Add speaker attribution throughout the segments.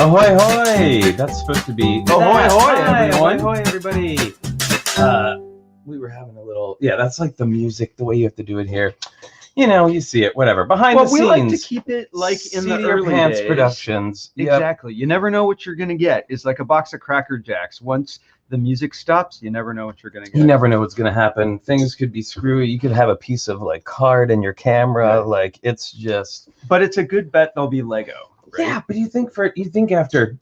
Speaker 1: Ahoy, hoy! That's supposed to be.
Speaker 2: Ahoy, hoy, everyone!
Speaker 1: Ahoy, hoy, everybody! We were having a little. Yeah, that's like the music, the way you have to do it here. You know, you see it, whatever. Behind the scenes.
Speaker 2: We like to keep it like in the early
Speaker 1: Pants
Speaker 2: days.
Speaker 1: Productions.
Speaker 2: Exactly. Yep. You never know what you're going to get. It's like a box of Cracker Jacks. Once the music stops, you never know what you're going to get.
Speaker 1: You never know what's going to happen. Things could be screwy. You could have a piece of like card in your camera. Right. Like it's just.
Speaker 2: But it's a good bet they'll be Lego. Right?
Speaker 1: Yeah, but you think after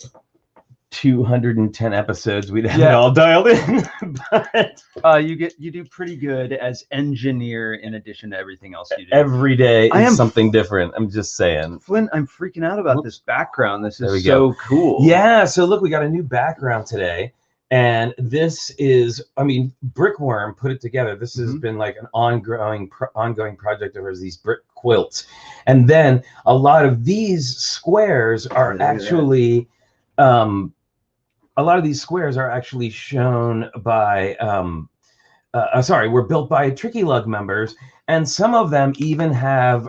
Speaker 1: 210 episodes we'd have it all dialed in. But
Speaker 2: you do pretty good as engineer in addition to everything else you do.
Speaker 1: Every day is something different. I'm just saying.
Speaker 2: Flynn, I'm freaking out about this background. This is so cool.
Speaker 1: Yeah, so look, we got a new background today. And this is, I mean, Brickworm put it together. This has been like an ongoing project over these brick quilts. And then a lot of these squares are actually, shown by, were built by Tricky Lug members. And some of them even have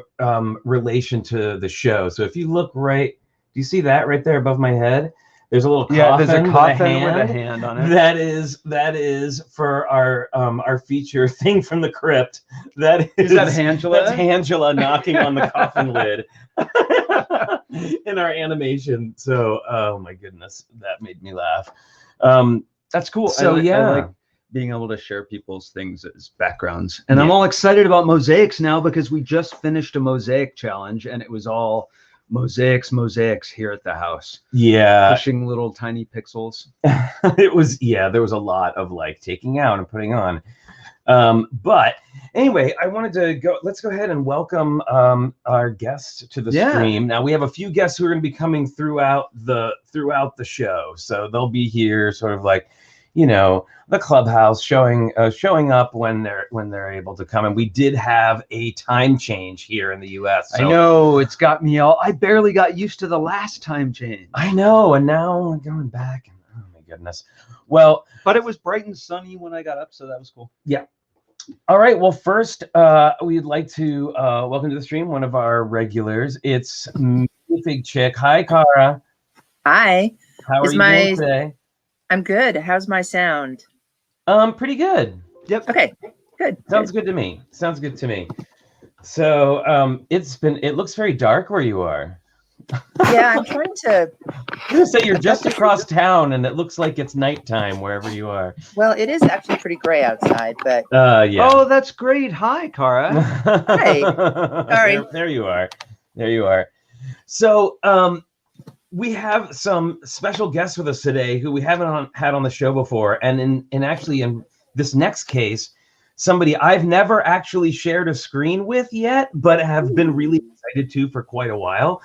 Speaker 1: relation to the show. So if you look right, do you see that right there above my head? There's a little coffin.
Speaker 2: Yeah, there's a coffin with a hand on it.
Speaker 1: That is for our feature thing from the crypt. Is
Speaker 2: that Angela?
Speaker 1: That's Angela knocking on the coffin lid in our animation. So, oh my goodness, that made me laugh.
Speaker 2: That's cool.
Speaker 1: So
Speaker 2: I like being able to share people's things as backgrounds. And I'm all excited about mosaics now because we just finished a mosaic challenge and it was all mosaics here at the house.
Speaker 1: Yeah,
Speaker 2: pushing little tiny pixels.
Speaker 1: It was, there was a lot of like taking out and putting on. But anyway, I wanted to let's go ahead and welcome our guests to the stream. Now we have a few guests who are going to be coming throughout the show, so they'll be here sort of like, you know, the clubhouse showing up when they're able to come. And we did have a time change here in the US. So.
Speaker 2: I know, it's got me all, I barely got used to the last time change.
Speaker 1: I know, and now I'm going back and oh my goodness. Well,
Speaker 2: but it was bright and sunny when I got up, so that was cool.
Speaker 1: Yeah. All right, well first we'd like to welcome to the stream one of our regulars. It's MinifigChick. Hi, Cara.
Speaker 3: Hi.
Speaker 1: How are you doing today?
Speaker 3: I'm good. How's my sound?
Speaker 1: Pretty good. Yep.
Speaker 3: Okay. Good.
Speaker 1: Sounds good to me. Sounds good to me. So, it looks very dark where you are.
Speaker 3: Yeah, I'm trying to.
Speaker 1: Say you're just across town, and it looks like it's nighttime wherever you are.
Speaker 3: Well, it is actually pretty gray outside, but.
Speaker 1: Yeah.
Speaker 2: Oh, that's great. Hi, Cara.
Speaker 3: Hi. Sorry.
Speaker 1: There you are. There you are. So, we have some special guests with us today who we haven't had on the show before. And in this next case, somebody I've never actually shared a screen with yet, but have been really excited to for quite a while.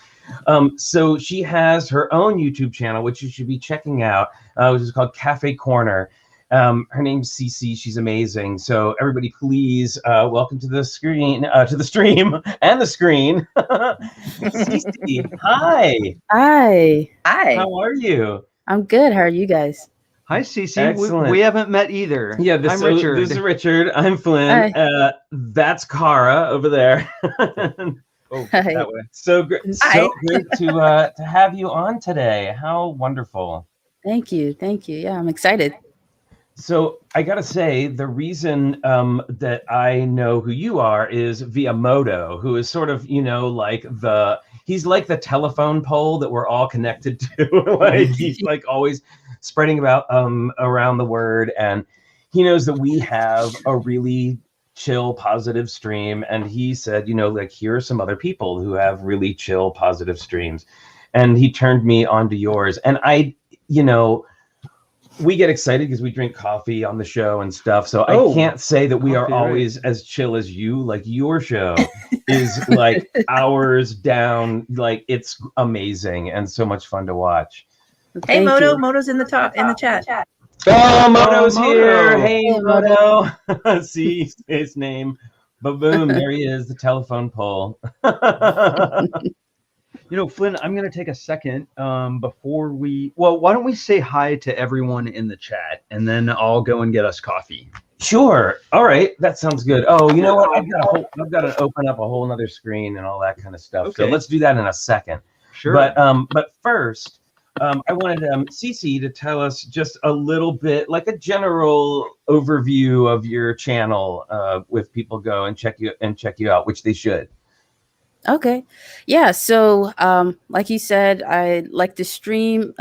Speaker 1: So she has her own YouTube channel, which you should be checking out, which is called Cafe Corner. Her name's Cece. She's amazing. So everybody, please welcome to the stream and the screen. Cece, hi.
Speaker 4: Hi.
Speaker 3: Hi.
Speaker 1: How are you?
Speaker 4: I'm good. How are you guys?
Speaker 2: Hi, Cece. We haven't met either.
Speaker 1: Yeah,
Speaker 2: I'm Richard.
Speaker 1: This is Richard. I'm Flynn. That's Cara over there.
Speaker 2: That way.
Speaker 1: So great to have you on today. How wonderful.
Speaker 4: Thank you. Yeah, I'm excited.
Speaker 1: So I gotta say, the reason that I know who you are is via Moto, who is sort of, you know, like he's like the telephone pole that we're all connected to. Like he's like always spreading about around the word, and he knows that we have a really chill, positive stream. And he said, you know, like here are some other people who have really chill, positive streams, and he turned me onto yours. And we get excited because we drink coffee on the show and stuff. So I can't say that we are always as chill as you. Like your show is like hours down. Like it's amazing and so much fun to watch.
Speaker 3: Hey, Moto. Moto's in the chat.
Speaker 1: Oh, Moto's here. Hey, Moto. See his name. But boom, there he is, the telephone pole.
Speaker 2: You know, Flynn, I'm going to take a second before why don't we say hi to everyone in the chat, and then I'll go and get us coffee.
Speaker 1: Sure. All right. That sounds good. Oh, you know what? I've got to open up a whole nother screen and all that kind of stuff. Okay. So let's do that in a second.
Speaker 2: Sure.
Speaker 1: But first, I wanted Cece to tell us just a little bit, like a general overview of your channel, with people go and check you out, which they should.
Speaker 4: Okay. Yeah. So, like you said, I like to stream,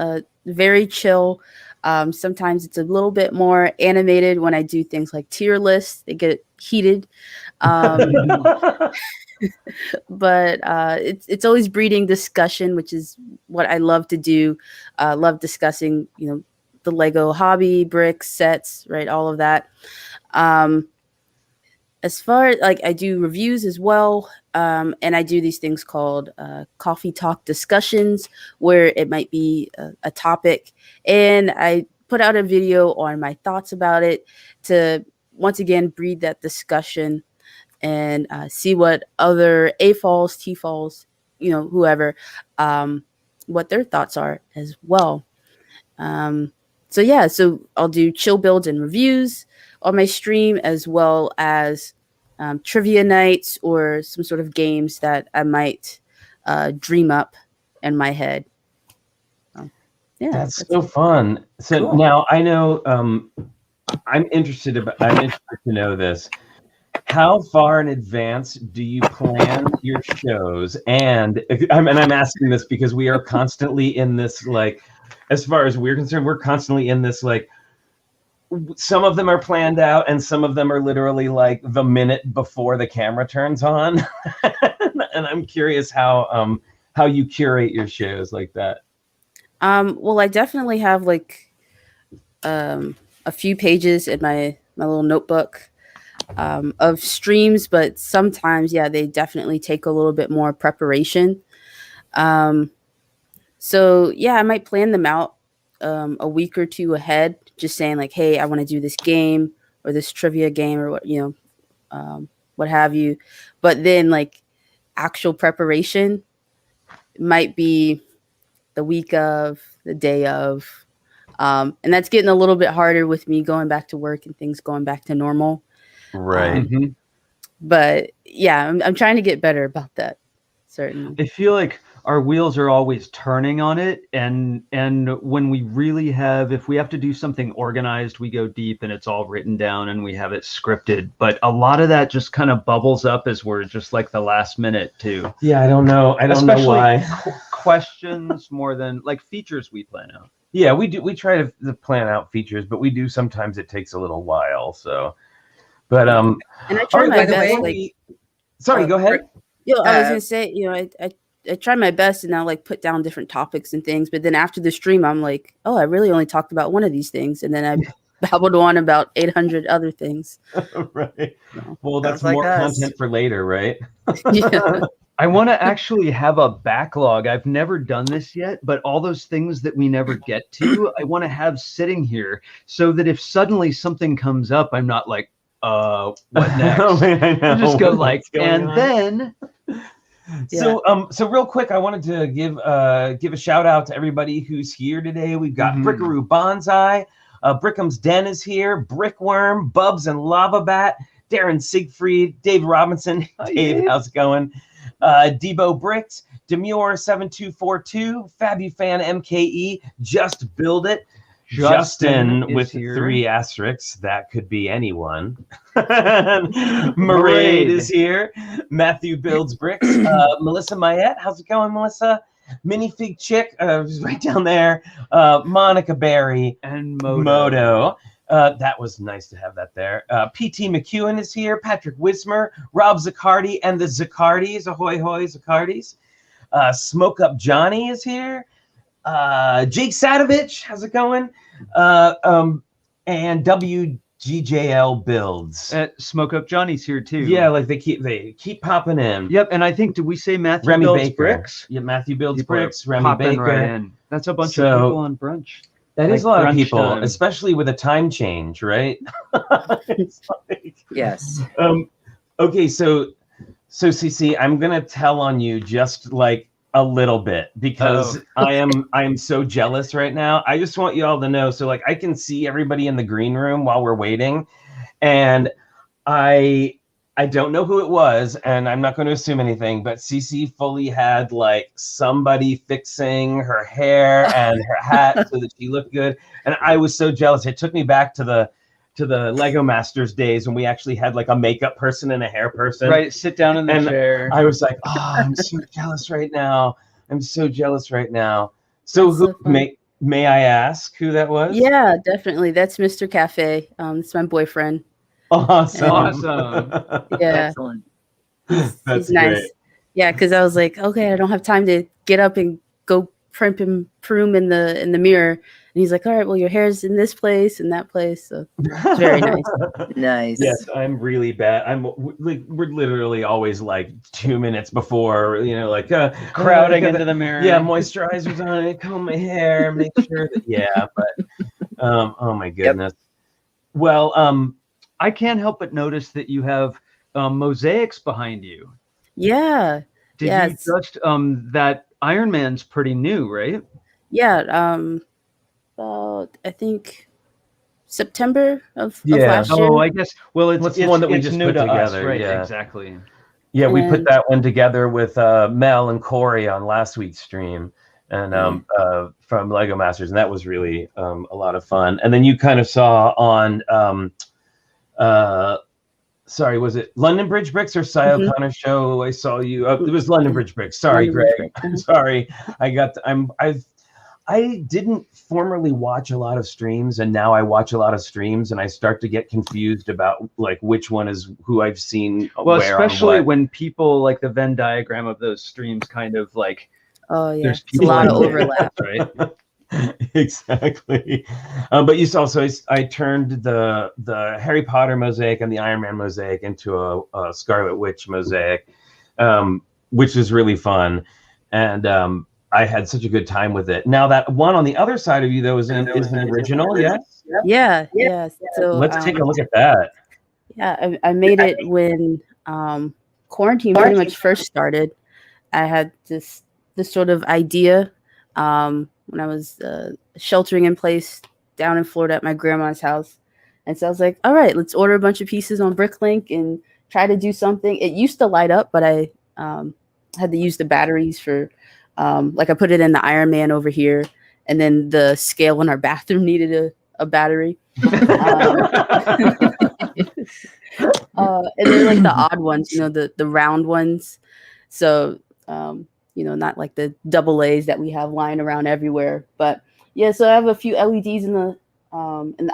Speaker 4: very chill. Sometimes it's a little bit more animated when I do things like tier lists. They get heated. But it's always breeding discussion, which is what I love to do. Love discussing, the Lego hobby, bricks, sets, right? All of that. As far as like I do reviews as well, and I do these things called coffee talk discussions, where it might be a topic, and I put out a video on my thoughts about it to once again breed that discussion and see what other AFOLs, TFOLs, whoever, what their thoughts are as well. So I'll do chill builds and reviews on my stream, as well as trivia nights or some sort of games that I might dream up in my head.
Speaker 1: That's so fun. So cool. Now I know I'm interested to know this. How far in advance do you plan your shows? And I'm asking this because we are constantly in this, like, as far as we're concerned, we're constantly in this, like, some of them are planned out and some of them are literally like the minute before the camera turns on. And I'm curious how you curate your shows like that.
Speaker 4: Well, I definitely have like a few pages in my little notebook of streams, but sometimes, they definitely take a little bit more preparation. I might plan them out a week or two ahead, just saying like, hey, I want to do this game or this trivia game or what have you. But then like actual preparation might be the week of, the day of, and that's getting a little bit harder with me going back to work and things going back to normal.
Speaker 2: Right.
Speaker 4: But yeah, I'm trying to get better about that. Certainly.
Speaker 2: I feel like our wheels are always turning on it. And when we really if we have to do something organized, we go deep and it's all written down and we have it scripted. But a lot of that just kind of bubbles up as we're just like the last minute too.
Speaker 1: Yeah, I don't know. I don't know why.
Speaker 2: Questions more than like features we plan out.
Speaker 1: Yeah, we do. We try to plan out features, but we do sometimes it takes a little while. So. But
Speaker 4: and I try my best.
Speaker 1: Sorry, go ahead.
Speaker 4: I was gonna say, I try my best and I'll like put down different topics and things. But then after the stream, I'm like, oh, I really only talked about one of these things, and then I babbled on about 800 other things.
Speaker 1: Right. Well, that's more content for later, right?
Speaker 4: Yeah.
Speaker 2: I want to actually have a backlog. I've never done this yet, but all those things that we never get to, I want to have sitting here so that if suddenly something comes up, I'm not like, what next? I know. Just go like, and on? Then.
Speaker 1: So real quick, I wanted to give a shout out to everybody who's here today. We've got Brickaroo Bonsai, Brickham's Den is here, Brickworm, Bubs and Lava Bat, Darren Siegfried, Dave Robinson. Dave, how's it going? Debo Bricks, Demure 7242, Fabufan MKE, Just Build It. Justin with here. 3 asterisks. That could be anyone. Maraid is here. Matthew Builds Bricks. Melissa Mayette. How's it going, Melissa? MinifigChick, right down there. Monica Berry.
Speaker 2: And
Speaker 1: Moto. That was nice to have that there. PT McEwen is here. Patrick Wismer. Rob Zaccardi and the Zaccardis. Ahoy, hoy, Zaccardis. Smoke Up Johnny is here. Jake Sadovich, how's it going? And WGJL Builds.
Speaker 2: Smoke Up Johnny's here too.
Speaker 1: Yeah, like they keep popping in.
Speaker 2: Yep, and I think, did we say Matthew
Speaker 1: Remy
Speaker 2: Builds
Speaker 1: Baker.
Speaker 2: Bricks?
Speaker 1: Yeah, Matthew Builds Bricks, Remy Baker.
Speaker 2: Right in. That's a bunch of people on brunch.
Speaker 1: That is a lot of people,
Speaker 2: time.
Speaker 1: Especially with a time change, right? It's like,
Speaker 3: yes.
Speaker 1: Okay, so Cece, I'm gonna tell on you just like a little bit because I am so jealous right now. I just want you all to know. So like I can see everybody in the green room while we're waiting, and I I don't know who it was, and I'm not going to assume anything, but Cece fully had like somebody fixing her hair and her hat so that she looked good. And I was so jealous. It took me back to the Lego Masters days when we actually had like a makeup person and a hair person.
Speaker 2: Right, sit down in the chair.
Speaker 1: I was like, oh, I'm so jealous right now. I'm so jealous right now. So who may I ask who that was?
Speaker 4: Yeah, definitely. That's Mr. Cafe. It's my boyfriend.
Speaker 1: Awesome.
Speaker 4: Yeah.
Speaker 3: Excellent.
Speaker 1: That's
Speaker 4: He's nice.
Speaker 1: great.
Speaker 4: Yeah, because I was like, okay, I don't have time to get up and go primp and prune in the mirror. And he's like, all right, well, your hair's in this place and that place. So it's very nice.
Speaker 3: Nice.
Speaker 1: Yes, I'm really bad. We're literally always like 2 minutes before, like
Speaker 2: Crowding into the mirror.
Speaker 1: Yeah, moisturizer's on it, comb my hair, make sure that but oh my goodness. Yep. Well,
Speaker 2: I can't help but notice that you have mosaics behind you.
Speaker 4: Yeah.
Speaker 2: Did you just that Iron Man's pretty new, right?
Speaker 4: Yeah. About I think September of last year.
Speaker 2: Oh, I guess. Well, it's
Speaker 1: the one that we just
Speaker 2: new
Speaker 1: put
Speaker 2: to
Speaker 1: together.
Speaker 2: Us, right?
Speaker 1: Yeah.
Speaker 2: Exactly.
Speaker 1: Yeah, we put that one together with Mel and Corey on last week's stream, and from Lego Masters, and that was really a lot of fun. And then you kind of saw on, sorry, was it London Bridge Bricks or Cy O'Connor's show? I saw you. It was London Bridge Bricks. Sorry, Greg. I'm sorry. I didn't formerly watch a lot of streams, and now I watch a lot of streams, and I start to get confused about like which one is who I've seen.
Speaker 2: Well, especially when people like the Venn diagram of those streams kind of like.
Speaker 4: Oh yeah,
Speaker 2: there's
Speaker 4: it's a lot of overlap,
Speaker 2: right?
Speaker 1: Exactly. But you saw, so I turned the Harry Potter mosaic and the Iron Man mosaic into a Scarlet Witch mosaic, which is really fun, and I had such a good time with it. Now that one on the other side of you, though, is an original, yes?
Speaker 4: Yeah. So
Speaker 1: let's take a look at that.
Speaker 4: Yeah, I made it when quarantine pretty much first started. I had this sort of idea when I was sheltering in place down in Florida at my grandma's house. And so I was like, all right, let's order a bunch of pieces on Bricklink and try to do something. It used to light up, but I had to use the batteries for... like I put it in the Iron Man over here, and then the scale in our bathroom needed a battery. And then like the odd ones, the round ones. So, not like the double A's that we have lying around everywhere. But yeah, so I have a few LEDs in the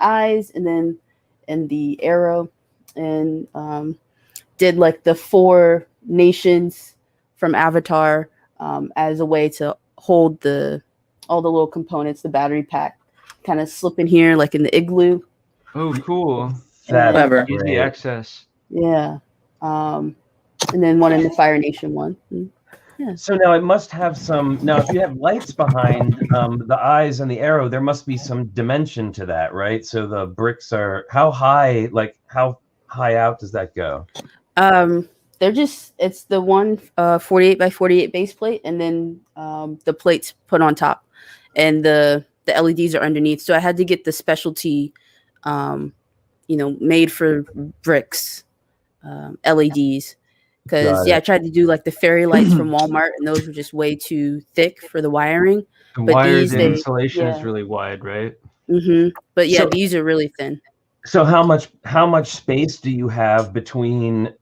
Speaker 4: eyes, and then in the arrow, and did like the 4 nations from Avatar. As a way to hold all the little components, the battery pack, kind of slip in here like in the igloo.
Speaker 2: Oh, cool!
Speaker 3: Clever.
Speaker 2: Easy access.
Speaker 4: Yeah, and then one in the Fire Nation one. Yeah.
Speaker 1: So now it must have some. Now, if you have lights behind the eyes and the arrow, there must be some dimension to that, right? So the bricks are how high? Like how high out does that go?
Speaker 4: It's the one 48 by 48 base plate, and then the plates put on top, and the LEDs are underneath. So I had to get the specialty, made for bricks LEDs, because I tried to do like the fairy lights from Walmart, and those were just way too thick for the wiring.
Speaker 2: The insulation is really wide, right?
Speaker 4: Mm-hmm. But yeah, these are really thin.
Speaker 1: So how much space do you have between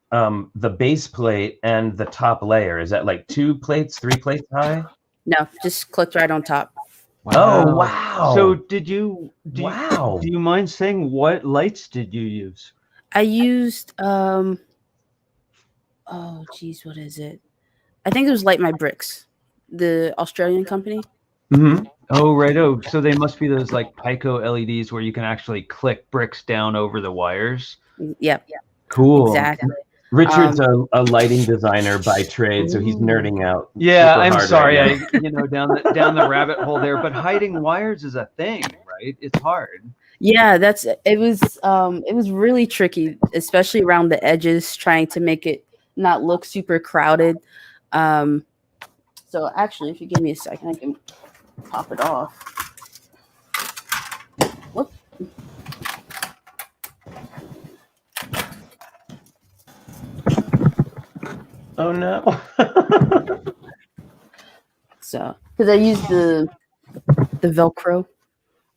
Speaker 1: the base plate and the top layer? Is that like 2 plates, 3 plates high?
Speaker 4: No, just clicked right on top.
Speaker 1: Wow. Oh, wow.
Speaker 2: So do you mind saying what lights did you use?
Speaker 4: I used what is it? I think it was Light My Bricks, the Australian company.
Speaker 1: Mm-hmm.
Speaker 2: Oh, right. Oh, so they must be those like Pico LEDs where you can actually click bricks down over the wires.
Speaker 4: Yep.
Speaker 2: Cool.
Speaker 4: Exactly.
Speaker 1: Richard's a lighting designer by trade, so he's nerding out.
Speaker 2: Yeah, I'm sorry. Right down the rabbit hole there, but hiding wires is a thing, right? It's hard.
Speaker 4: Yeah, it was really tricky, especially around the edges, trying to make it not look super crowded. So actually, if you give me a second, I can pop it off. Whoop.
Speaker 1: Oh no.
Speaker 4: So, because I used the Velcro.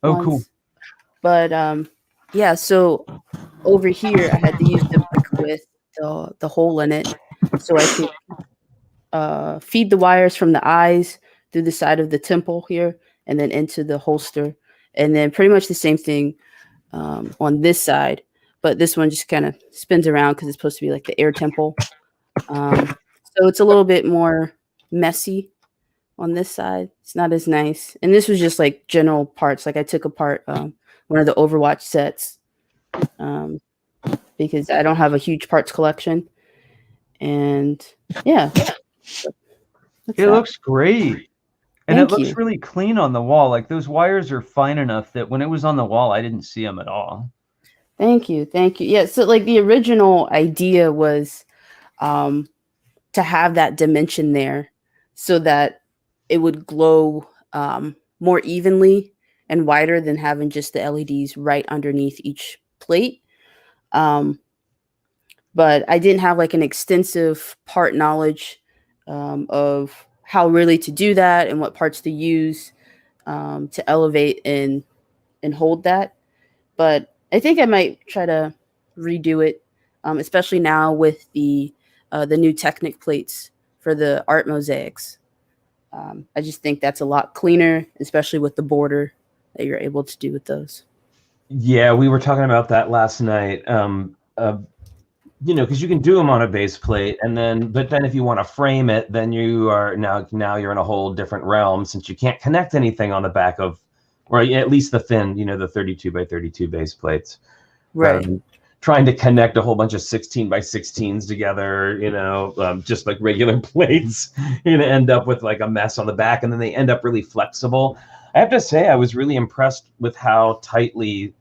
Speaker 2: Oh,
Speaker 4: ones.
Speaker 2: cool.
Speaker 4: But yeah. So over here, I had to use the brick with the hole in it, so I could feed the wires from the eyes through the side of the temple here, and then into the holster, and then pretty much the same thing on this side. But this one just kind of spins around because it's supposed to be like the air temple. So it's a little bit more messy on this side. It's not as nice. And this was just like general parts. Like I took apart one of the Overwatch sets because I don't have a huge parts collection. And yeah.
Speaker 2: It looks great. And
Speaker 4: Thank
Speaker 2: it looks
Speaker 4: you.
Speaker 2: really clean on the wall. Like those wires are fine enough that when it was on the wall, I didn't see them at all.
Speaker 4: Thank you. Thank you. Yeah. So like the original idea was to have that dimension there so that it would glow more evenly and wider than having just the LEDs right underneath each plate. But I didn't have like an extensive part knowledge of how really to do that and what parts to use to elevate and hold that. But I think I might try to redo it, especially now with the new Technic plates for the art mosaics. I just think that's a lot cleaner, especially with the border that you're able to do with those.
Speaker 1: Yeah, we were talking about that last night. You know, because you can do them on a base plate, and then, but then if you want to frame it, then you are now you're in a whole different realm since you can't connect anything on the back of, or at least the thin, you know, the 32 by 32 base plates.
Speaker 4: Right.
Speaker 1: Trying to connect a whole bunch of 16 by 16s together, you know, just like regular plates, you're gonna end up with like a mess on the back, and then they end up really flexible. I have to say, I was really impressed with how tightly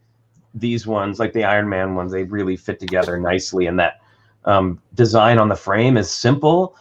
Speaker 1: these ones, like the Iron Man ones, they really fit together nicely, and that design on the frame is simple,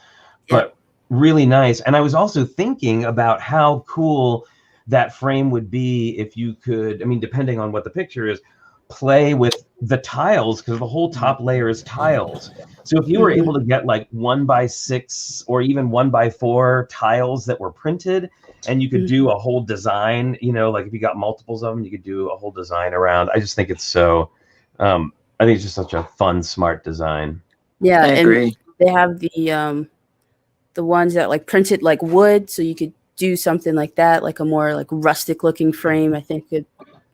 Speaker 1: but really nice. And I was also thinking about how cool that frame would be if you could, I mean, depending on what the picture is, play with the tiles, because the whole top layer is tiles. So if you were able to get like 1x6 or even 1x4 tiles that were printed, and you could do a whole design, you know, like if you got multiples of them, you could do a whole design around. I just think it's so, I think it's just such a fun, smart design.
Speaker 4: Yeah,
Speaker 3: I agree.
Speaker 4: and they have the ones that like printed like wood, so you could do something like that, like a more like rustic looking frame. I think could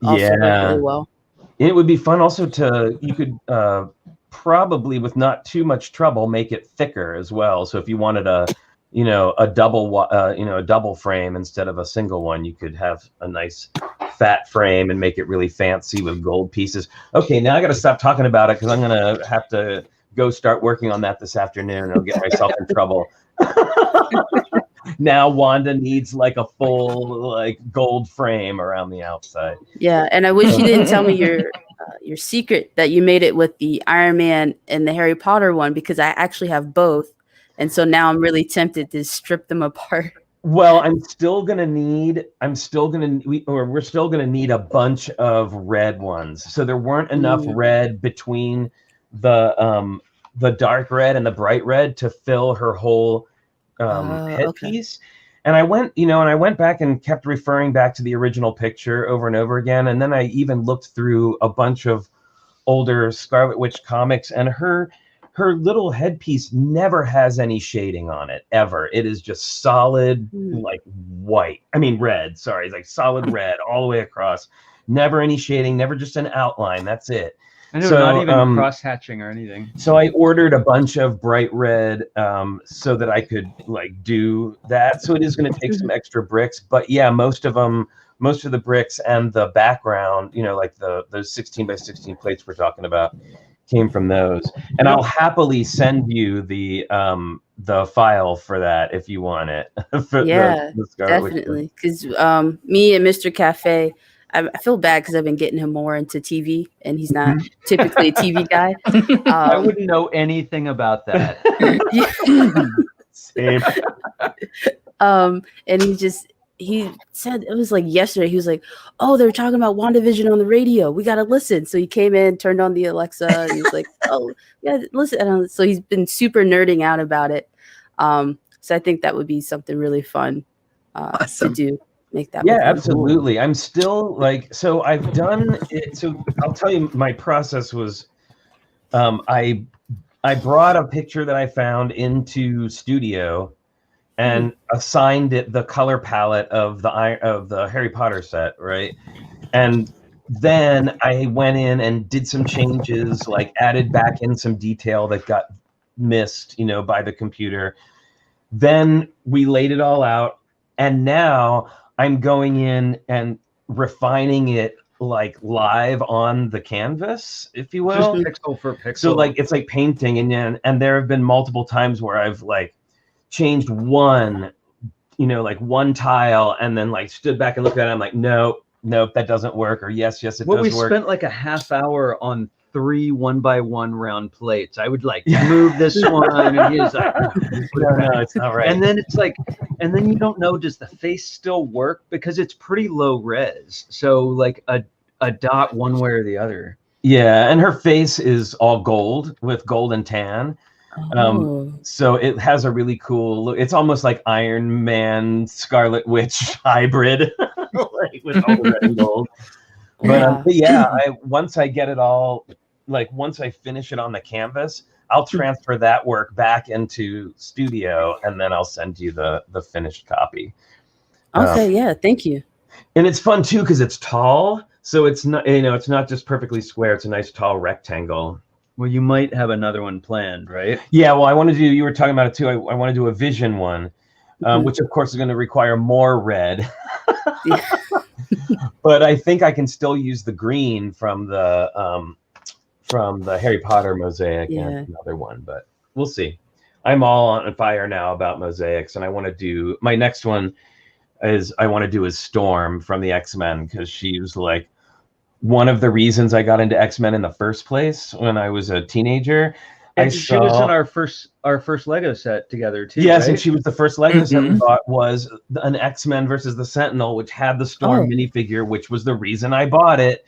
Speaker 4: also work really well.
Speaker 1: It would be fun also to, you could probably with not too much trouble make it thicker as well. So if you wanted a, you know, a double frame instead of a single one, you could have a nice fat frame and make it really fancy with gold pieces. Okay, now I got to stop talking about it because I'm going to have to go start working on that this afternoon, and I'll get myself in trouble. Now Wanda needs like a full like gold frame around the outside.
Speaker 4: Yeah, and I wish you didn't tell me your secret that you made it with the Iron Man and the Harry Potter one, because I actually have both, and so now I'm really tempted to strip them apart.
Speaker 1: Well, we're still gonna need a bunch of red ones. So there weren't enough red between the dark red and the bright red to fill her whole headpiece. Okay. And I went back and kept referring back to the original picture over and over again. And then I even looked through a bunch of older Scarlet Witch comics, and her little headpiece never has any shading on it, ever. It is just solid, like red, sorry. It's like solid red all the way across. Never any shading, never just an outline. That's it.
Speaker 2: I know, not even cross-hatching or anything.
Speaker 1: So I ordered a bunch of bright red so that I could like do that. So it is going to take some extra bricks, but yeah, most of the bricks and the background, you know, like those 16 by 16 plates we're talking about, came from those. And I'll happily send you the file for that if you want it.
Speaker 4: Yeah, definitely. Because me and Mr. Cafe, I feel bad because I've been getting him more into TV, and he's not typically a TV guy.
Speaker 2: I wouldn't know anything about that.
Speaker 1: Same.
Speaker 4: And he said, it was like yesterday, he was like, oh, they were talking about WandaVision on the radio. We got to listen. So he came in, turned on the Alexa, and he was like, oh, yeah, listen. And so he's been super nerding out about it. So I think that would be something really fun to do. Make that.
Speaker 1: Yeah, absolutely. I'm still like, so I've done it. So I'll tell you, my process was, I brought a picture that I found into Studio and assigned it the color palette of the Harry Potter set, right? And then I went in and did some changes, like added back in some detail that got missed, by the computer. Then we laid it all out, and now I'm going in and refining it like live on the canvas, if you will.
Speaker 2: Just pixel for pixel.
Speaker 1: So like it's like painting, and there have been multiple times where I've like changed one, like one tile, and then like stood back and looked at it. I'm like, nope, that doesn't work. Or yes, it does work.
Speaker 2: We spent like a half hour on 3 1x1 round plates. I would like move this one, and he was like,
Speaker 1: no, it's not right.
Speaker 2: And then it's like, and then you don't know, does the face still work? Because it's pretty low res. So like a dot one way or the other.
Speaker 1: Yeah, and her face is all gold with gold and tan. So it has a really cool look. It's almost like Iron Man, Scarlet Witch hybrid, like with all the red and gold. But once I get it all, like once I finish it on the canvas, I'll transfer that work back into Studio, and then I'll send you the finished copy.
Speaker 4: Okay, thank you.
Speaker 1: And it's fun too because it's tall, so it's not it's not just perfectly square. It's a nice tall rectangle.
Speaker 2: Well, you might have another one planned, right?
Speaker 1: Yeah, well, I want to do. You were talking about it too. I want to do a vision one, which of course is going to require more red. But I think I can still use the green from the Harry Potter mosaic and another one, but we'll see. I'm all on fire now about mosaics, and I want to do my next one. I want to do is Storm from the X-Men, because she was like one of the reasons I got into X-Men in the first place when I was a teenager.
Speaker 2: And she was in our first Lego set together too.
Speaker 1: Yes,
Speaker 2: right?
Speaker 1: and she was the first Lego set we bought was an X-Men versus the Sentinel, which had the Storm minifigure, which was the reason I bought it.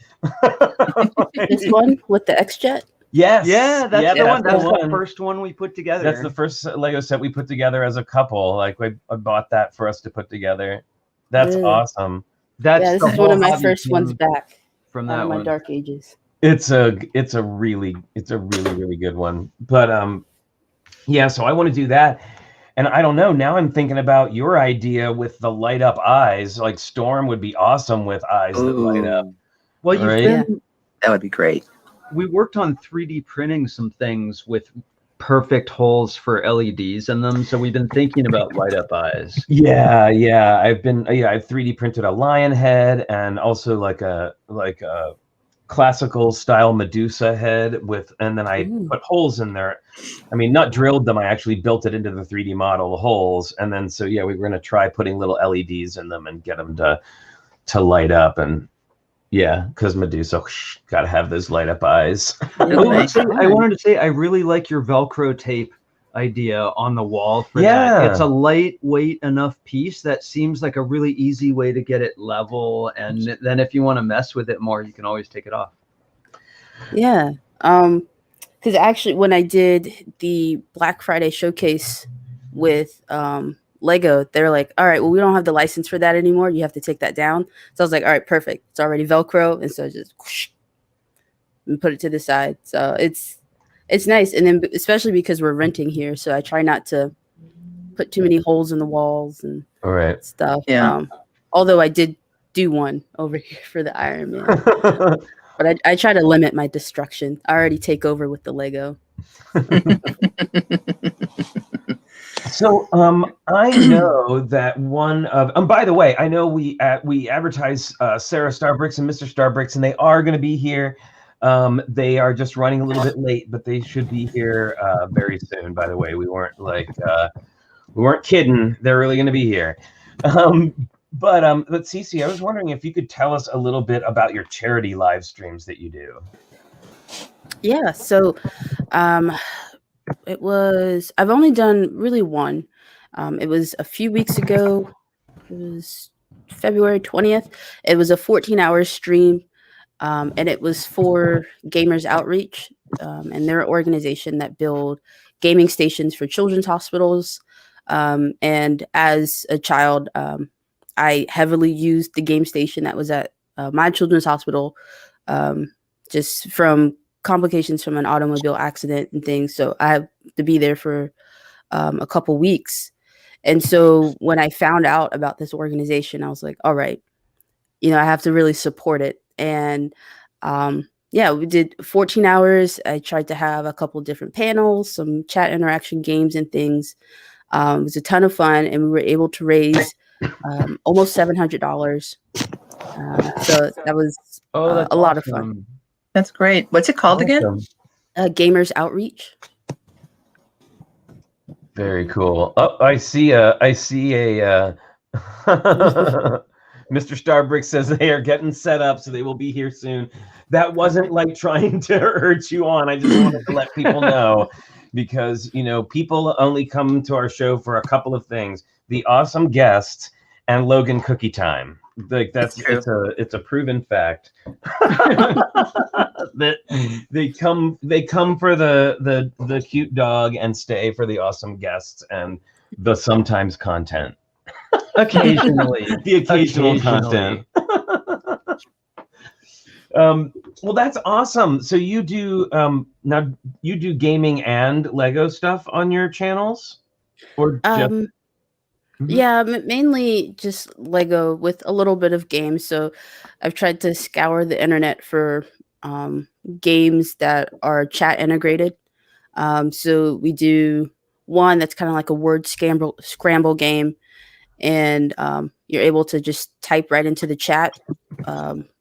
Speaker 4: This one with the X-Jet?
Speaker 1: Yes.
Speaker 2: Yeah, that's the one. That's the first one we put together.
Speaker 1: That's the first Lego set we put together as a couple. Like I bought that for us to put together. That's awesome.
Speaker 4: This is one of my first ones back
Speaker 2: from that
Speaker 4: my Dark Ages.
Speaker 1: It's a really good one. But so I want to do that. And I don't know, now I'm thinking about your idea with the light up eyes. Like Storm would be awesome with eyes that light up.
Speaker 2: Well,
Speaker 3: that would be great.
Speaker 2: We worked on 3D printing some things with perfect holes for LEDs in them, so we've been thinking about light up eyes.
Speaker 1: I've 3D printed a lion head and also like a classical style Medusa head and then I put holes in there. I mean, not drilled them, I actually built it into the 3D model, the holes, and then we were going to try putting little LEDs in them and get them to light up. And because Medusa gotta have those light up eyes.
Speaker 2: I wanted to say I really like your Velcro tape idea on the wall for that. It's a lightweight enough piece that seems like a really easy way to get it level, and then if you want to mess with it more, you can always take it off.
Speaker 4: Because actually when I did the Black Friday showcase with Lego, they're like, all right, well, we don't have the license for that anymore, you have to take that down. So I was like, all right, perfect, it's already Velcro, and so just whoosh, and put it to the side. So it's nice. And then especially because we're renting here, so I try not to put too many holes in the walls and stuff. Although I did do one over here for the Iron Man. But I try to limit my destruction. I already take over with the Lego.
Speaker 1: So I know that one of by the way, I know we advertise SaraStarBricks and Mr. StarBricks, and they are going to be here. They are just running a little bit late, but they should be here very soon. By the way, we weren't kidding. They're really going to be here. But Cece, I was wondering if you could tell us a little bit about your charity live streams that you do.
Speaker 4: Yeah, so I've only done really one. It was a few weeks ago. It was February 20th. It was a 14-hour stream, and it was for Gamers Outreach, and they're an organization that build gaming stations for children's hospitals. And as a child, I heavily used the game station that was at my children's hospital, just from complications from an automobile accident and things. So I had to be there for a couple weeks. And so when I found out about this organization, I was like, all right, I have to really support it. And yeah, we did 14 hours. I tried to have a couple different panels, some chat interaction games and things. It was a ton of fun, and we were able to raise almost $700. So that was a lot of fun.
Speaker 3: That's great. What's it called again?
Speaker 1: Gamers
Speaker 4: Outreach.
Speaker 1: Very cool. Oh, I see a Mr. StarBricks says they are getting set up, so they will be here soon. That wasn't like trying to urge you on. I just wanted to let people know, because people only come to our show for a couple of things: the awesome guests and Logan cookie time. Like it's a proven fact that they come for the cute dog and stay for the awesome guests and the sometimes content.
Speaker 2: Occasionally.
Speaker 1: The occasional content. Well, that's awesome. So you do now you do gaming and Lego stuff on your channels? Or just
Speaker 4: yeah, mainly just Lego with a little bit of games. So I've tried to scour the internet for games that are chat integrated. So we do one that's kind of like a word scramble game, and you're able to just type right into the chat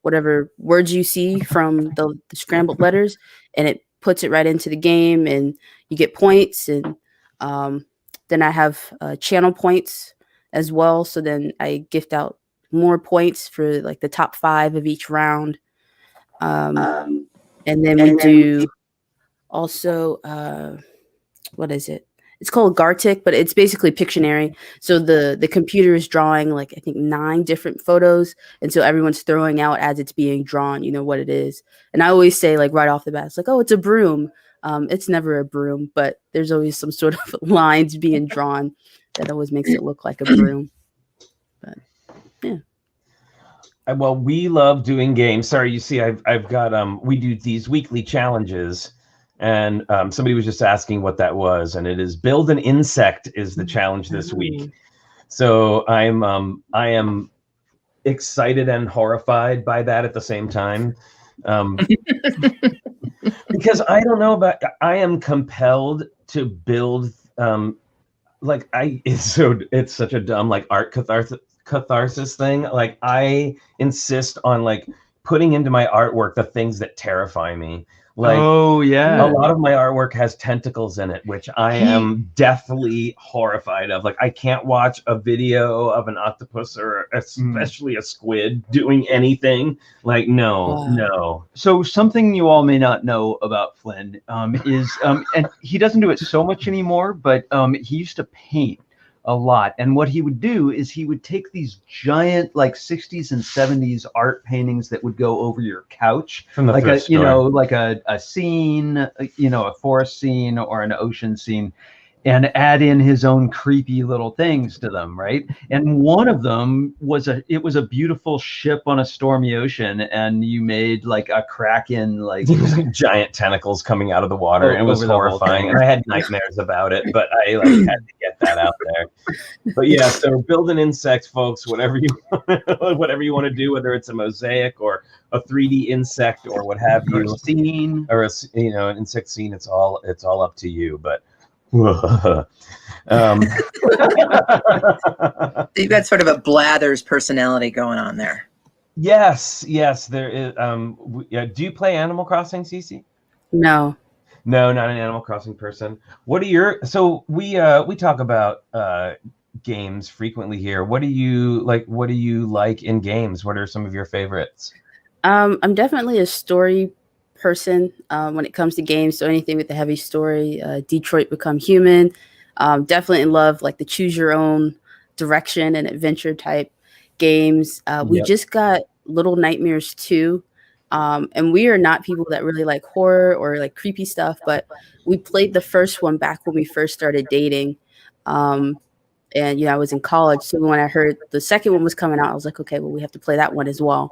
Speaker 4: whatever words you see from the scrambled letters, and it puts it right into the game, and you get points. And then I have channel points as well. So then I gift out more points for like the top 5 of each round. And then we do also, what is it? It's called Gartic, but it's basically Pictionary. So the computer is drawing like, I think 9 different photos. And so everyone's throwing out as it's being drawn, what it is. And I always say like right off the bat, it's like, oh, it's a broom. It's never a broom, but there's always some sort of lines being drawn that always makes it look like a broom. But yeah.
Speaker 1: Well, we love doing games. Sorry, you see, I've got we do these weekly challenges, and somebody was just asking what that was, and it is build an insect is the challenge this week. So I am excited and horrified by that at the same time. Because I don't know I am compelled to build it's such a dumb like art catharsis thing. Like I insist on like putting into my artwork the things that terrify me. Like,
Speaker 2: oh yeah,
Speaker 1: a lot of my artwork has tentacles in it, which I am deathly horrified of. Like I can't watch a video of an octopus or especially a squid doing anything. Like no.
Speaker 2: So something you all may not know about Flynn is, and he doesn't do it so much anymore, but he used to paint a lot. And what he would do is he would take these giant like 60s and 70s art paintings that would go over your couch,
Speaker 1: from the
Speaker 2: like
Speaker 1: thrift store.
Speaker 2: like a scene, a forest scene or an ocean scene, and add in his own creepy little things to them, right? And one of them was a beautiful ship on a stormy ocean, and you made like a kraken, like
Speaker 1: giant tentacles coming out of the water, and it was horrifying. And I had nightmares about it, but I had to get that out there. But yeah, so build an insect, folks. Whatever you want to do, whether it's a mosaic or a 3D insect or what have you,
Speaker 2: or a scene,
Speaker 1: or an insect scene. It's all up to you, but. You've
Speaker 3: got sort of a Blathers personality going on there.
Speaker 1: Yes, there is. Do you play Animal Crossing, Cece?
Speaker 4: No,
Speaker 1: not an Animal Crossing person. What are your? So we talk about games frequently here. What do you like? What do you like in games? What are some of your favorites?
Speaker 4: I'm definitely a story person when it comes to games. So anything with a heavy story, Detroit Become Human. Definitely love like the choose your own direction and adventure type games. We just got Little Nightmares 2. And we are not people that really like horror or like creepy stuff, but we played the first one back when we first started dating. And I was in college, so when I heard the second one was coming out, I was like, okay, well, we have to play that one as well.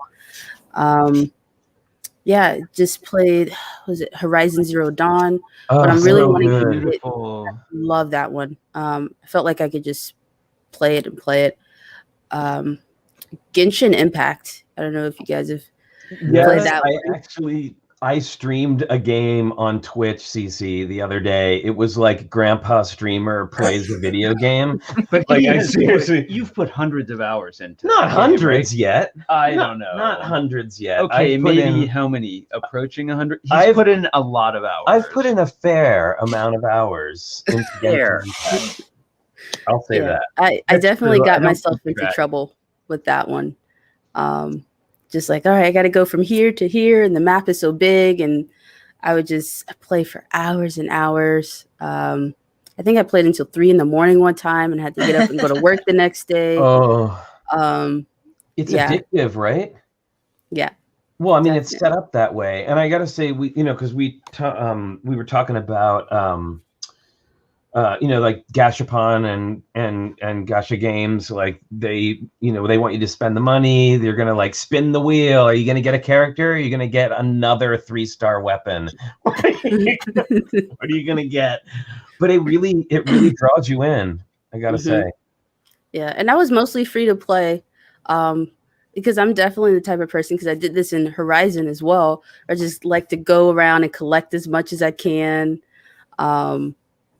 Speaker 4: Yeah, just played, was it Horizon Zero Dawn? But I'm really wanting to play it. Love that one. I felt like I could just play it. Genshin Impact. I don't know if you guys have played that one.
Speaker 1: I streamed a game on Twitch, Cece, the other day. It was like Grandpa Streamer plays a video game.
Speaker 2: But like, seriously, you've put hundreds of hours into
Speaker 1: not hundreds yet.
Speaker 2: I don't know.
Speaker 1: Not hundreds yet.
Speaker 2: Okay, maybe how many? Approaching 100? I've put in a lot of hours.
Speaker 1: I've put in a fair amount of hours into Genshin. I'll say that.
Speaker 4: I definitely got myself into trouble with that one. Just like, all right, I got to go from here to here, and the map is so big, and I would just play for hours and hours. I think I played until 3 a.m. one time, and had to get up and go to work the next day.
Speaker 1: It's addictive, right?
Speaker 4: Yeah.
Speaker 1: Well, I mean, it's set up that way, and I got to say, because we were talking about. Like Gashapon and Gacha games, like they want you to spend the money. They're going to like spin the wheel. Are you going to get a character? Are you going to get another 3-star weapon? What are you going to get? But it really draws you in, I got to say.
Speaker 4: Yeah. And I was mostly free to play because I'm definitely the type of person, because I did this in Horizon as well. I just like to go around and collect as much as I can.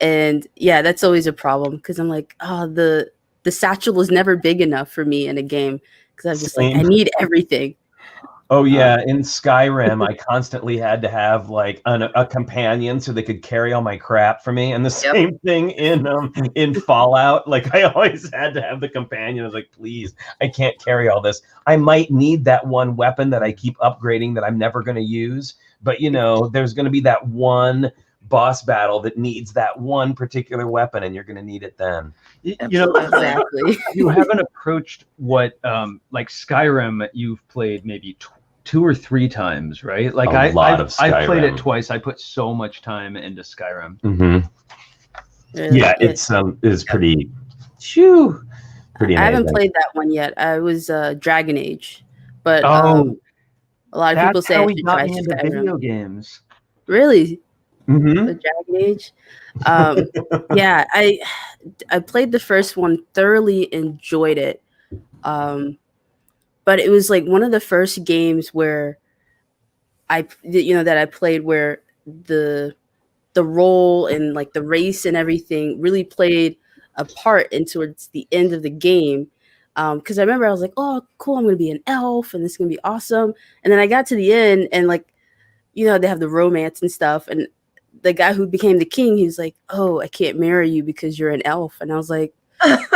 Speaker 4: And yeah, that's always a problem, because I'm like, the satchel is never big enough for me in a game, because I'm just like, I need everything.
Speaker 1: Oh yeah, in Skyrim, I constantly had to have like a companion so they could carry all my crap for me, and the same thing in Fallout. Like I always had to have the companion. I was like, please, I can't carry all this. I might need that one weapon that I keep upgrading that I'm never going to use, but there's going to be that one boss battle that needs that one particular weapon, and you're going to need it then.
Speaker 4: Exactly.
Speaker 2: You haven't approached what like Skyrim you've played maybe 2 or 3 times, right? Like I've played it twice. I put so much time into Skyrim.
Speaker 4: Yeah,
Speaker 1: it's pretty pretty amazing.
Speaker 4: I haven't played that one yet. I was Dragon Age, but a lot of people say I should try Skyrim.
Speaker 2: Video games.
Speaker 4: Really? The Dragon Age. Yeah, I played the first one, thoroughly enjoyed it. But it was like one of the first games where that I played where the role and like the race and everything really played a part in towards the end of the game. Because I remember I was like, oh, cool, I'm going to be an elf and this is going to be awesome. And then I got to the end and they have the romance and stuff. And the guy who became the king, he was like, oh, I can't marry you because you're an elf. And I was like,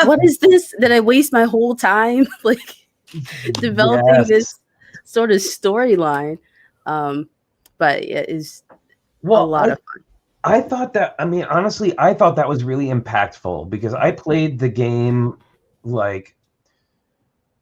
Speaker 4: what is this? Did I waste my whole time developing this sort of storyline? But yeah, it's a lot of fun.
Speaker 1: I thought that, honestly, I thought that was really impactful, because I played the game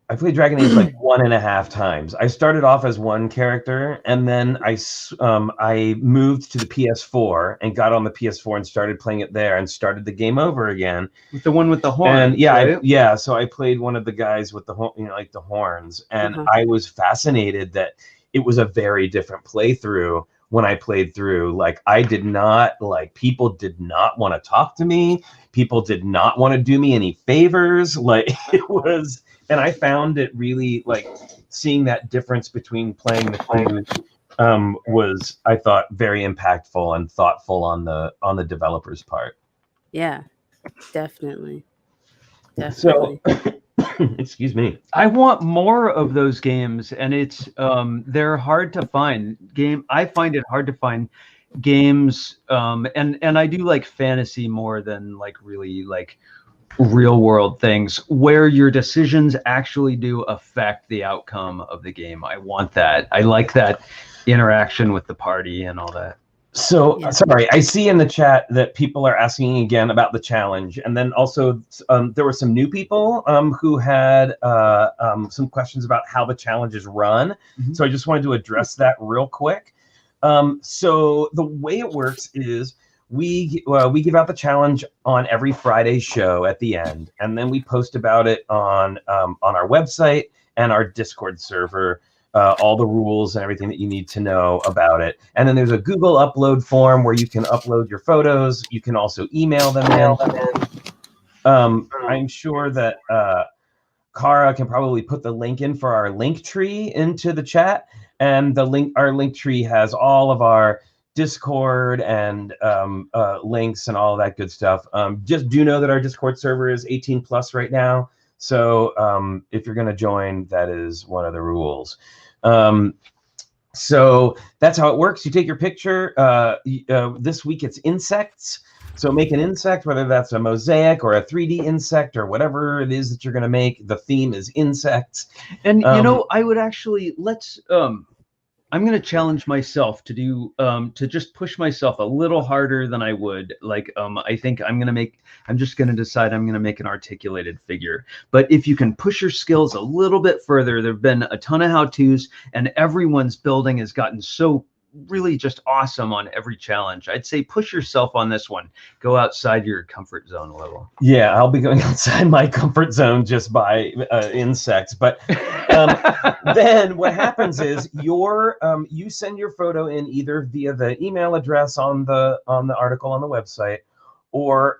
Speaker 1: I played Dragon Age 1.5 times. I started off as one character, and then I moved to the PS4 and got on the PS4 and started playing it there and started the game over again.
Speaker 2: With the one with the horns.
Speaker 1: And yeah, so I played one of the guys with the the horns, and I was fascinated that it was a very different playthrough when I played through. I did not people did not want to talk to me. People did not want to do me any favors. It was. And I found it really seeing that difference between playing the two was, I thought, very impactful and thoughtful on the developer's part.
Speaker 4: Yeah, definitely.
Speaker 1: So, excuse me.
Speaker 2: I want more of those games, and it's they're hard to find. I find it hard to find games, and I do like fantasy more than really real world things where your decisions actually do affect the outcome of the game. I want that. I like that interaction with the party and all that.
Speaker 1: So sorry, I see in the chat that people are asking again about the challenge, and then also there were some new people who had some questions about how the challenge is run. So I just wanted to address that real quick. So the way it works is we give out the challenge on every Friday show at the end, and then we post about it on our website and our Discord server, all the rules and everything that you need to know about it. And then there's a Google upload form where you can upload your photos. You can also email them in. I'm sure that Kara can probably put the link in for our link tree into the chat, and our link tree has all of our Discord and links and all of that good stuff. Just do know that our Discord server is 18 plus right now. So if you're going to join, that is one of the rules. So that's how it works. You take your picture. This week it's insects. So make an insect, whether that's a mosaic or a 3D insect or whatever it is that you're going to make. The theme is insects.
Speaker 2: And, you know, I would actually, I'm going to challenge myself to do, to just push myself a little harder than I would. Like, I think I'm just going to decide I'm going to make an articulated figure. But if you can push your skills a little bit further, there've been a ton of how-tos, and everyone's building has gotten so really just awesome on every challenge. I'd say push yourself on this one. Go outside your comfort zone a little.
Speaker 1: Yeah, I'll be going outside my comfort zone just by insects. But then what happens is you send your photo in either via the email address on the article on the website, or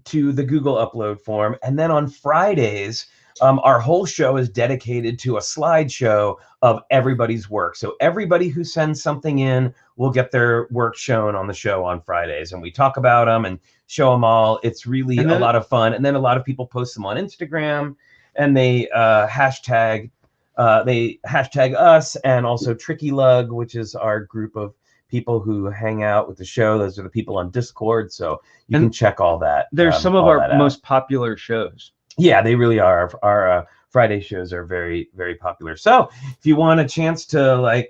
Speaker 1: to the Google upload form. And then on Fridays, our whole show is dedicated to a slideshow of everybody's work. So everybody who sends something in will get their work shown on the show on Fridays, and we talk about them and show them all. It's really a lot of fun. And then a lot of people post them on Instagram, and they hashtag us, and also Tricky Lug, which is our group of people who hang out with the show. Those are the people on Discord, so you can check all that.
Speaker 2: There's some of our most popular shows.
Speaker 1: Yeah, they really are. Our Friday shows are very, very popular. So if you want a chance to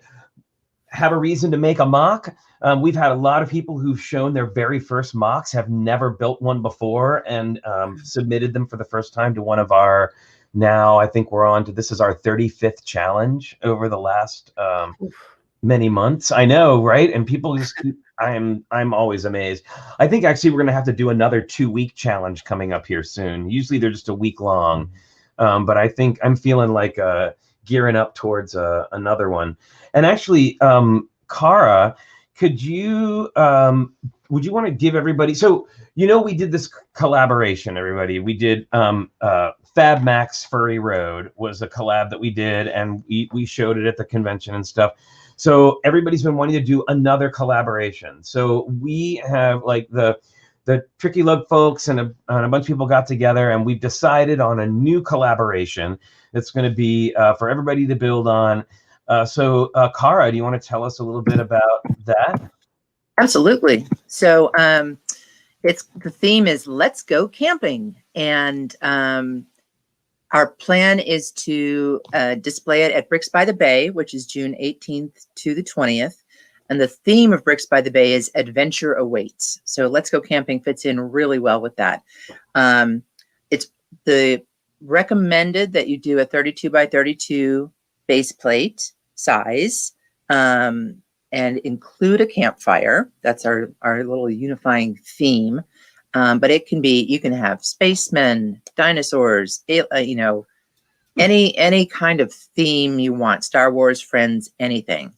Speaker 1: have a reason to make a mock, we've had a lot of people who've shown their very first mocks, have never built one before, and submitted them for the first time to one of our, now I think we're on to, this is our 35th challenge over the last many months. I know, right? And people just keep, I'm always amazed. I think actually we're going to have to do another 2-week challenge coming up here soon. Usually they're just a week long. But I think I'm feeling like gearing up towards another one. And actually, Kara, would you want to give everybody, so, you know, we did this collaboration, everybody. We did Fab Max Furry Road was a collab that we did, and we showed it at the convention and stuff. So everybody's been wanting to do another collaboration. So we have the Tricky Lug folks and a bunch of people got together, and we've decided on a new collaboration that's going to be for everybody to build on. So Kara, do you want to tell us a little bit about that?
Speaker 3: Absolutely. So the theme is Let's Go Camping, and our plan is to display it at Bricks by the Bay, which is June 18th to the 20th. And the theme of Bricks by the Bay is Adventure Awaits. So Let's Go Camping fits in really well with that. It's the recommended that you do a 32 by 32 base plate size, and include a campfire. That's our little unifying theme. But it can be, you can have spacemen, dinosaurs, any kind of theme you want, Star Wars, Friends, anything,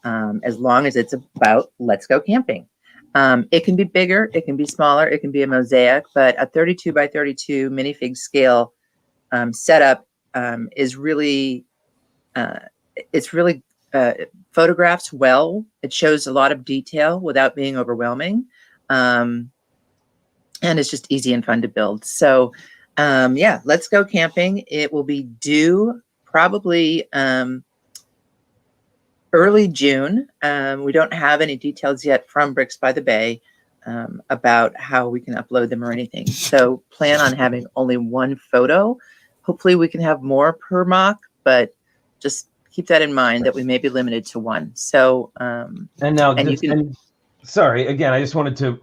Speaker 3: as long as it's about Let's Go Camping. It can be bigger, it can be smaller, it can be a mosaic, but a 32 by 32 minifig scale setup is really, photographs well. It shows a lot of detail without being overwhelming. And it's just easy and fun to build. So yeah, Let's Go Camping. It will be due probably early June. We don't have any details yet from Bricks by the Bay about how we can upload them or anything. So plan on having only one photo. Hopefully we can have more per mock, but just keep that in mind that we may be limited to one. So
Speaker 1: sorry, again, I just wanted to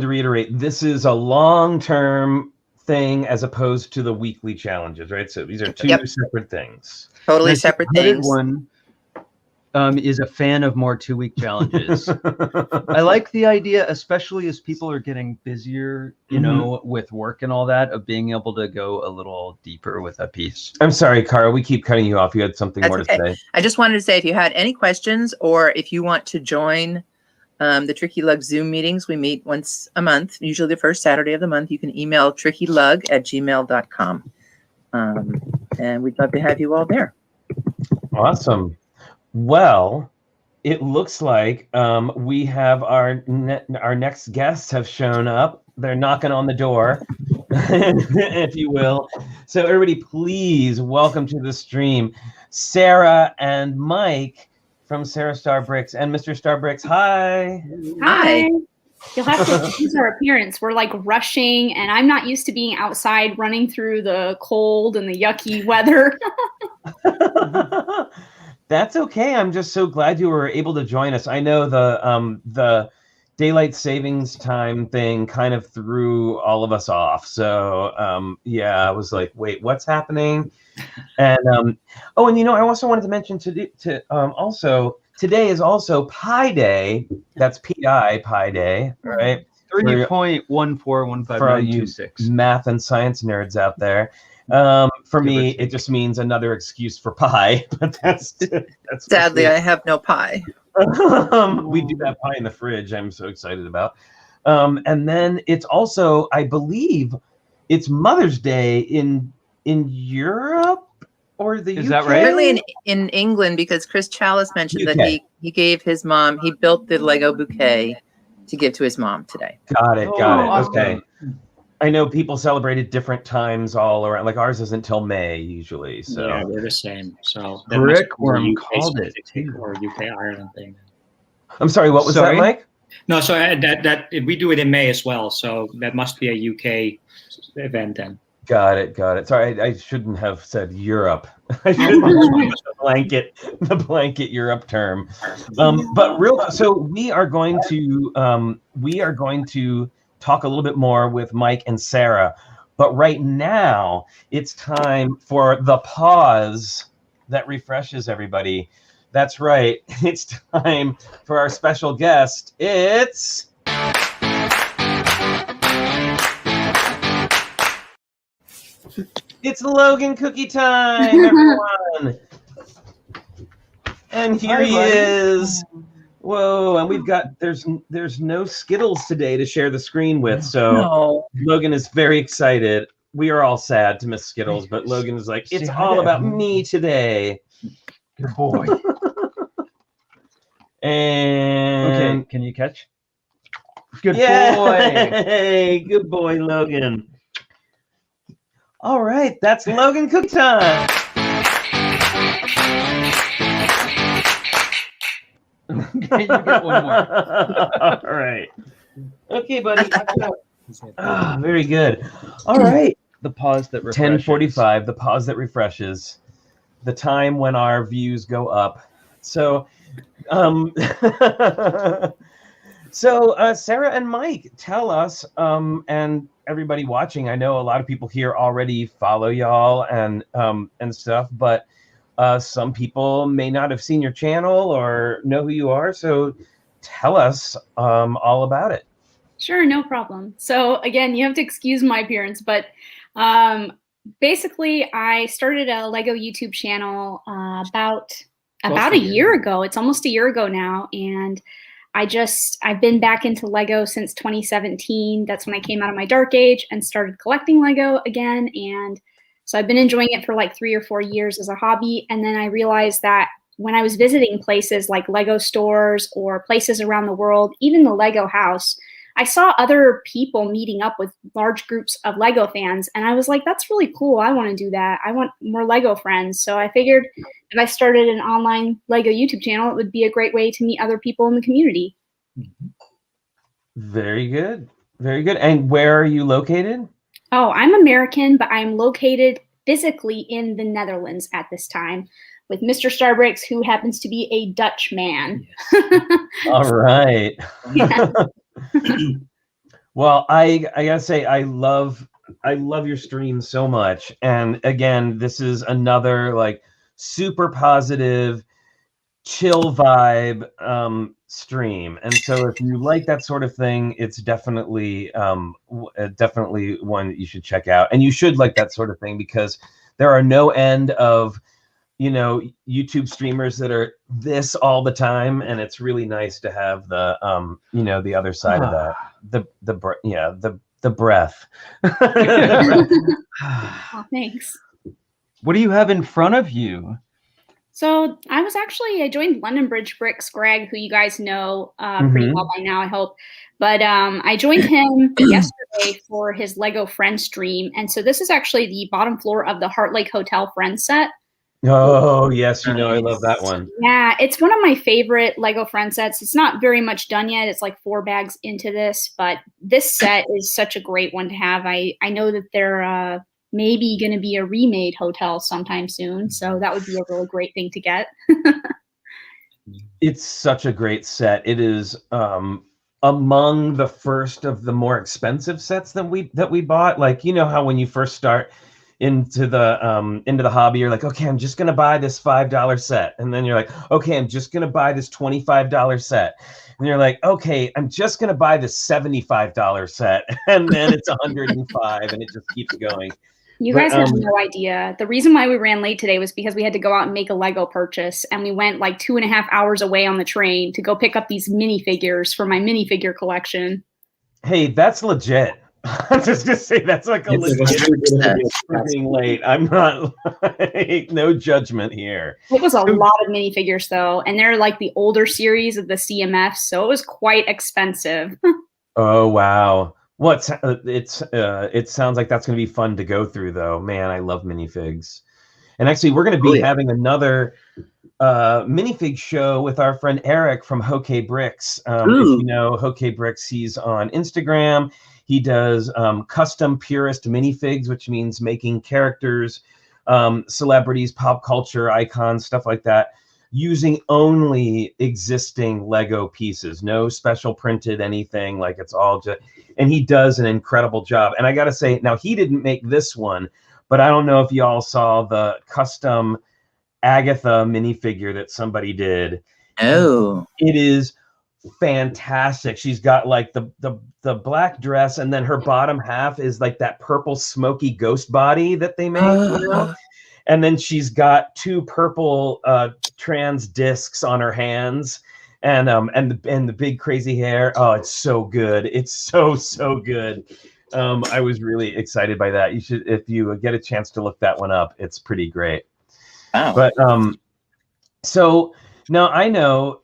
Speaker 1: reiterate, this is a long-term thing as opposed to the weekly challenges, right? So these are two separate things.
Speaker 3: Totally separate things.
Speaker 2: is a fan of more 2-week challenges. I like the idea, especially as people are getting busier, you know, with work and all that, of being able to go a little deeper with a piece.
Speaker 1: I'm sorry, Cara, we keep cutting you off. You had something more to say.
Speaker 3: I just wanted to say, if you had any questions, or if you want to join the Tricky Lug Zoom meetings, we meet once a month, usually the first Saturday of the month. You can email trickylug@gmail.com. And we'd love to have you all there.
Speaker 1: Awesome. Well, it looks like we have our next guests have shown up. They're knocking on the door, if you will. So everybody, please welcome to the stream, Sara and Mike from SaraStarBricks and Mr. StarBricks. Hi.
Speaker 5: Hi. You'll have to excuse our appearance. We're like rushing, and I'm not used to being outside running through the cold and the yucky weather.
Speaker 1: That's okay. I'm just so glad you were able to join us. I know the daylight savings time thing kind of threw all of us off. So yeah, I was like, wait, what's happening? And oh, and you know, I also wanted to mention also today is also Pi Day. That's PI Pi Day, right?
Speaker 2: 3.1415926.
Speaker 1: Math and science nerds out there. For me, it just means another excuse for pie. But that's
Speaker 3: sadly, I have no pie.
Speaker 1: We do have pie in the fridge. I'm so excited about. And then it's also, I believe, it's Mother's Day in Europe or the UK?
Speaker 2: Is that right?
Speaker 3: Certainly in England, because Chris Chalice mentioned that he gave his mom, he built the Lego bouquet to give to his mom today.
Speaker 1: Got it.
Speaker 2: Awesome.
Speaker 1: Okay. I know people celebrate at different times all around. Like ours isn't till May usually. So
Speaker 6: yeah, we're the same. So
Speaker 2: Brickworm called it
Speaker 6: or UK Ireland thing.
Speaker 1: I'm sorry. What was that, Mike?
Speaker 6: No, so that we do it in May as well. So that must be a UK event then.
Speaker 1: Got it. Sorry, I shouldn't have said Europe. I shouldn't have used the blanket Europe term. But so we are going to talk a little bit more with Mike and Sara. But right now, it's time for the pause that refreshes everybody. That's right. It's time for our special guest. It's Logan cookie time, everyone. And here he is. Whoa, and we've got there's no Skittles today to share the screen with, so Logan is very excited. We are all sad to miss Skittles, but Logan is like, it's all about me today.
Speaker 2: Good boy.
Speaker 1: And
Speaker 2: okay, can you catch? Good boy.
Speaker 1: Hey, good boy, Logan. All right, that's Logan cook time.
Speaker 2: Okay, you get one more.
Speaker 1: All right. Okay, buddy. Very good. All right.
Speaker 2: The pause that refreshes.
Speaker 1: 10:45. The pause that refreshes. The time when our views go up. So, Sara and Mike, tell us, and everybody watching. I know a lot of people here already follow y'all and stuff, but some people may not have seen your channel or know who you are. So tell us all about it.
Speaker 5: Sure, no problem. So again, you have to excuse my appearance, but basically I started a Lego YouTube channel about a year ago. It's almost a year ago now. And I've been back into Lego since 2017. That's when I came out of my dark age and started collecting Lego again. And so I've been enjoying it for like 3 or 4 years as a hobby. And then I realized that when I was visiting places like Lego stores or places around the world, even the Lego house, I saw other people meeting up with large groups of Lego fans. And I was like, that's really cool. I want to do that. I want more Lego friends. So I figured if I started an online Lego YouTube channel, it would be a great way to meet other people in the community.
Speaker 1: Very good. Very good. And where are you located?
Speaker 5: Oh, I'm American, but I'm located physically in the Netherlands at this time with Mr. StarBricks, who happens to be a Dutch man.
Speaker 1: All right.
Speaker 5: Yeah.
Speaker 1: Well, I gotta say, I love your stream so much. And again, this is another like super positive, chill vibe stream. And so if you like that sort of thing, it's definitely definitely one that you should check out. And you should like that sort of thing because there are no end of, you know, YouTube streamers that are this all the time, and it's really nice to have the you know, the other side of that, the breath.
Speaker 5: Oh, thanks.
Speaker 2: What do you have in front of you?
Speaker 5: So I joined London Bridge Bricks, Greg, who you guys know pretty well by now, I hope. But I joined him yesterday for his Lego Friends stream. And so this is actually the bottom floor of the Heart Lake Hotel Friends set.
Speaker 1: Oh, yes, you know, I love that one.
Speaker 5: Yeah, it's one of my favorite Lego Friends sets. It's not very much done yet. It's like 4 bags into this, but this set is such a great one to have. I know that they're maybe going to be a remade hotel sometime soon, so that would be a really great thing to get.
Speaker 1: It's such a great set. It is among the first of the more expensive sets that we bought. Like, you know how when you first start into the hobby, you're like, okay, I'm just gonna buy this $5 set, and then you're like, okay, I'm just gonna buy this $25 set, and you're like, okay, I'm just gonna buy this $75 set, and then it's $105, and it just keeps going.
Speaker 5: You guys have no idea. The reason why we ran late today was because we had to go out and make a Lego purchase, and we went like 2.5 hours away on the train to go pick up these minifigures for my minifigure collection.
Speaker 1: Hey, that's legit. I'm just gonna say that's like a legit for being late. I'm not no judgment here.
Speaker 5: It was a lot of minifigures though, and they're like the older series of the CMF, so it was quite expensive.
Speaker 1: Oh wow. Well, it sounds like that's going to be fun to go through, though. Man, I love minifigs. And actually, we're going to be having another minifig show with our friend Eric from TrickyBricks. If you know TrickyBricks, he's on Instagram. He does custom purist minifigs, which means making characters, celebrities, pop culture icons, stuff like that, using only existing Lego pieces, no special printed anything. Like, it's all just, and he does an incredible job. And I got to say, now he didn't make this one, but I don't know if y'all saw the custom Agatha minifigure that somebody did.
Speaker 3: Oh,
Speaker 1: it is fantastic. She's got like the black dress, and then her bottom half is like that purple smoky ghost body that they make, you know? And then she's got 2 purple trans discs on her hands, and the big crazy hair. Oh, it's so good. It's so good. I was really excited by that. You should, if you get a chance to look that one up, it's pretty great.
Speaker 3: wow.
Speaker 1: But so now I know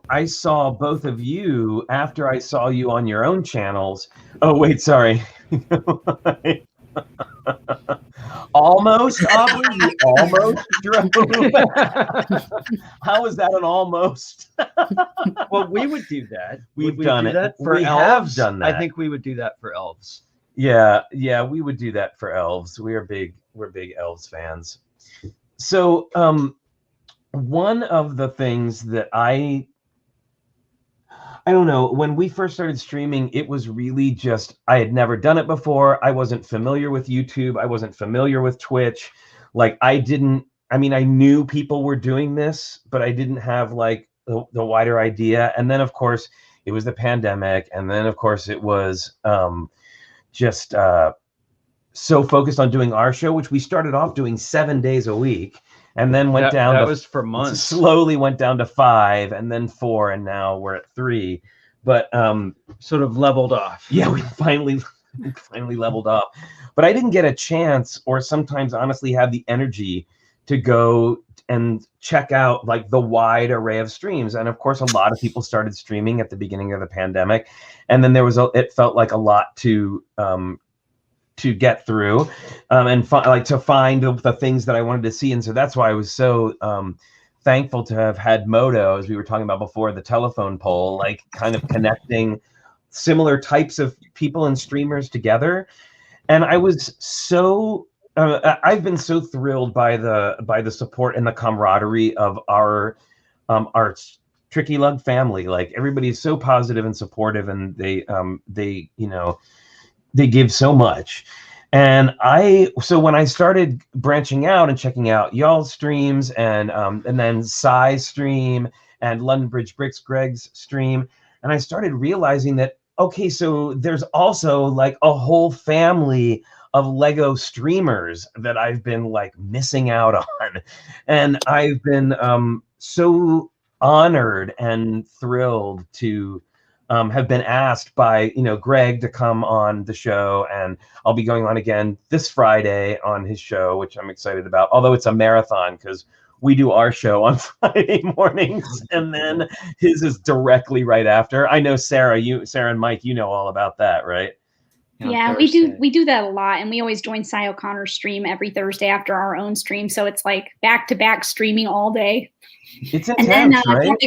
Speaker 1: I saw both of you after I saw you on your own channels. Oh wait, sorry. Almost, Aubrey, you almost drove. How is that an almost?
Speaker 2: Well, we would do that.
Speaker 1: We've done it.
Speaker 2: For
Speaker 1: we
Speaker 2: elves.
Speaker 1: have done that.
Speaker 2: I think we would do that for elves.
Speaker 1: Yeah, we would do that for elves. We're big elves fans. So one of the things that I don't know, when we first started streaming, it was really just, I had never done it before. I wasn't familiar with YouTube. I wasn't familiar with Twitch. Like, I knew people were doing this, but I didn't have like the wider idea. And then of course it was the pandemic. And then of course it was just so focused on doing our show, which we started off doing 7 days a week. And then went down.
Speaker 2: That was for months.
Speaker 1: Slowly went down to 5, and then 4, and now we're at 3. But
Speaker 2: sort of leveled off.
Speaker 1: Yeah, we finally leveled off. But I didn't get a chance, or sometimes honestly have the energy to go and check out like the wide array of streams. And of course, a lot of people started streaming at the beginning of the pandemic, and then there was it felt like a lot to get through and to find the things that I wanted to see. And so that's why I was so thankful to have had Moto, as we were talking about before, the telephone poll, like kind of connecting similar types of people and streamers together. And I was so I've been so thrilled by the support and the camaraderie of our Tricky Lug family. Like, everybody's so positive and supportive, and they give so much. And so when I started branching out and checking out y'all's streams and then Cy's stream and London Bridge Bricks Greg's stream, and I started realizing that, okay, so there's also like a whole family of Lego streamers that I've been like missing out on. And I've been so honored and thrilled to have been asked by, Greg to come on the show, and I'll be going on again this Friday on his show, which I'm excited about, although it's a marathon because we do our show on Friday mornings and then his is directly right after. I know Sara and Mike, you know all about that, right?
Speaker 5: Yeah, we do that a lot, and we always join Cy O'Connor's stream every Thursday after our own stream, so it's like back-to-back streaming all day.
Speaker 1: It's intense,
Speaker 5: and then
Speaker 1: right?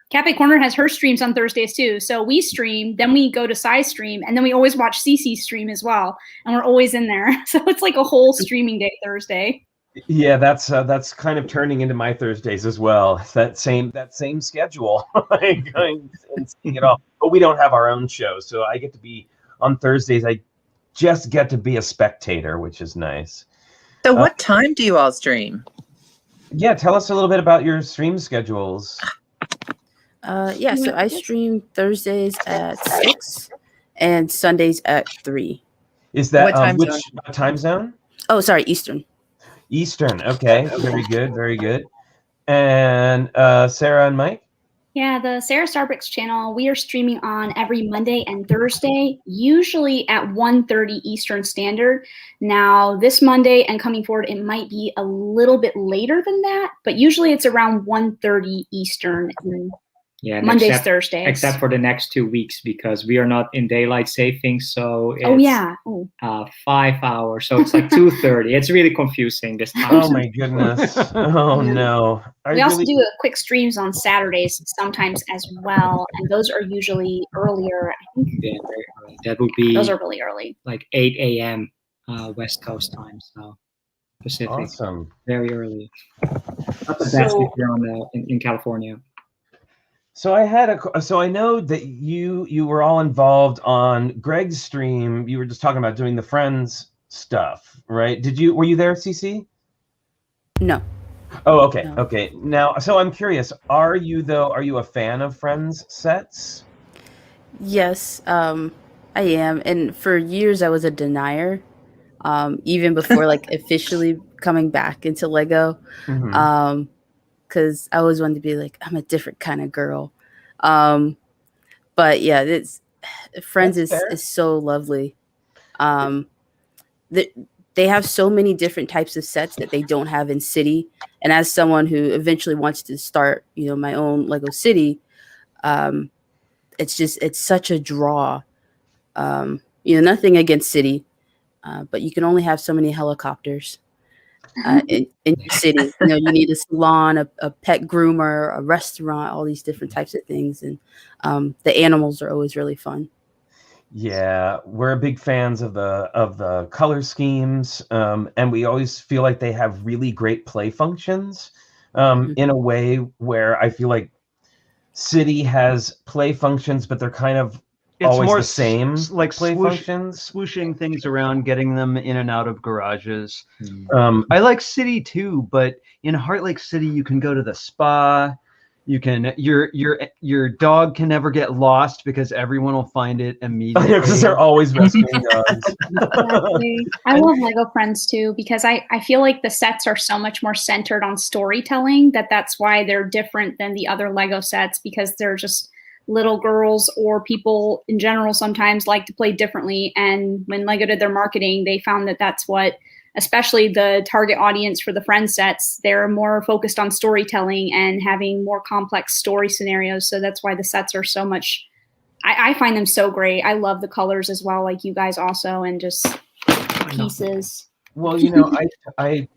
Speaker 5: Cafe Corner has her streams on Thursdays too. So we stream, then we go to Cy's stream, and then we always watch Cece's stream as well, and we're always in there. So it's like a whole streaming day Thursday.
Speaker 1: Yeah, that's kind of turning into my Thursdays as well. That same schedule, going and seeing it all. But we don't have our own show, so I get to be on Thursdays. I just get to be a spectator, which is nice.
Speaker 3: So what time do you all stream?
Speaker 1: Yeah, tell us a little bit about your stream schedules.
Speaker 4: Yeah, so I stream Thursdays at 6 and Sundays at 3.
Speaker 1: Is that
Speaker 3: What
Speaker 1: time zone?
Speaker 4: Oh, sorry, Eastern.
Speaker 1: Eastern. Okay, very good, very good. And Sara and Mike?
Speaker 5: Yeah, the SaraStarBricks channel, we are streaming on every Monday and Thursday, usually at 1:30 Eastern Standard. Now, this Monday and coming forward, it might be a little bit later than that, but usually it's around 1:30 Eastern. Mondays, Thursdays.
Speaker 6: Except for the next 2 weeks, because we are not in daylight saving, so it's 5 hours, so it's like 2:30. It's really confusing this time.
Speaker 1: Oh my goodness. Oh no.
Speaker 5: We also do quick streams on Saturdays sometimes as well, and those are usually earlier, I think.
Speaker 6: Yeah, very early. That would be
Speaker 5: those are really early.
Speaker 6: Like 8 a.m. West Coast time, so Pacific.
Speaker 1: Awesome.
Speaker 6: Very early. Not the best if you're in California.
Speaker 1: So I know that you were all involved on Greg's stream. You were just talking about doing the Friends stuff, right? Were you there, Cece?
Speaker 4: No.
Speaker 1: Oh, okay.
Speaker 4: No.
Speaker 1: Okay. Now, so I'm curious, are you a fan of Friends sets?
Speaker 4: Yes, I am. And for years I was a denier, even before like officially coming back into Lego.
Speaker 1: Mm-hmm.
Speaker 4: Because I always wanted to be like, I'm a different kind of girl. But yeah, Friends is so lovely. They have so many different types of sets that they don't have in City. And as someone who eventually wants to start, my own Lego City, it's such a draw. Nothing against City, but you can only have so many helicopters. In your city, you need a salon, a pet groomer, a restaurant, all these different types of things, and the animals are always really fun.
Speaker 1: Yeah, we're big fans of the color schemes, and we always feel like they have really great play functions. In a way where I feel like City has play functions, but they're kind of always more the same,
Speaker 2: like
Speaker 1: play functions,
Speaker 2: swooshing things around, getting them in and out of garages. I like City too, but in Heart Lake City, you can go to the spa. You can your dog can never get lost because everyone will find it immediately.
Speaker 1: Because they're always rescuing dogs.
Speaker 5: I love Lego Friends too, because I feel like the sets are so much more centered on storytelling that's why they're different than the other Lego sets, because they're just little girls or people in general sometimes like to play differently. And when Lego did their marketing, they found that that's what, especially the target audience for the Friends sets, they're more focused on storytelling and having more complex story scenarios. So that's why the sets are so much, I find them so great. I love the colors as well, like you guys also, and just pieces.
Speaker 1: Well, I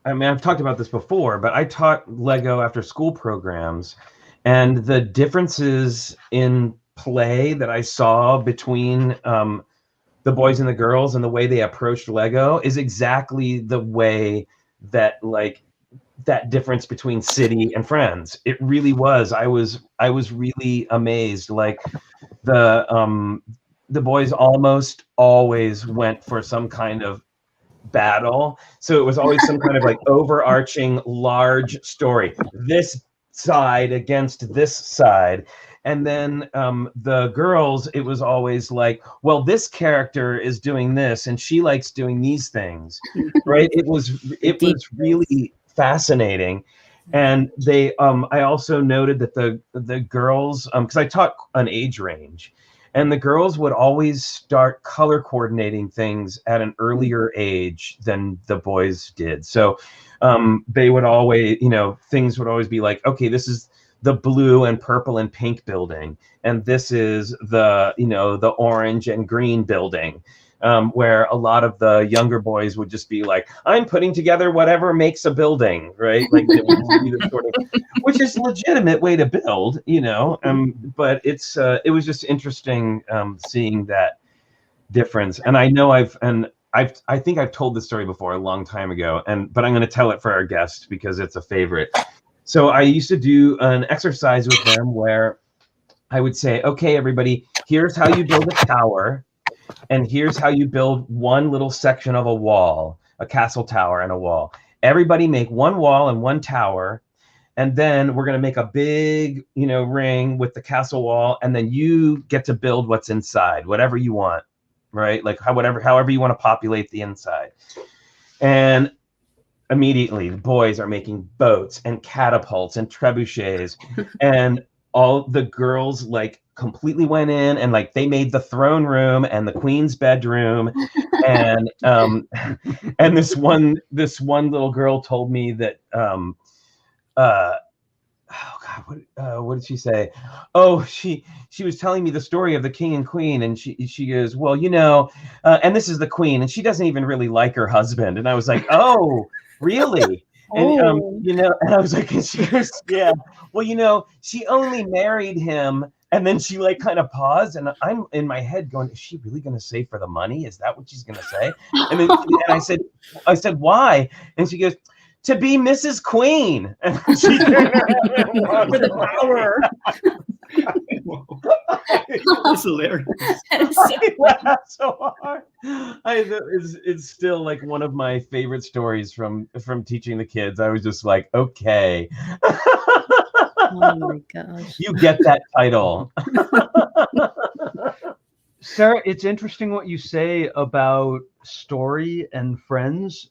Speaker 1: mean, I've talked about this before, but I taught Lego after school programs. And the differences in play that I saw between the boys and the girls and the way they approached Lego is exactly the way that that difference between City and Friends. It really was. I was really amazed. Like the the boys almost always went for some kind of battle. So it was always some kind of like overarching large story. This side against this side. And then the girls, it was always like, well, this character is doing this and she likes doing these things, right? It was really fascinating. And they, I also noted that the girls, because I taught an age range, and the girls would always start color coordinating things at an earlier age than the boys did. So they would always, things would always be like, okay, this is the blue and purple and pink building, and this is the, the orange and green building, where a lot of the younger boys would just be like, I'm putting together whatever makes a building, right? Like, sort of, which is a legitimate way to build, but it was just interesting seeing that difference. And I know I think I've told this story before a long time ago, but I'm going to tell it for our guest because it's a favorite. So I used to do an exercise with them where I would say, okay, everybody, here's how you build a tower. And here's how you build one little section of a wall, a castle tower and a wall. Everybody make one wall and one tower. And then we're going to make a big, ring with the castle wall. And then you get to build what's inside, whatever you want, right? Like however you want to populate the inside. And immediately the boys are making boats and catapults and trebuchets, and all the girls like completely went in and like they made the throne room and the queen's bedroom. And and this one little girl told me that oh God, what did she say? Oh, she was telling me the story of the king and queen, and she goes, well, and this is the queen, and she doesn't even really like her husband. And I was like, oh, really? And and I was like, and she goes, yeah, well, she only married him. And then she like kind of paused, and I'm in my head going, is she really going to say for the money? Is that what she's going to say? And then I said, why? And she goes, to be Mrs. Queen. And she turned around
Speaker 5: for the power.
Speaker 6: That's hilarious.
Speaker 1: So hard. It's still like one of my favorite stories from teaching the kids. I was just like, okay.
Speaker 4: Oh my gosh.
Speaker 1: You get that title.
Speaker 2: Sara, it's interesting what you say about story and friends.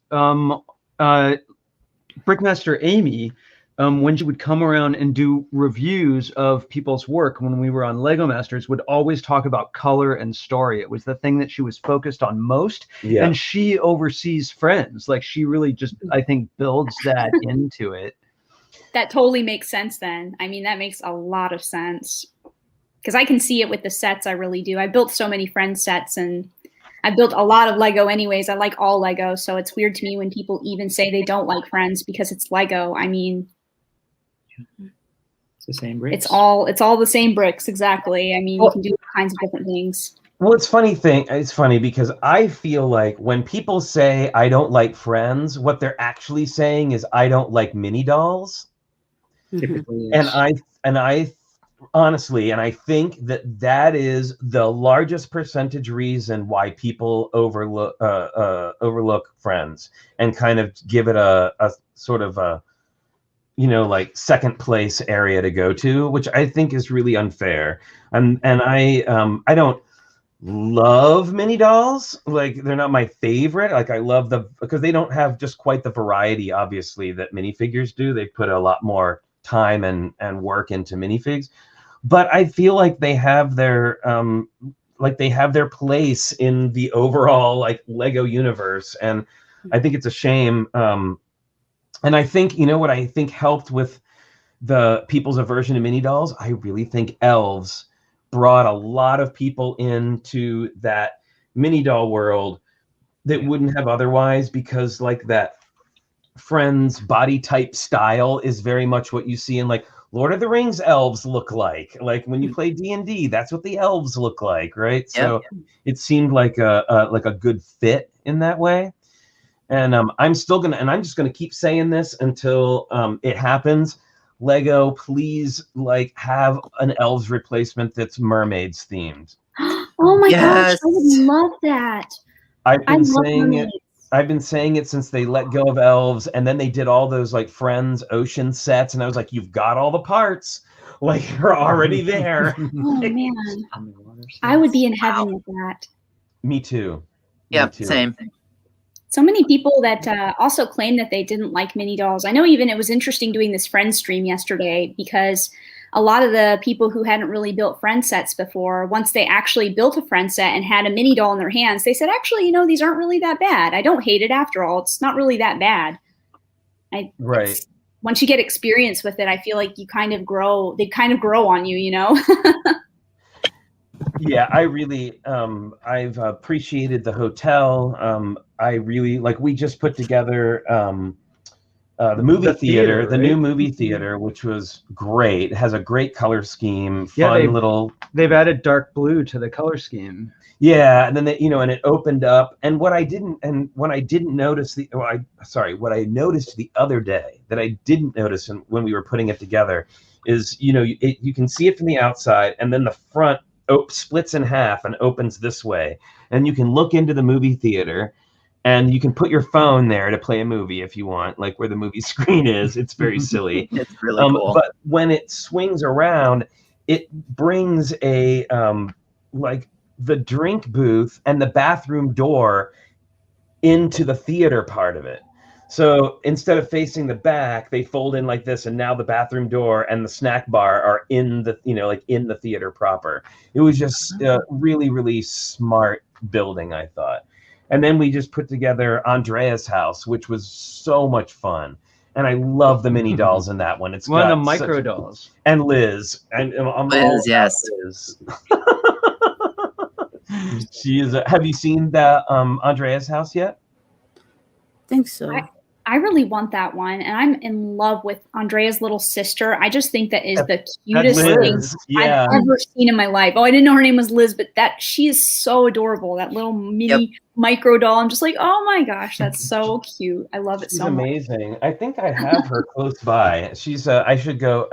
Speaker 2: Brickmaster Amy, when she would come around and do reviews of people's work when we were on Lego Masters, would always talk about color and story. It was the thing that she was focused on most. Yeah. And she oversees friends. Like, she really just, I think, builds that into it.
Speaker 5: That totally makes sense then. I mean, that makes a lot of sense. Because I can see it with the sets, I really do. I built so many friend sets, and I built a lot of Lego anyways. I like all Lego, so it's weird to me when people even say they don't like Friends because it's Lego. I mean,
Speaker 6: it's the same bricks.
Speaker 5: It's all the same bricks, exactly. I mean, you can do all kinds of different things.
Speaker 1: Well, it's funny because I feel like when people say I don't like Friends, what they're actually saying is I don't like mini dolls.
Speaker 6: Typically,
Speaker 1: and I honestly, and I think that is the largest percentage reason why people overlook Friends and kind of give it a sort of a, like second place area to go to, which I think is really unfair. And I don't love mini dolls. Like, they're not my favorite. Like, I love because they don't have just quite the variety, obviously, that minifigures do. They put a lot more time and work into minifigs. But I feel like they have their place in the overall like Lego universe, and I think it's a shame. And I think what I think helped with the people's aversion to mini dolls. I really think elves brought a lot of people into that mini doll world that wouldn't have otherwise, because like that Friends body type style is very much what you see in like Lord of the Rings elves look like when you play D&D, that's what the elves look like, right? Yeah. So it seemed like a good fit in that way. And I'm just gonna keep saying this until it happens. Lego, please, like, have an elves replacement that's mermaids themed.
Speaker 5: Oh my gosh,
Speaker 3: Yes.
Speaker 5: I would love that.
Speaker 1: I've
Speaker 5: I
Speaker 1: been
Speaker 5: love
Speaker 1: saying it.
Speaker 5: mermaids.
Speaker 1: I've been saying it since they let go of elves, and then they did all those like Friends ocean sets, and I was like, "You've got all the parts, like you're already there."
Speaker 5: Oh man,
Speaker 6: Underwater
Speaker 5: I would be
Speaker 6: scenes.
Speaker 5: in heaven with that.
Speaker 1: Me too.
Speaker 3: Yep,
Speaker 1: Me too.
Speaker 3: same.
Speaker 5: So many people that also claim that they didn't like mini dolls. I know even it was interesting doing this Friends stream yesterday because a lot of the people who hadn't really built Friend sets before, once they actually built a Friend set and had a mini doll in their hands, they said, actually, you know, these aren't really that bad. I don't hate it after all. It's not really that bad.
Speaker 1: Right.
Speaker 5: Once you get experience with it, I feel like you kind of grow. They kind of grow on you, you know?
Speaker 1: Yeah, I really, I've appreciated the hotel. I really, like, we just put together the movie
Speaker 2: The theater,
Speaker 1: the new
Speaker 2: right?
Speaker 1: movie theater, which was great. It has a great color scheme,
Speaker 2: Yeah,
Speaker 1: fun little.
Speaker 2: They've added dark blue to the color scheme.
Speaker 1: Yeah, and then they, you know, and it opened up. And what I noticed what I noticed the other day that I didn't notice when we were putting it together is, you know, you can see it from the outside, and then the front splits in half and opens this way, and you can look into the movie theater, and you can put your phone there to play a movie if you want, like where the movie screen is. It's very silly.
Speaker 3: It's really cool.
Speaker 1: But when it swings around, it brings a like the drink booth and the bathroom door into the theater part of it. So instead of facing the back, they fold in like this, and now the bathroom door and the snack bar are in the, you know, like in the theater proper. It was just really, really smart building, I thought. And then we just put together Andrea's house, which was so much fun. And I love the mini dolls in that one. It's
Speaker 2: One of the
Speaker 1: got
Speaker 2: micro dolls.
Speaker 1: and Liz. And I'm all
Speaker 3: Liz, yes.
Speaker 1: about Liz. She is. Have you seen the Andrea's house yet?
Speaker 4: think so.
Speaker 5: I really want that one, and I'm in love with Andrea's little sister. I just think that is the cutest thing I've ever seen in my life. Oh, I didn't know her name was Liz, but she is so adorable. That little mini micro doll. I'm just like, oh my gosh, that's so cute. I love it so much.
Speaker 1: She's amazing. I think I have her close by. She's. I should go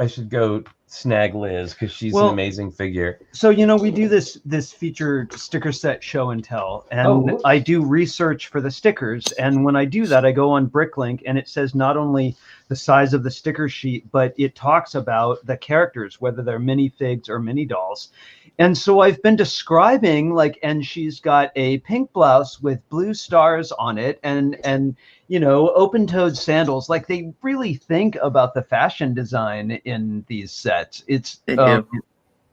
Speaker 1: snag Liz because she's an amazing figure.
Speaker 2: So, you know, we do this featured sticker set show and tell, and I do research for the stickers. And when I do that, I go on Bricklink, and it says not only the size of the sticker sheet, but it talks about the characters, whether they're minifigs or mini dolls. And so I've been describing, like, and she's got a pink blouse with blue stars on it, and you know, open-toed sandals. Like, they really think about the fashion design in these sets. It's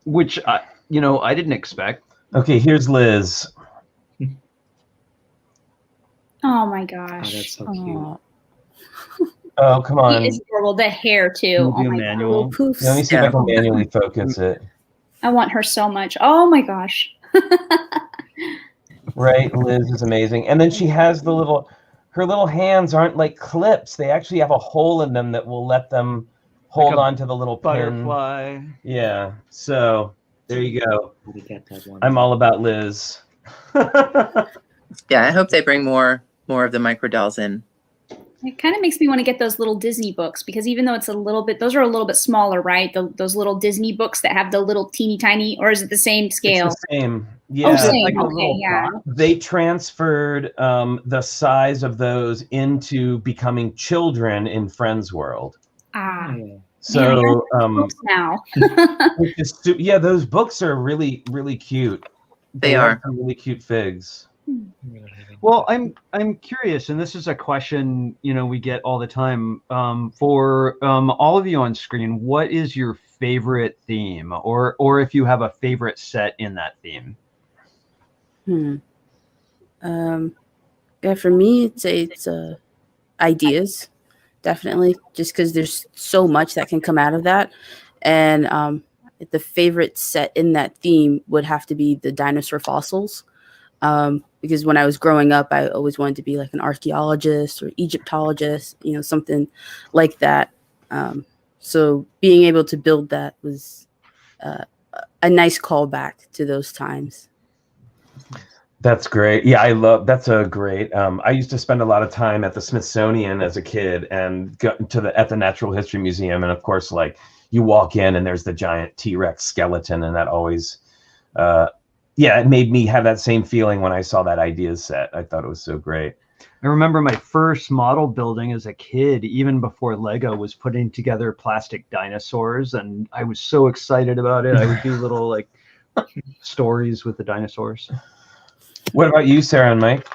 Speaker 2: which I didn't expect.
Speaker 1: Okay, here's Liz.
Speaker 5: Oh my gosh.
Speaker 6: Oh, that's so cute.
Speaker 1: Oh, come on.
Speaker 5: He is adorable. The hair too. Oh my
Speaker 2: manual.
Speaker 5: God.
Speaker 1: Let me see if I can manually focus it.
Speaker 5: I want her so much. Oh my gosh.
Speaker 1: Right, Liz is amazing. And then she has her little hands aren't like clips. They actually have a hole in them that will let them hold on to the little
Speaker 2: butterfly.
Speaker 1: Pin. Yeah. So there you go.
Speaker 6: We get that one.
Speaker 1: I'm all about Liz.
Speaker 3: Yeah, I hope they bring more of the micro dolls in.
Speaker 5: It kind of makes me want to get those little Disney books, because even though it's a little bit, those are a little bit smaller, right? Those little Disney books that have the little teeny tiny, or is it the same scale?
Speaker 1: It's the same. Yeah.
Speaker 5: Oh, same.
Speaker 2: Like
Speaker 5: Okay, yeah.
Speaker 1: They transferred the size of those into becoming children in Friends World.
Speaker 5: Ah.
Speaker 1: So
Speaker 5: now.
Speaker 1: Those books are really, really cute.
Speaker 3: They are
Speaker 1: really cute figs.
Speaker 2: Well, I'm curious, and this is a question, you know, we get all the time. For all of you on screen, what is your favorite theme, or if you have a favorite set in that theme?
Speaker 4: Yeah, for me, it's ideas, definitely, just because there's so much that can come out of that. And the favorite set in that theme would have to be the dinosaur fossils. Because when I was growing up, I always wanted to be like an archaeologist or Egyptologist, you know, something like that. So being able to build that was a nice callback to those times.
Speaker 1: That's great. Yeah, that's a great. I used to spend a lot of time at the Smithsonian as a kid, and go to at the Natural History Museum, and of course, like, you walk in and there's the giant T-Rex skeleton, and that always yeah, it made me have that same feeling when I saw that ideas set. I thought it was so great.
Speaker 2: I remember my first model building as a kid, even before Lego, was putting together plastic dinosaurs, and I was so excited about it. I would do little like stories with the dinosaurs.
Speaker 1: What about you, Sarah and Mike?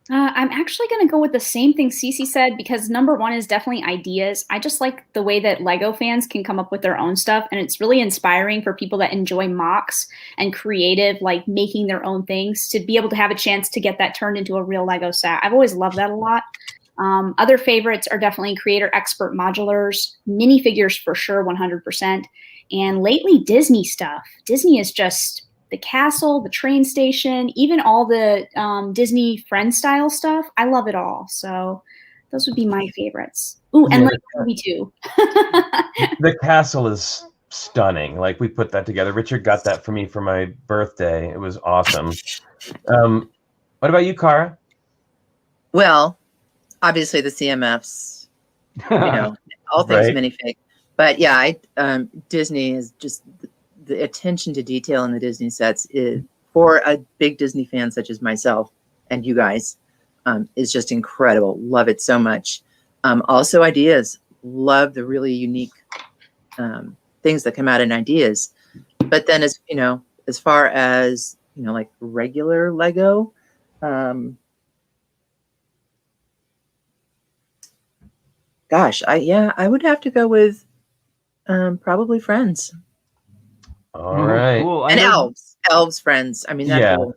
Speaker 5: I'm actually going to go with the same thing Cece said, because number one is definitely ideas. I just like the way that Lego fans can come up with their own stuff. And it's really inspiring for people that enjoy mocks and creative, like making their own things, to be able to have a chance to get that turned into a real Lego set. I've always loved that a lot. Other favorites are definitely creator expert modulars, minifigures for sure, 100%. And lately Disney stuff. Disney is just the castle, the train station, even all the Disney friend style stuff. I love it all. So those would be my favorites. Ooh, and like movie too.
Speaker 1: The castle is stunning. Like, we put that together. Richard got that for me for my birthday. It was awesome. What about you, Cara?
Speaker 3: Well, obviously the CMFs, you know, all things minifig. But yeah, Disney is just the attention to detail in the Disney sets is, for a big Disney fan such as myself and you guys, is just incredible. Love it so much. Also ideas. Love the really unique things that come out in ideas. But then, as you know, as far as, you know, like regular Lego, gosh, I would have to go with probably Friends.
Speaker 1: All right.
Speaker 2: Cool.
Speaker 3: And elves Friends. I mean, that's cool.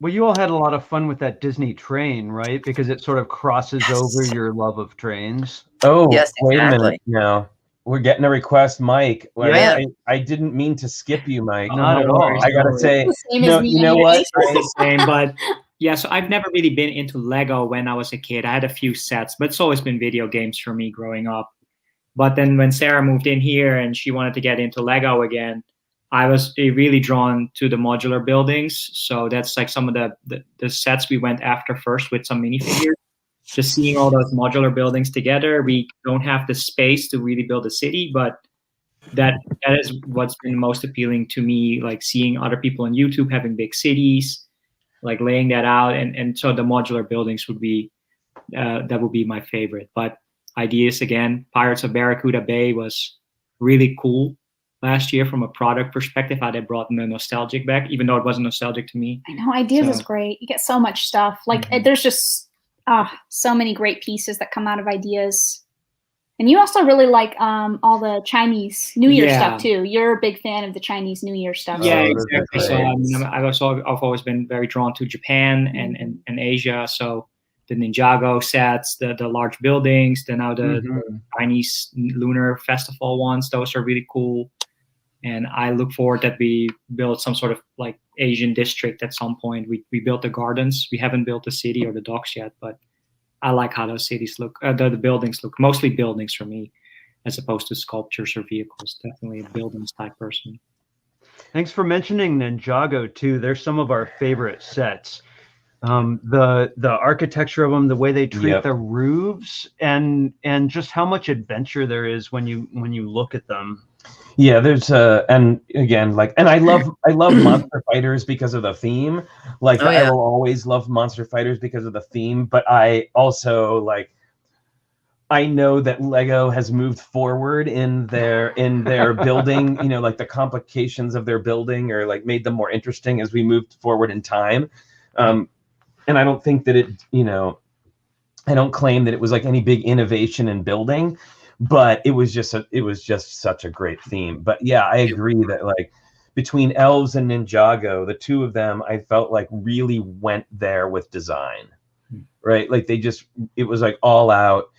Speaker 2: Well, you all had a lot of fun with that Disney train, right? Because it sort of crosses over your love of trains.
Speaker 1: Oh,
Speaker 3: yes,
Speaker 1: wait
Speaker 3: exactly.
Speaker 1: a minute. No, we're getting a request, Mike. Well,
Speaker 3: Yeah.
Speaker 1: I didn't mean to skip you, Mike.
Speaker 2: Not at all.
Speaker 1: I gotta say,
Speaker 5: Same
Speaker 1: you know what?
Speaker 6: It's the same, but yeah, so I've never really been into Lego when I was a kid. I had a few sets, but it's always been video games for me growing up. But then when Sarah moved in here and she wanted to get into Lego again, I was really drawn to the modular buildings. So that's like some of the sets we went after first with some minifigures. Just seeing all those modular buildings together. We don't have the space to really build a city, but that is what's been most appealing to me, like seeing other people on YouTube having big cities, like laying that out. And so the modular buildings would be, that would be my favorite. But ideas, again, Pirates of Barracuda Bay was really cool last year from a product perspective, how they brought the nostalgic back, even though it wasn't nostalgic to me.
Speaker 5: I know, ideas is great. You get so much stuff. Like there's just so many great pieces that come out of ideas. And you also really like all the Chinese New Year stuff too. You're a big fan of the Chinese New Year stuff.
Speaker 6: Yeah, exactly. So I mean, I've always been very drawn to Japan and Asia. So the Ninjago sets, the large buildings, then now the Chinese Lunar Festival ones, those are really cool. And I look forward that we build some sort of like Asian district at some point. We built the gardens. We haven't built the city or the docks yet, but I like how those cities look. The buildings look, mostly buildings for me, as opposed to sculptures or vehicles. Definitely a buildings type person.
Speaker 2: Thanks for mentioning Ninjago too. They're some of our favorite sets. The architecture of them, the way they treat the roofs, and just how much adventure there is when you look at them.
Speaker 1: Yeah, there's and again, like, and I love Monster Fighters because of the theme. Like, I will always love Monster Fighters because of the theme, but I also like, I know that Lego has moved forward in their building, you know, like the complications of their building, or like made them more interesting as we moved forward in time. And I don't think that it, you know, I don't claim that it was like any big innovation in building, but it was just such a great theme. But yeah, I agree that like between Elves and Ninjago, the two of them, I felt like really went there with design, right? Like it was like all out.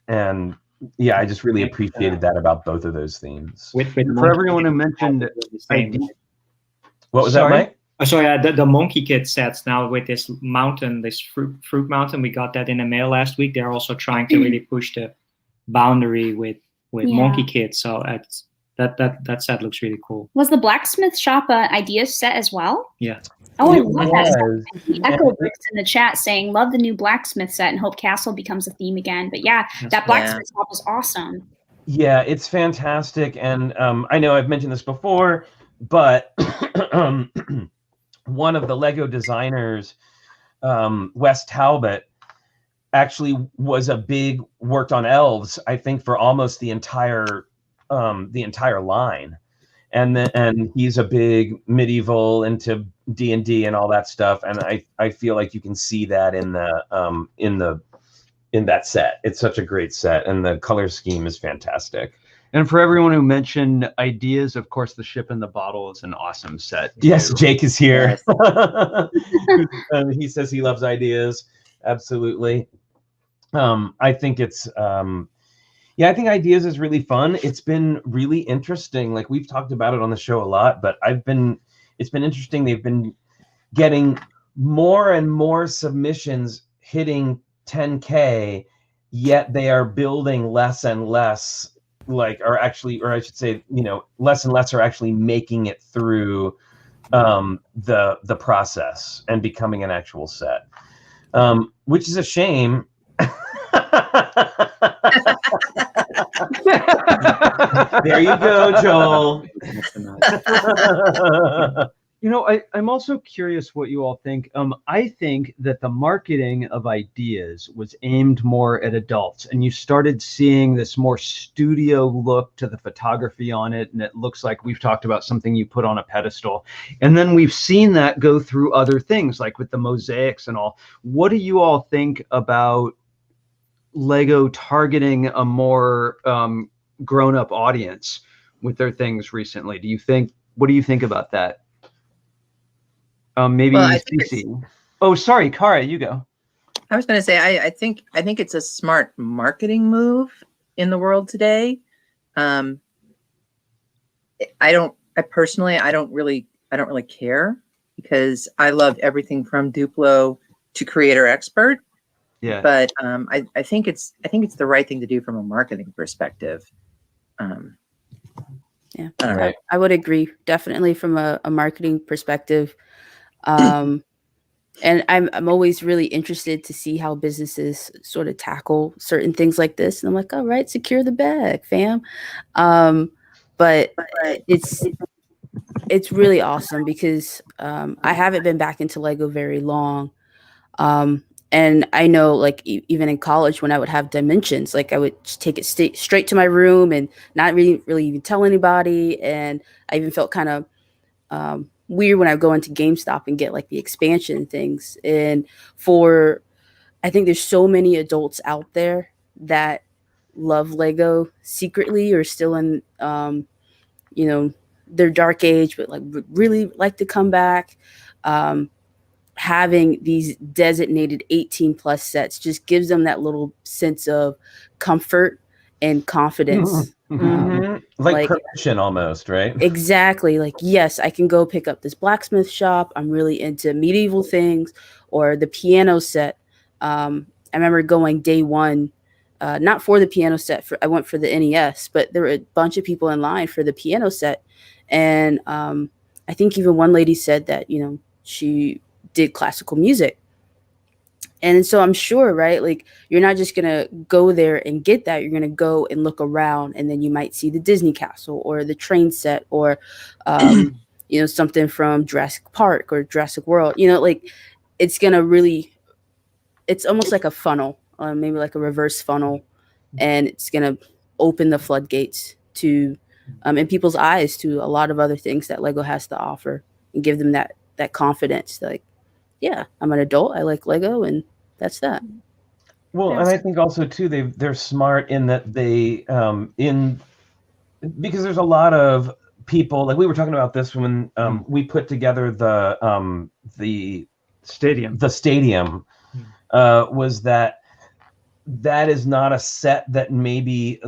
Speaker 1: And yeah, I just really appreciated that about both of those themes.
Speaker 2: For everyone who mentioned
Speaker 1: what was that, Mike?
Speaker 6: So yeah, the Monkey Kid sets now with this mountain, this fruit mountain, we got that in the mail last week. They're also trying to really push the boundary with Monkey Kid. So that set looks really cool.
Speaker 5: Was the blacksmith shop ideas set as well?
Speaker 6: Yeah.
Speaker 5: Oh, I love that. Echo Bricks in the chat saying, love the new blacksmith set and hope Castle becomes a theme again. But yeah, that blacksmith shop was awesome.
Speaker 1: Yeah, it's fantastic. And I know I've mentioned this before. but one of the Lego designers, Wes Talbot, actually worked on elves, I think, for almost the entire line. And he's a big medieval into D&D and all that stuff. And I feel like you can see that in that set. It's such a great set, and the color scheme is fantastic.
Speaker 2: And for everyone who mentioned ideas, of course, the Ship in the Bottle is an awesome set.
Speaker 1: Yes, Jake is here.
Speaker 3: Yes.
Speaker 1: He says he loves ideas. Absolutely. I think it's I think ideas is really fun. It's been really interesting. Like, we've talked about it on the show a lot, but it's been interesting. They've been getting more and more submissions hitting 10K, yet they are building less and less, less and less are actually making it through the process and becoming an actual set, which is a shame. There you go, Joel.
Speaker 2: I'm also curious what you all think. I think that the marketing of ideas was aimed more at adults, and you started seeing this more studio look to the photography on it, and it looks like we've talked about something you put on a pedestal. And then we've seen that go through other things, like with the mosaics and all. What do you all think about Lego targeting a more grown-up audience with their things recently? What do you think about that? Maybe Cece. Oh, sorry, Kara, you go.
Speaker 3: I was going to say, I think it's a smart marketing move in the world today. I personally don't really care, because I love everything from Duplo to Creator Expert.
Speaker 2: Yeah.
Speaker 3: But I think it's the right thing to do from a marketing perspective.
Speaker 4: Yeah,
Speaker 1: Right.
Speaker 4: I would agree, definitely from a marketing perspective. And I'm always really interested to see how businesses sort of tackle certain things like this. And I'm like, all right, secure the bag, fam. But it's really awesome, because I haven't been back into Lego very long. And I know, like, even in college, when I would have dimensions, like, I would just take it straight to my room and not really even tell anybody. And I even felt kind of weird when I go into GameStop and get, like, the expansion things. And I think there's so many adults out there that love Lego secretly, or still in, their dark age, but, like, really like to come back. Having these designated 18 plus sets just gives them that little sense of comfort and confidence.
Speaker 1: Like permission almost, right?
Speaker 4: Exactly. Like, yes, I can go pick up this blacksmith shop. I'm really into medieval things, or the piano set. I remember going day one, not for the piano set. I went for the NES, but there were a bunch of people in line for the piano set. And I think even one lady said that, she did classical music. And so I'm sure, right, like, you're not just going to go there and get that. You're going to go and look around, and then you might see the Disney Castle or the train set, or, something from Jurassic Park or Jurassic World. Like, it's going to really, it's almost like a funnel, maybe like a reverse funnel. And it's going to open the floodgates to, in people's eyes, to a lot of other things that Lego has to offer, and give them that confidence. Like, yeah, I'm an adult. I like Lego, and that's that.
Speaker 1: Well, and I think also too, they're smart in that they because there's a lot of people, like we were talking about this when we put together the stadium. The stadium was that is not a set that maybe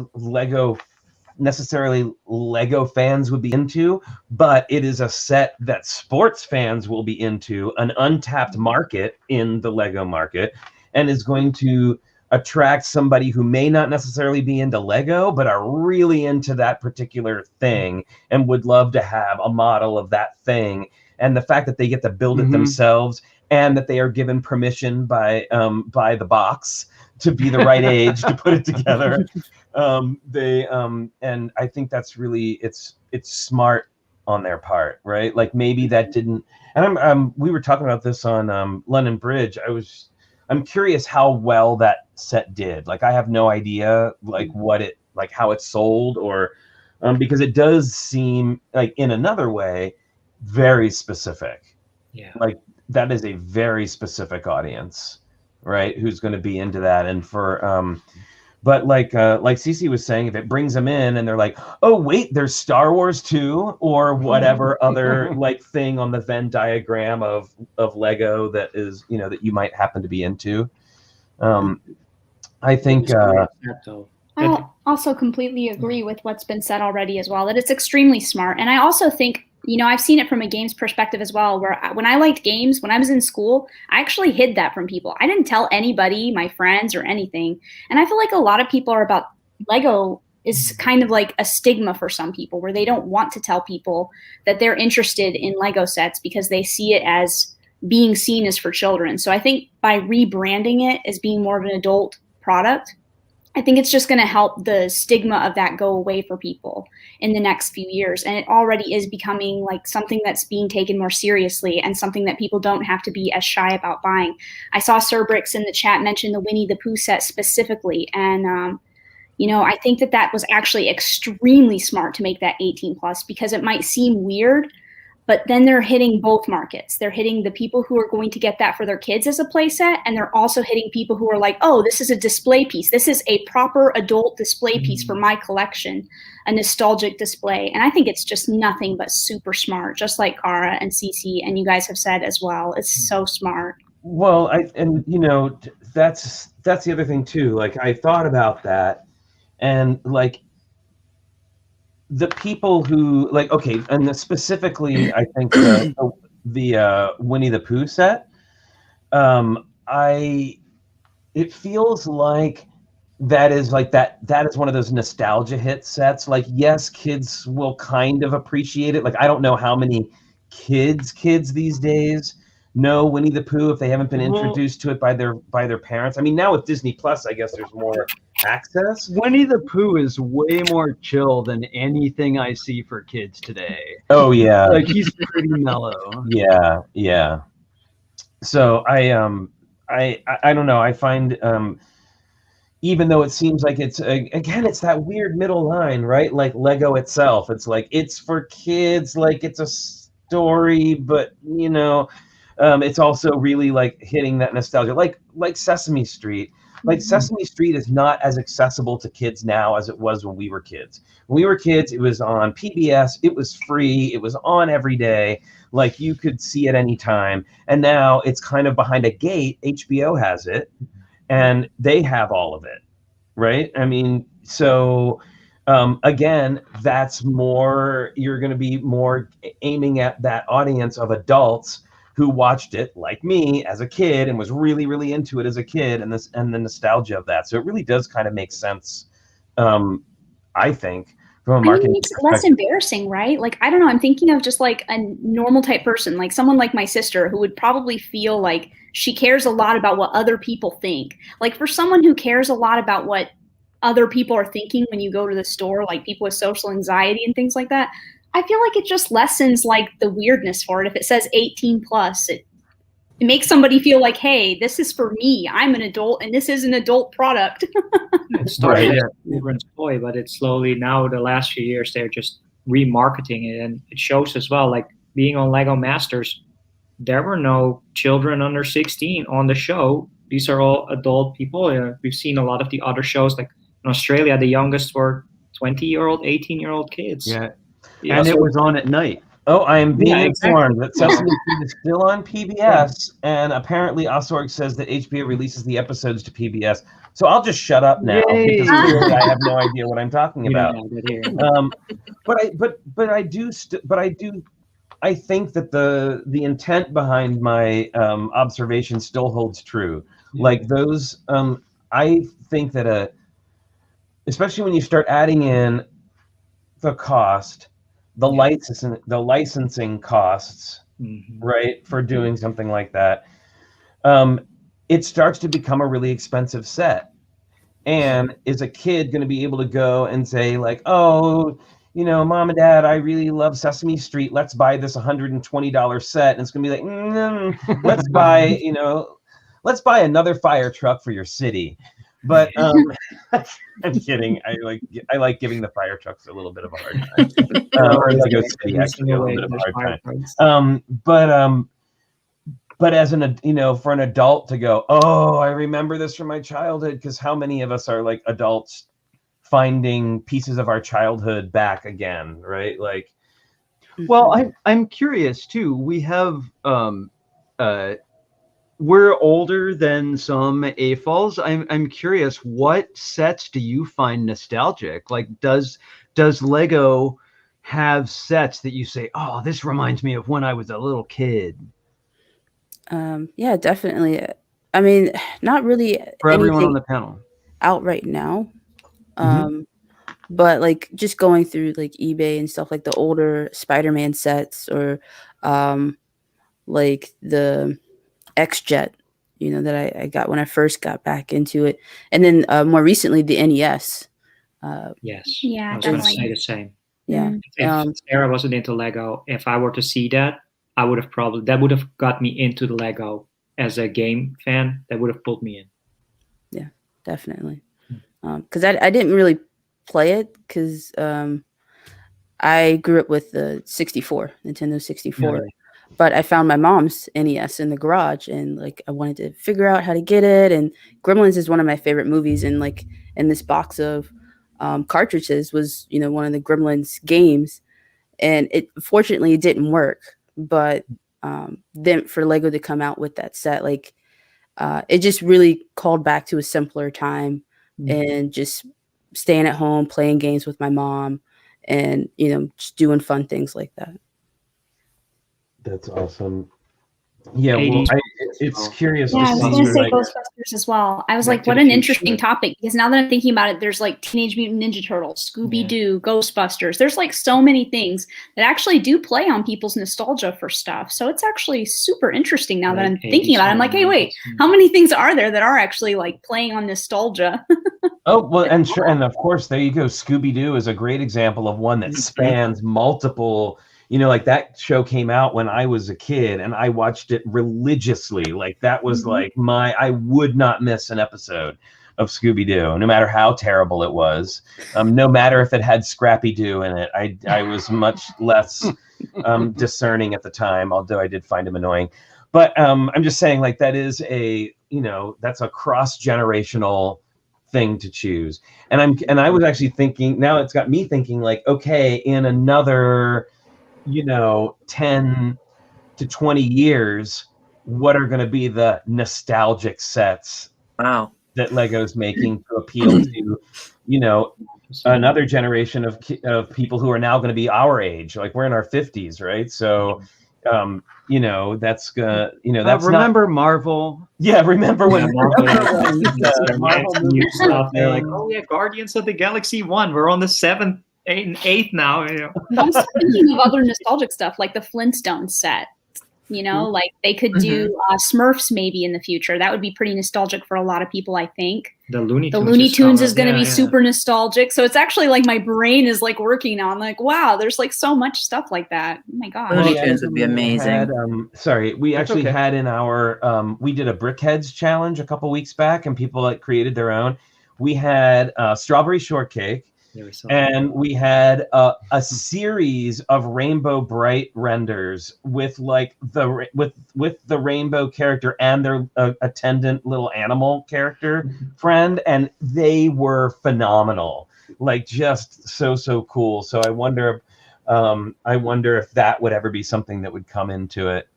Speaker 1: necessarily Lego fans would be into, but it is a set that sports fans will be into, an untapped market in the Lego market, and is going to attract somebody who may not necessarily be into Lego, but are really into that particular thing and would love to have a model of that thing. And the fact that they get to build it themselves, and that they are given permission by the box to be the right age to put it together. And I think that's really, it's smart on their part, right? Like maybe that didn't. And we were talking about this on London Bridge. I'm curious how well that set did. Like I have no idea like how it sold, or because it does seem like in another way very specific.
Speaker 6: Yeah.
Speaker 1: Like that is a very specific audience, right? Who's going to be into that. And for but like Cece was saying, if it brings them in and they're like, oh wait, there's Star Wars too, or whatever other like thing on the Venn diagram of Lego that is, you know, that you might happen to be into. I think
Speaker 5: I also completely agree with what's been said already as well, that it's extremely smart. And I also think, you know, I've seen it from a games perspective as well, where when I liked games, when I was in school, I actually hid that from people. I didn't tell anybody, my friends or anything. And I feel like a lot of people are about Lego is kind of like a stigma for some people, where they don't want to tell people that they're interested in Lego sets because they see it as being seen as for children. So I think by rebranding it as being more of an adult product, I think it's just going to help the stigma of that go away for people in the next few years. And it already is becoming like something that's being taken more seriously and something that people don't have to be as shy about buying. I saw SaraStarBricks in the chat mention the Winnie the Pooh set specifically. And, you know, I think that was actually extremely smart to make that 18 plus, because it might seem weird, but then they're hitting both markets. They're hitting the people who are going to get that for their kids as a play set, and they're also hitting people who are like, oh, this is a display piece. This is a proper adult display piece for my collection, a nostalgic display. And I think it's just nothing but super smart, just like Cara and Cece and you guys have said as well. It's so smart.
Speaker 1: Well, you know, that's the other thing too. Like I thought about that, and like the people who like, okay, and specifically, I think the Winnie the Pooh set, it feels like that is one of those nostalgia hit sets. Like, yes, kids will kind of appreciate it. Like, I don't know how many kids these days know Winnie the Pooh if they haven't been introduced to it by their parents. I mean, now with Disney Plus, I guess there's more access.
Speaker 2: Winnie the Pooh is way more chill than anything I see for kids today.
Speaker 1: Oh yeah,
Speaker 2: like he's pretty mellow.
Speaker 1: Yeah. So I don't know. I find even though it seems like it's again, it's that weird middle line, right? Like Lego itself, it's like it's for kids, like it's a story, but you know. It's also really like hitting that nostalgia, like Sesame Street. Like Sesame Street is not as accessible to kids now as it was when we were kids. When we were kids, it was on PBS. It was free. It was on every day. Like you could see it any time. And now it's kind of behind a gate. HBO has it, and they have all of it, right? I mean, so again, that's more. You're going to be more aiming at that audience of adults who watched it like me as a kid and was really, really into it as a kid, and the nostalgia of that. So it really does kind of make sense, I think, from a marketing
Speaker 5: it makes it less embarrassing, right? Like, I don't know, I'm thinking of just like a normal type person, like someone like my sister who would probably feel like she cares a lot about what other people think. Like for someone who cares a lot about what other people are thinking when you go to the store, like people with social anxiety and things like that, I feel like it just lessens like the weirdness for it. If it says 18 plus, it makes somebody feel like, hey, this is for me. I'm an adult and this is an adult product.
Speaker 6: It started as a children's toy, but it's slowly now the last few years they're just remarketing it, and it shows as well. Like being on Lego Masters, there were no children under 16 on the show. These are all adult people. We've seen a lot of the other shows, like in Australia, the youngest were 20-year-old, 18-year-old kids.
Speaker 2: Yeah. And it was on at night.
Speaker 1: Oh, I am being informed that Sesame Street is still on PBS, and apparently Osorg says that HBO releases the episodes to PBS. So I'll just shut up now because clearly I have no idea what I'm talking about. I think that the intent behind my observation still holds true. Like those, I think that especially when you start adding in the cost. The licensing costs, right, for doing something like that, it starts to become a really expensive set. And is a kid going to be able to go and say like, oh, Mom and Dad, I really love Sesame Street. Let's buy this $120 set. And it's going to be like, let's buy, let's buy another fire truck for your city. But I'm kidding. I like giving the fire trucks a little bit of a hard time. Or Lego City, actually, a little bit of a hard time. But as for an adult to go, oh, I remember this from my childhood, because how many of us are like adults finding pieces of our childhood back again, right? Like,
Speaker 2: well, I'm curious too. We have we're older than some AFOLs. I'm curious, what sets do you find nostalgic? Like, does Lego have sets that you say, oh, this reminds me of when I was a little kid?
Speaker 4: Yeah, definitely. I mean, not really
Speaker 2: For everyone on the panel
Speaker 4: out right now. But like just going through like eBay and stuff, like the older Spider-Man sets, or like the X-Jet, that I got when I first got back into it. And then more recently, the NES.
Speaker 6: Yes.
Speaker 5: Yeah,
Speaker 6: I was going to say the same.
Speaker 4: Yeah.
Speaker 6: If Sara wasn't into Lego, if I were to see that, that would have got me into the Lego as a game fan. That would have pulled me in.
Speaker 4: Yeah, definitely. Because I didn't really play it, because I grew up with the Nintendo 64. Yeah. But I found my mom's NES in the garage, and like I wanted to figure out how to get it. And Gremlins is one of my favorite movies, and like in this box of cartridges was one of the Gremlins games, and fortunately it didn't work. But then for Lego to come out with that set, like it just really called back to a simpler time, and just staying at home playing games with my mom, and just doing fun things like that.
Speaker 1: That's awesome. Yeah, well, it's curious.
Speaker 5: Yeah, I was going to say Ghostbusters as well. I was like, what an interesting topic, because now that I'm thinking about it, there's like Teenage Mutant Ninja Turtles, Scooby-Doo, Ghostbusters. There's like so many things that actually do play on people's nostalgia for stuff. So it's actually super interesting now that I'm thinking about it. I'm like, hey, wait, how many things are there that are actually like playing on nostalgia?
Speaker 1: Oh, well, and sure, and of course, there you go. Scooby-Doo is a great example of one that spans multiple. Like that show came out when I was a kid, and I watched it religiously. Like that was like I would not miss an episode of Scooby-Doo, no matter how terrible it was. No matter if it had Scrappy-Doo in it. I was much less discerning at the time, although I did find him annoying. But I'm just saying, like, that is that's a cross-generational thing to choose. And I was actually thinking, now it's got me thinking, like, okay, in another 10 to 20 years, what are going to be the nostalgic sets that Lego's making to appeal to, another generation of people who are now going to be our age? Like, we're in our 50s, right? So, that's gonna, that's
Speaker 2: remember Marvel.
Speaker 1: Yeah, remember when Marvel
Speaker 6: new stuff. They're like, oh yeah, Guardians of the Galaxy 1. We're on the 7th. 8 and 8 now.
Speaker 5: I'm thinking of other nostalgic stuff, like the Flintstones set. Like they could do Smurfs maybe in the future. That would be pretty nostalgic for a lot of people, I think.
Speaker 6: The Looney
Speaker 5: Tunes is going to be super nostalgic. So it's actually like my brain is like working now. I'm like, wow, there's like so much stuff like that. Oh my god,
Speaker 3: Looney Tunes would be amazing.
Speaker 1: We actually had in our we did a Brickheads challenge a couple weeks back, and people like created their own. We had strawberry shortcake. And we had a series of Rainbow Bright renders with like with the rainbow character and their attendant little animal character friend, and they were phenomenal, like just so cool. So I wonder if that would ever be something that would come into it.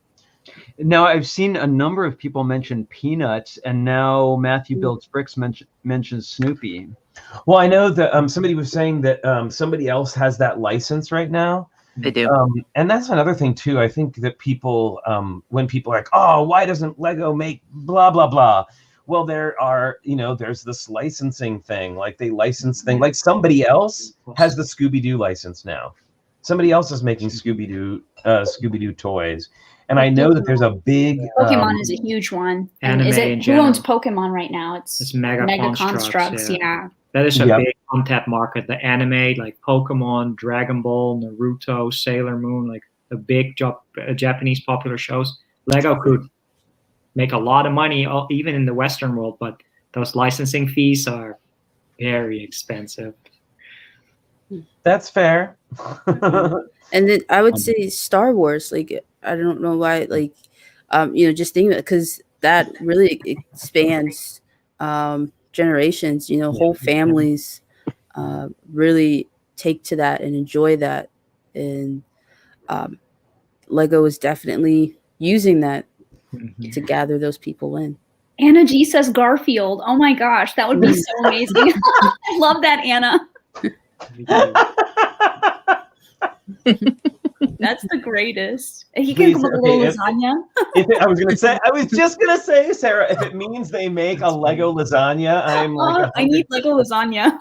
Speaker 2: Now, I've seen a number of people mention Peanuts, and now Matthew Builds Bricks mentions Snoopy.
Speaker 1: Well, I know that somebody was saying that somebody else has that license right now.
Speaker 3: They do.
Speaker 1: And that's another thing, too. I think that people, when people are like, oh, why doesn't Lego make blah, blah, blah? Well, there are, there's this licensing thing. Like they license thing. Like somebody else has the Scooby-Doo license now. Somebody else is making Scooby-Doo toys. And I know that there's a big
Speaker 5: Pokemon is a huge one. And who owns Pokemon right now? It's
Speaker 6: Mega
Speaker 5: Constructs. Yeah.
Speaker 6: That is a
Speaker 1: Yep.
Speaker 6: big untapped market. The anime, like Pokemon, Dragon Ball, Naruto, Sailor Moon, like the big Japanese popular shows. Lego could make a lot of money, even in the Western world, but those licensing fees are very expensive.
Speaker 1: That's fair.
Speaker 4: And then I would say Star Wars. Like, I don't know why. Like, just thinking because that really expands generations. Whole families really take to that and enjoy that, and Lego is definitely using that to gather those people in.
Speaker 5: Anna G says Garfield. Oh my gosh, that would be so amazing. I love that, Anna. That's the greatest. He can come up with a little lasagna.
Speaker 1: I was just gonna say, Sarah, if it means they make a Lego lasagna, I'm like,
Speaker 5: I need Lego lasagna.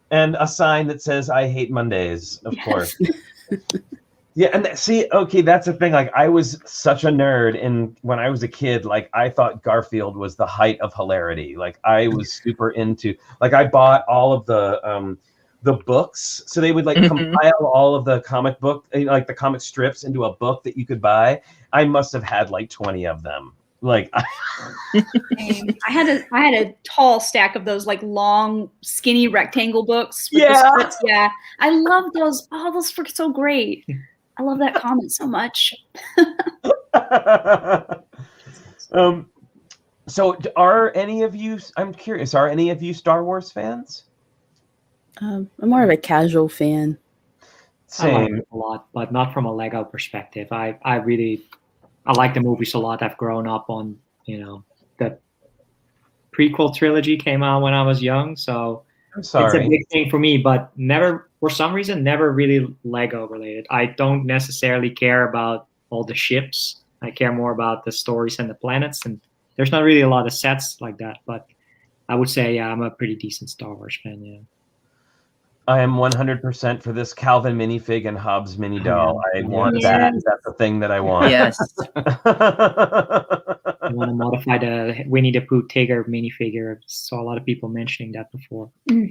Speaker 1: And a sign that says "I hate Mondays," of course. Yeah, and see, okay, that's the thing. Like, I was such a nerd, and when I was a kid, like, I thought Garfield was the height of hilarity. Like, I was super into. Like, I bought all of the books, so they would like compile all of the comic book, like the comic strips, into a book that you could buy. I must have had like 20 of them. Like,
Speaker 5: I had a tall stack of those like long, skinny rectangle books. With
Speaker 1: Yeah.
Speaker 5: the strips. Yeah, I love those. Oh, those were so great. I love that comment so much.
Speaker 1: So are any of you? I'm curious. Are any of you Star Wars fans?
Speaker 4: I'm more of a casual fan.
Speaker 6: I like
Speaker 1: Same.
Speaker 6: it a lot, but not from a Lego perspective. I like the movies a lot. I've grown up on, the prequel trilogy came out when I was young, so
Speaker 1: I'm
Speaker 6: it's
Speaker 1: sorry.
Speaker 6: a big thing for me, but never, for some reason, never really Lego related. I don't necessarily care about all the ships. I care more about the stories and the planets, and there's not really a lot of sets like that, but I would say, yeah, I'm a pretty decent Star Wars fan, yeah.
Speaker 1: I am 100% for this Calvin minifig and Hobbs mini doll. I want that. That's the thing that I want.
Speaker 3: Yes.
Speaker 6: I want to modify the Winnie the Pooh Tigger minifigure. I saw a lot of people mentioning that before.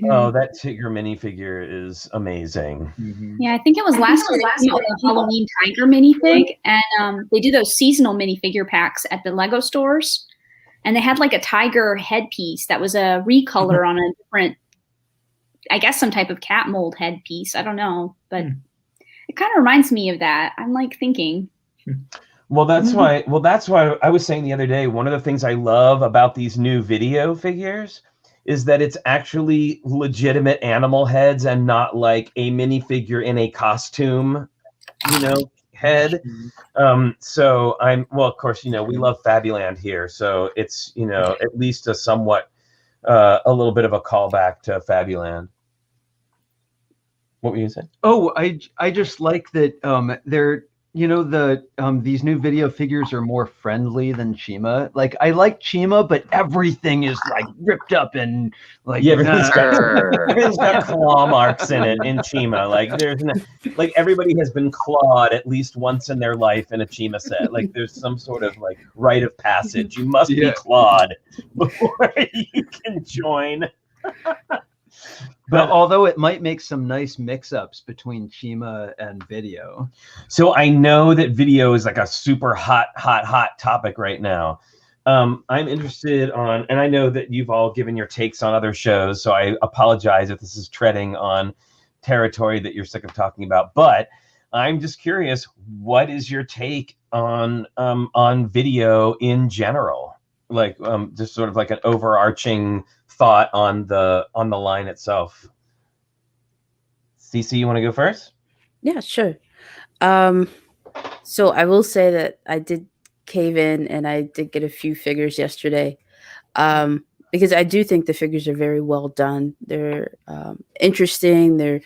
Speaker 1: Oh, that Tigger minifigure is amazing.
Speaker 5: Yeah, I think it was last year they came out with a Halloween tiger minifig, and they do those seasonal minifigure packs at the Lego stores, and they had like a tiger headpiece that was a recolor on a different, I guess, some type of cat mold headpiece. I don't know, but it kind of reminds me of that. I'm like thinking.
Speaker 1: Well, that's why. Well, that's why I was saying the other day. One of the things I love about these new VIDIYO figures is that it's actually legitimate animal heads and not like a minifigure in a costume, head. So of course, we love Fabuland here, so it's at least a somewhat a little bit of a callback to Fabuland. What were you saying?
Speaker 2: Oh, I just like that they're these new VIDIYO figures are more friendly than Chima. Like, I like Chima, but everything is like ripped up and like
Speaker 1: everything's got claw marks in it in Chima. Like, there's like everybody has been clawed at least once in their life in a Chima set. Like, there's some sort of like rite of passage. You must be clawed before you can join.
Speaker 2: But although it might make some nice mix-ups between Chima and VIDIYO.
Speaker 1: So I know that VIDIYO is like a super hot topic right now. I'm interested on, and I know that you've all given your takes on other shows, so I apologize if this is treading on territory that you're sick of talking about. But I'm just curious, what is your take on VIDIYO in general? Like, just sort of like an overarching thought on the line itself. Cece, you want to go first?
Speaker 4: Yeah, sure. So I will say that I did cave in and I did get a few figures yesterday, because I do think the figures are very well done. They're interesting. They're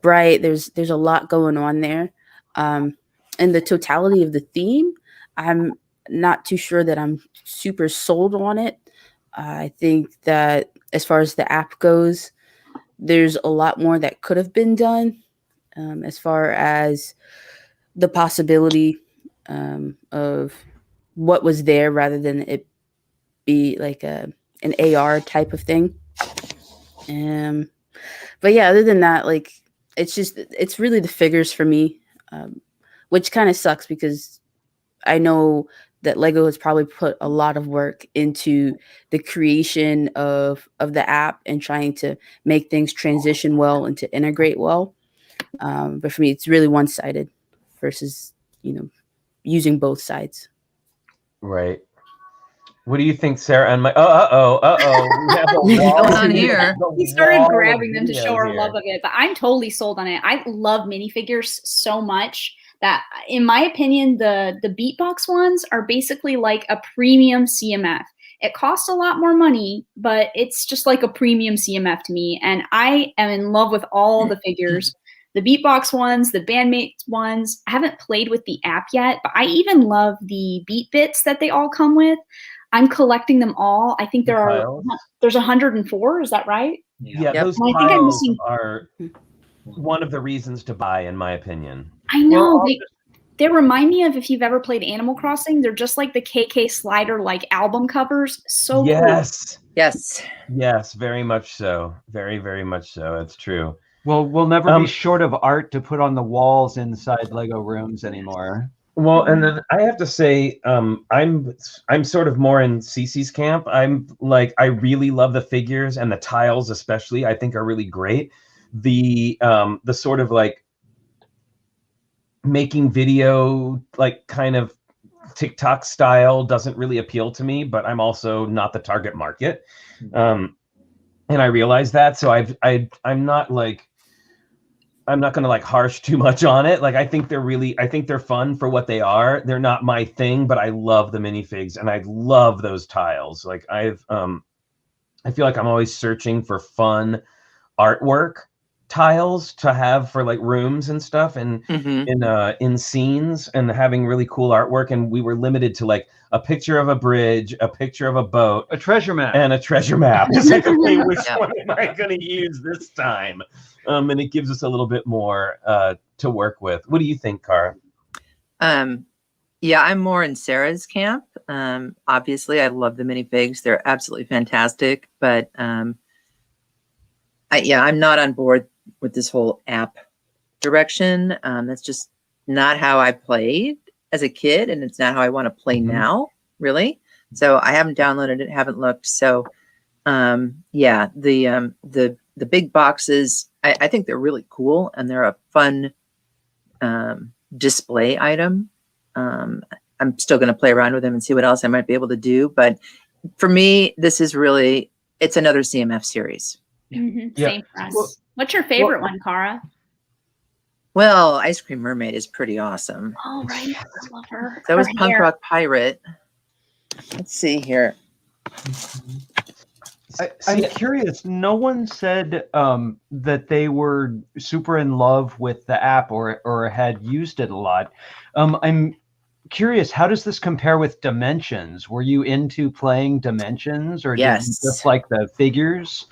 Speaker 4: bright. There's a lot going on there, and the totality of the theme, I'm not too sure that I'm super sold on it. I think that as far as the app goes, there's a lot more that could have been done, as far as the possibility of what was there rather than it be like an AR type of thing. But yeah, other than that, like it's really the figures for me, which kind of sucks because I know that Lego has probably put a lot of work into the creation of the app and trying to make things transition well and to integrate well. But for me, it's really one-sided versus, using both sides.
Speaker 1: Right. What do you think, Sarah? And my we have a
Speaker 3: What's
Speaker 1: wall
Speaker 3: going on here?
Speaker 5: We started
Speaker 1: wall of
Speaker 5: grabbing them to
Speaker 1: videos
Speaker 5: show our
Speaker 1: here.
Speaker 5: love of it, but I'm totally sold on it. I love minifigures so much that, in my opinion, the beatbox ones are basically like a premium CMF. It costs a lot more money, but it's just like a premium CMF to me. And I am in love with all the figures. The beatbox ones, the bandmates ones. I haven't played with the app yet, but I even love the beat bits that they all come with. I'm collecting them all. I think there's 104. Is that right?
Speaker 1: Yeah,
Speaker 3: Yep.
Speaker 1: those
Speaker 5: And I think I'm
Speaker 1: tiles
Speaker 5: missing.
Speaker 1: are one of the reasons to buy, in my opinion.
Speaker 5: I know.
Speaker 2: Well,
Speaker 5: They remind me of, if you've ever played Animal Crossing, they're just like the KK Slider like album covers. So cool.
Speaker 1: Yes.
Speaker 3: Yes.
Speaker 1: Very much so. Very, very much so. It's true.
Speaker 2: Well, we'll never be short of art to put on the walls inside Lego rooms anymore.
Speaker 1: Well, and then I have to say, I'm sort of more in Cece's camp. I'm like, I really love the figures, and the tiles especially, I think are really great. The sort of like making video, like kind of TikTok style doesn't really appeal to me, but I'm also not the target market. And I realize that. So I'm not going to like harsh too much on it. Like, I think they're fun for what they are. They're not my thing, but I love the minifigs and I love those tiles. Like I feel like I'm always searching for fun artwork tiles to have for like rooms and stuff and in scenes, and having really cool artwork. And we were limited to like a picture of a bridge, a picture of a boat,
Speaker 2: A treasure map.
Speaker 1: and a treasure map. It's like, okay, which
Speaker 3: Yep.
Speaker 1: one am I going to use this time? And it gives us a little bit more to work with. What do you think, Cara?
Speaker 3: Yeah, I'm more in Sarah's camp. Obviously, I love the minifigs. They're absolutely fantastic. But I'm not on board with this whole app direction. That's just not how I played as a kid, and it's not how I want to play now, really. So I haven't downloaded it, haven't looked. So the big boxes, I think they're really cool, and they're a fun display item. I'm still going to play around with them and see what else I might be able to do. But for me, this is really, it's another CMF series.
Speaker 5: Mm-hmm.
Speaker 1: Yeah.
Speaker 5: Same for us.
Speaker 2: Well-
Speaker 5: What's your favorite one, Cara?
Speaker 3: Well, Ice Cream Mermaid is pretty awesome.
Speaker 5: Oh, right. I love her.
Speaker 3: So was
Speaker 5: Her
Speaker 3: Punk
Speaker 5: hair.
Speaker 3: Rock Pirate. Let's see here.
Speaker 2: I'm curious. No one said that they were super in love with the app or had used it a lot. I'm curious, how does this compare with Dimensions? Were you into playing Dimensions, or did you
Speaker 3: Yes.
Speaker 2: just like the figures?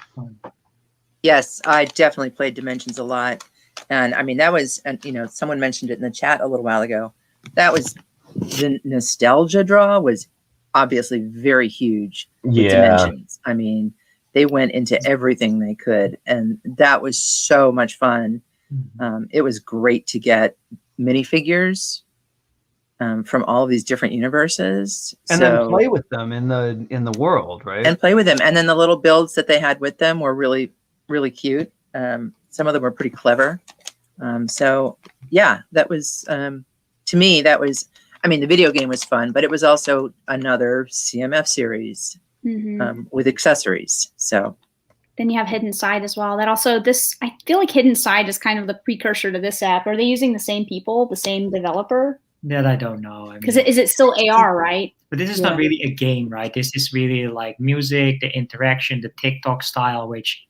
Speaker 3: Yes, I definitely played Dimensions a lot. And I mean, that was, and someone mentioned it in the chat a little while ago. That was, the nostalgia draw was obviously very huge with Dimensions. I mean, they went into everything they could, and that was so much fun. It was great to get minifigures from all of these different universes,
Speaker 2: And then play with them in the world, right?
Speaker 3: and play with them. And then the little builds that they had with them were really, really cute. Some of them were pretty clever. So yeah, that was, to me, that was, I mean, the video game was fun, but it was also another CMF series with accessories. So
Speaker 5: Then you have Hidden Side as well. That also, I feel like Hidden Side is kind of the precursor to this app. Are they using the same people, the same developer?
Speaker 6: That I don't know.
Speaker 5: Because is it still AR, right?
Speaker 6: But this is not really a game, right? This is really like music, the interaction, the TikTok style, which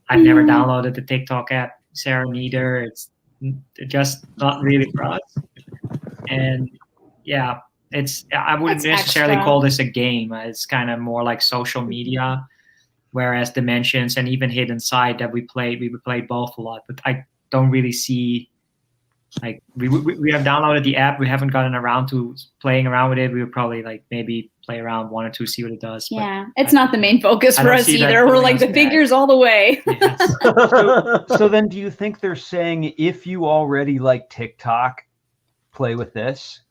Speaker 6: I've never downloaded the TikTok app. Sarah neither. It's just not really for us. And yeah, I wouldn't
Speaker 5: That's
Speaker 6: necessarily
Speaker 5: extra.
Speaker 6: call this a game. It's kind of more like social media, whereas Dimensions and even Hidden Side that we played both a lot. But I don't really see Like we have downloaded the app. We haven't gotten around to playing around with it. We would probably like maybe play around 1 or 2, see what it does.
Speaker 5: Yeah, it's not the main focus
Speaker 6: I
Speaker 5: for
Speaker 6: don't
Speaker 5: us
Speaker 6: see that
Speaker 5: either. We're
Speaker 6: pulling
Speaker 5: like
Speaker 6: us
Speaker 5: the
Speaker 6: back.
Speaker 5: figures all the way.
Speaker 6: Yes.
Speaker 2: So then do you think they're saying if you already like TikTok, play with this?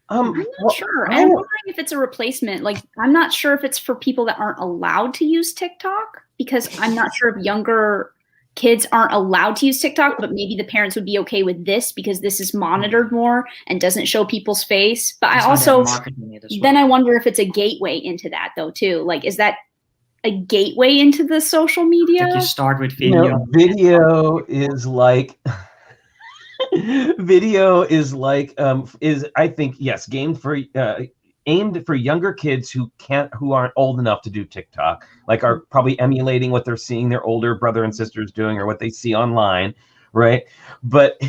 Speaker 5: I'm not sure. And I'm wondering if it's a replacement. Like, I'm not sure if it's for people that aren't allowed to use TikTok, because I'm not sure if younger kids aren't allowed to use TikTok, but maybe the parents would be okay with this because this is monitored more and doesn't show people's face. But I also, then I wonder if it's a gateway into that though too. Like, is that a gateway into the social media?
Speaker 6: I think you start with video.
Speaker 1: You know, video is like video is like is I think yes, aimed for younger kids who aren't old enough to do TikTok, like are probably emulating what they're seeing their older brother and sisters doing or what they see online, right? But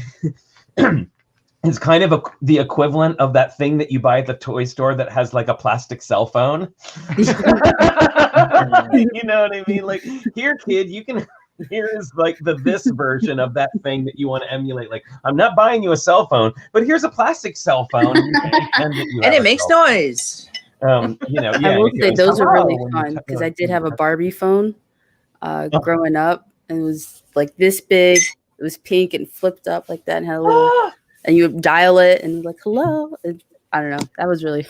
Speaker 1: it's kind of the equivalent of that thing that you buy at the toy store that has like a plastic cell phone. You know what I mean? Like, here, kid, here's like this version of that thing that you want to emulate. Like, I'm not buying you a cell phone, but here's a plastic cell phone, and
Speaker 3: it makes noise.
Speaker 1: You know, yeah,
Speaker 4: I will say those are really
Speaker 1: when
Speaker 4: fun
Speaker 1: you
Speaker 4: because I did have a Barbie phone growing up, and it was like this big. It was pink and flipped up like that, and had a little, and you would dial it and like hello. And, I don't know. That was really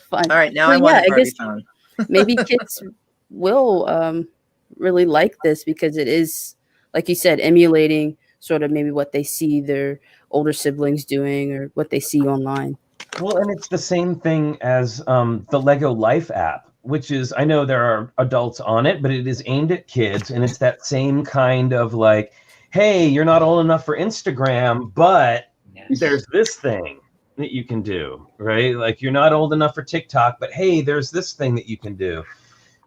Speaker 4: fun.
Speaker 3: All right, now
Speaker 4: But
Speaker 3: I want a
Speaker 4: I
Speaker 3: Barbie
Speaker 4: guess
Speaker 3: phone.
Speaker 4: maybe kids will really like this because it is, like you said, emulating sort of maybe what they see their older siblings doing or what they see online.
Speaker 1: Well, and it's the same thing as the Lego Life app, which is, I know there are adults on it, but it is aimed at kids, and it's that same kind of like, hey, you're not old enough for Instagram, but there's this thing that you can do, right? Like, you're not old enough for TikTok, but hey, there's this thing that you can do.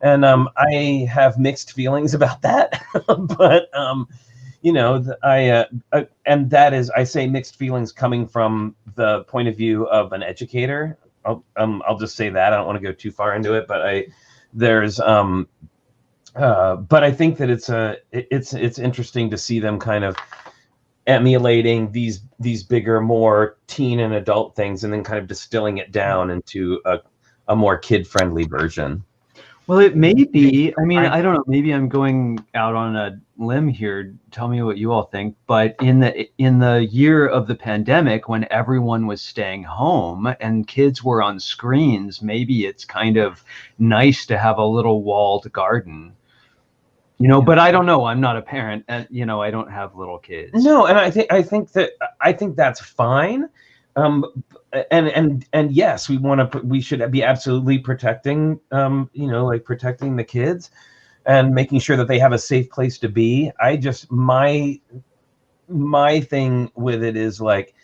Speaker 1: And I have mixed feelings about that, but you know, and that is, I say mixed feelings coming from the point of view of an educator. I'll just say that. I don't want to go too far into it, but I think that it's interesting to see them kind of emulating these bigger, more teen and adult things, and then kind of distilling it down into a more kid-friendly version.
Speaker 2: Well, it may be. I mean, I don't know. Maybe I'm going out on a limb here. Tell me what you all think. But in the year of the pandemic, when everyone was staying home and kids were on screens, maybe it's kind of nice to have a little walled garden. You know, but I don't know. I'm not a parent, and you know, I don't have little kids.
Speaker 1: No, and I think that's fine. And yes, we should be absolutely protecting, you know, like protecting the kids and making sure that they have a safe place to be. I just, my thing with it is like,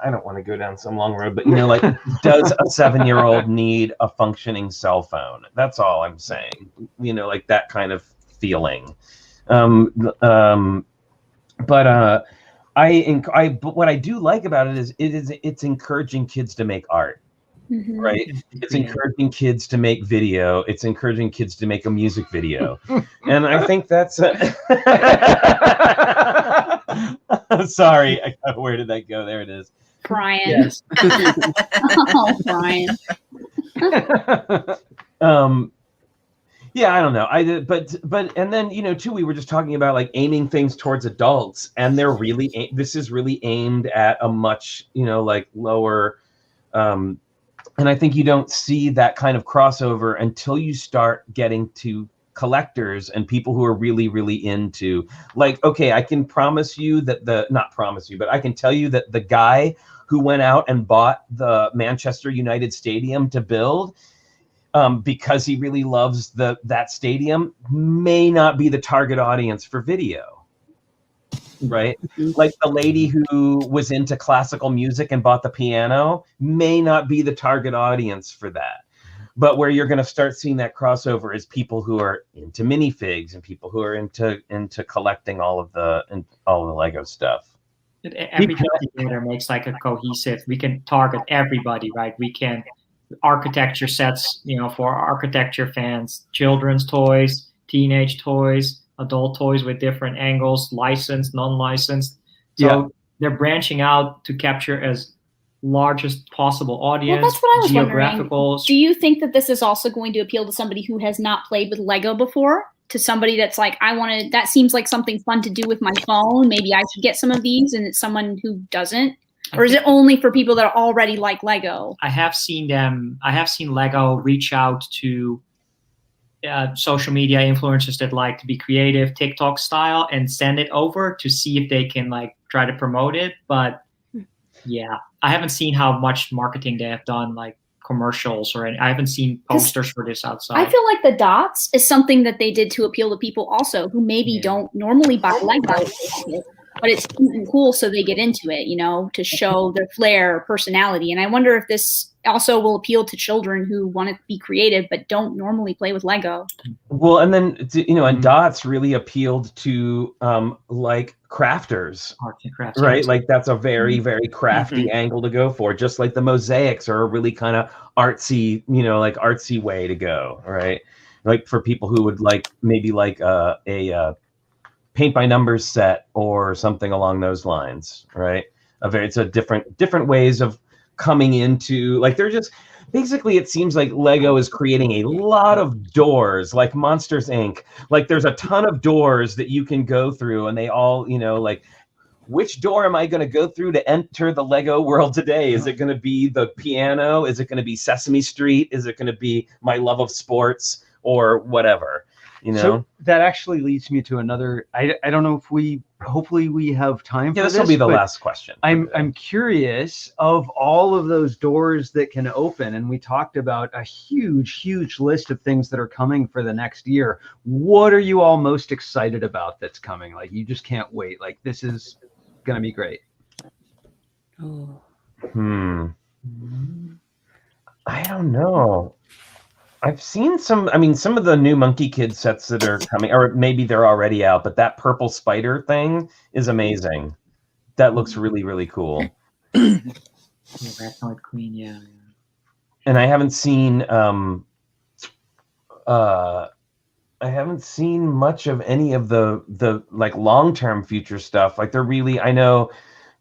Speaker 1: I don't want to go down some long road, but you know, like, does a 7-year-old need a functioning cell phone? That's all I'm saying. You know, like that kind of feeling. But what I do like about it is it's encouraging kids to make art, right? It's encouraging kids to make video. It's encouraging kids to make a music video, and I think that's. Sorry, where did that go? There it is.
Speaker 5: Brian.
Speaker 1: Yes.
Speaker 5: Oh, Brian.
Speaker 1: Yeah, I don't know. But and then, you know, too, we were just talking about like aiming things towards adults, and they're really this is really aimed at a much, you know, like lower. And I think you don't see that kind of crossover until you start getting to collectors and people who are really, really into, like, okay, I can promise you that not promise you, but I can tell you that the guy who went out and bought the Manchester United Stadium to build, because he really loves that stadium, may not be the target audience for video, right? Like the lady who was into classical music and bought the piano may not be the target audience for that. But where you're going to start seeing that crossover is people who are into minifigs and people who are into collecting all of the Lego stuff.
Speaker 6: Everything together makes like a cohesive. We can target everybody, right? We can architecture sets, you know, for architecture fans, children's toys, teenage toys, adult toys with different angles, licensed, non-licensed. So they're branching out to capture as largest possible audience.
Speaker 5: Well, that's what I was
Speaker 6: geographical.
Speaker 5: wondering. Do you think that this is also going to appeal to somebody who has not played with Lego before? To somebody that's like, that seems like something fun to do with my phone. Maybe I should get some of these, and it's someone who doesn't. Or is it only for people that already like Lego?
Speaker 6: I have seen Lego reach out to social media influencers that like to be creative, TikTok style, and send it over to see if they can like try to promote it. But yeah, I haven't seen how much marketing they have done, like commercials or I haven't seen posters for this outside.
Speaker 5: I feel like the dots is something that they did to appeal to people also who maybe don't normally buy Lego, but it's cool, so they get into it, you know, to show their flair or personality. And I wonder if this also will appeal to children who want to be creative but don't normally play with Lego.
Speaker 1: Well, and then, you know, and dots really appealed to like crafters,
Speaker 6: Arts and crafts,
Speaker 1: right? Like that's a very, very crafty angle to go for, just like the mosaics are a really kind of artsy, you know, like artsy way to go, right? Like for people who would like maybe like a paint by numbers set or something along those lines, right? It's a different ways of coming into, like, they're just basically, it seems like Lego is creating a lot of doors, like Monsters Inc. Like there's a ton of doors that you can go through, and they all, you know, like, which door am I going to go through to enter the Lego world today? Is it going to be the piano? Is it going to be Sesame Street? Is it going to be my love of sports or whatever? You know? So
Speaker 2: that actually leads me to another. I don't know if hopefully we have time for this.
Speaker 1: This will be the last question.
Speaker 2: I'm curious, of all of those doors that can open, and we talked about a huge list of things that are coming for the next year. What are you all most excited about that's coming? Like, you just can't wait. Like, this is going to be great.
Speaker 4: Oh.
Speaker 1: I don't know. I've seen some of the new Monkey Kid sets that are coming, or maybe they're already out, but that purple spider thing is amazing. That looks really, really cool.
Speaker 6: Yeah, Rat Queen, yeah.
Speaker 1: And I haven't seen much of any of the like long-term future stuff. Like, they're really, I know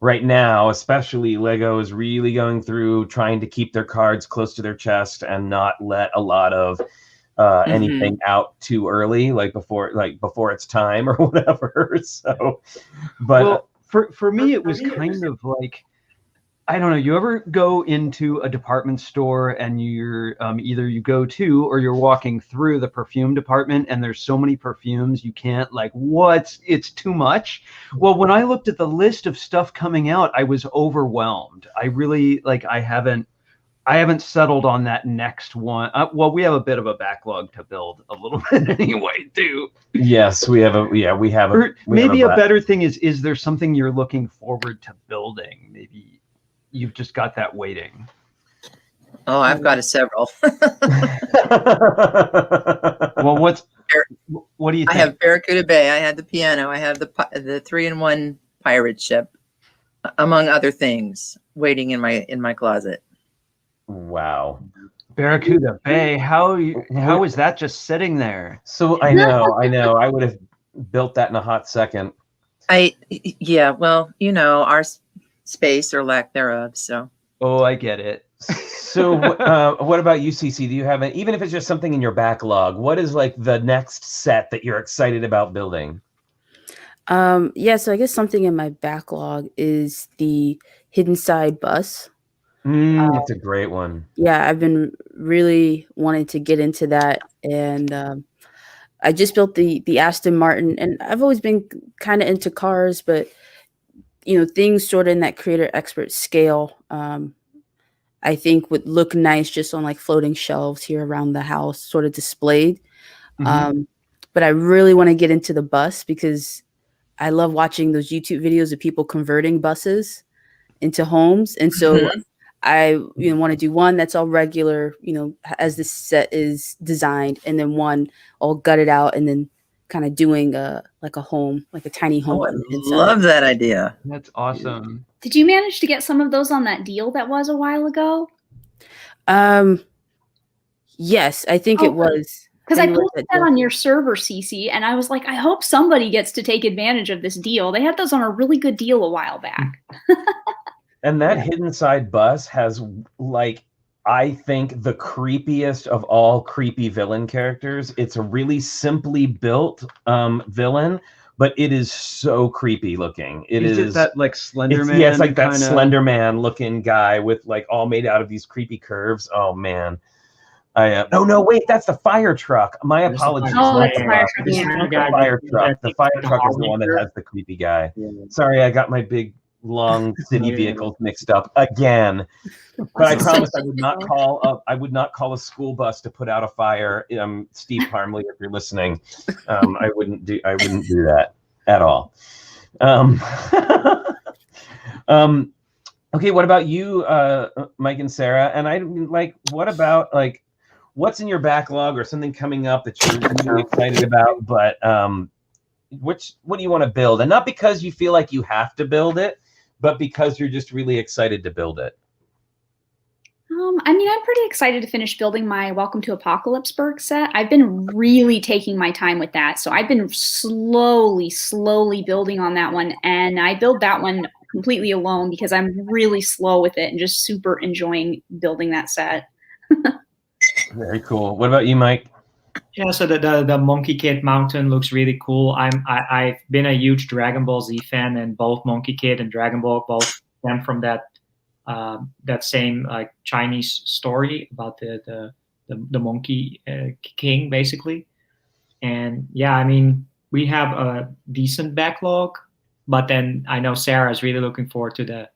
Speaker 1: right now, especially Lego is really going through trying to keep their cards close to their chest and not let a lot of anything out too early, like before it's time or whatever. So, but
Speaker 2: well, for me, it was kind of like, I don't know. You ever go into a department store and you're either you go to or you're walking through the perfume department and there's so many perfumes you can't, like, it's too much. Well, when I looked at the list of stuff coming out, I was overwhelmed. I really I haven't settled on that next one. Well, we have a bit of a backlog to build a little bit anyway, too.
Speaker 1: Yes, we have a
Speaker 2: maybe a better thing is there something you're looking forward to building? Maybe you've just got that waiting.
Speaker 3: Oh, I've got several.
Speaker 2: Well, what do you think?
Speaker 3: I have Barracuda Bay. I had the piano. I have the 3-in-1 pirate ship, among other things, waiting in my closet.
Speaker 1: Wow.
Speaker 2: Barracuda Bay. How is that just sitting there?
Speaker 1: So I know. I would have built that in a hot second.
Speaker 3: Yeah, well, you know, our space or lack thereof. So.
Speaker 2: Oh, I get it.
Speaker 1: So what about you, Cece? Do you have even if it's just something in your backlog, what is like the next set that you're excited about building?
Speaker 4: Yeah, so I guess something in my backlog is the Hidden Side bus.
Speaker 1: That's a great one.
Speaker 4: Yeah, I've been really wanting to get into that, and I just built the Aston Martin, and I've always been kind of into cars, but you know, things sort of in that creator expert scale, I think would look nice just on like floating shelves here around the house, sort of displayed. But I really want to get into the bus because I love watching those YouTube videos of people converting buses into homes. And so I want to do one that's all regular, you know, as this set is designed, and then one all gutted out and then kind of doing like a home, like a tiny home.
Speaker 3: Oh, I love that idea.
Speaker 2: That's awesome.
Speaker 5: Did you manage to get some of those on that deal that was a while ago?
Speaker 4: Yes, I think it was.
Speaker 5: Because I
Speaker 4: And was
Speaker 5: posted
Speaker 4: it
Speaker 5: that
Speaker 4: just-
Speaker 5: on your server, Cece, and I was like, I hope somebody gets to take advantage of this deal. They had those on a really good deal a while back.
Speaker 1: And that hidden side bus has, like, I think the creepiest of all creepy villain characters. It's a really simply built villain, but it is so creepy looking.
Speaker 2: Is it that like Slender Man?
Speaker 1: Yeah, it's like that
Speaker 2: kinda...
Speaker 1: Slender Man looking guy with like all made out of these creepy curves. Oh man. No, wait, that's the fire truck. My apologies.
Speaker 5: Oh,
Speaker 1: My
Speaker 5: that's the
Speaker 1: truck.
Speaker 5: fire truck.
Speaker 1: It's
Speaker 5: Yeah.
Speaker 1: not the fire truck. The fire truck is the one that has the creepy guy. Sorry, I got my big long city vehicles mixed up again. But I promise I would not call a school bus to put out a fire. Steve Harmley, if you're listening, I wouldn't do that at all. Okay, what about you, Mike and Sarah? And what about what's in your backlog or something coming up that you're really excited about? But what do you want to build? And not because you feel like you have to build it, but because you're just really excited to build it.
Speaker 5: I mean, I'm pretty excited to finish building my Welcome to Apocalypseburg set. I've been really taking my time with that. So I've been slowly building on that one. And I build that one completely alone because I'm really slow with it and just super enjoying building that set.
Speaker 1: Very cool. What about you, Mike?
Speaker 6: Yeah, so the Monkey Kid Mountain looks really cool. I've been a huge Dragon Ball Z fan, and both Monkey Kid and Dragon Ball both stem from that same like Chinese story about the Monkey King, basically. And yeah, I mean, we have a decent backlog, but then I know Sarah is really looking forward to the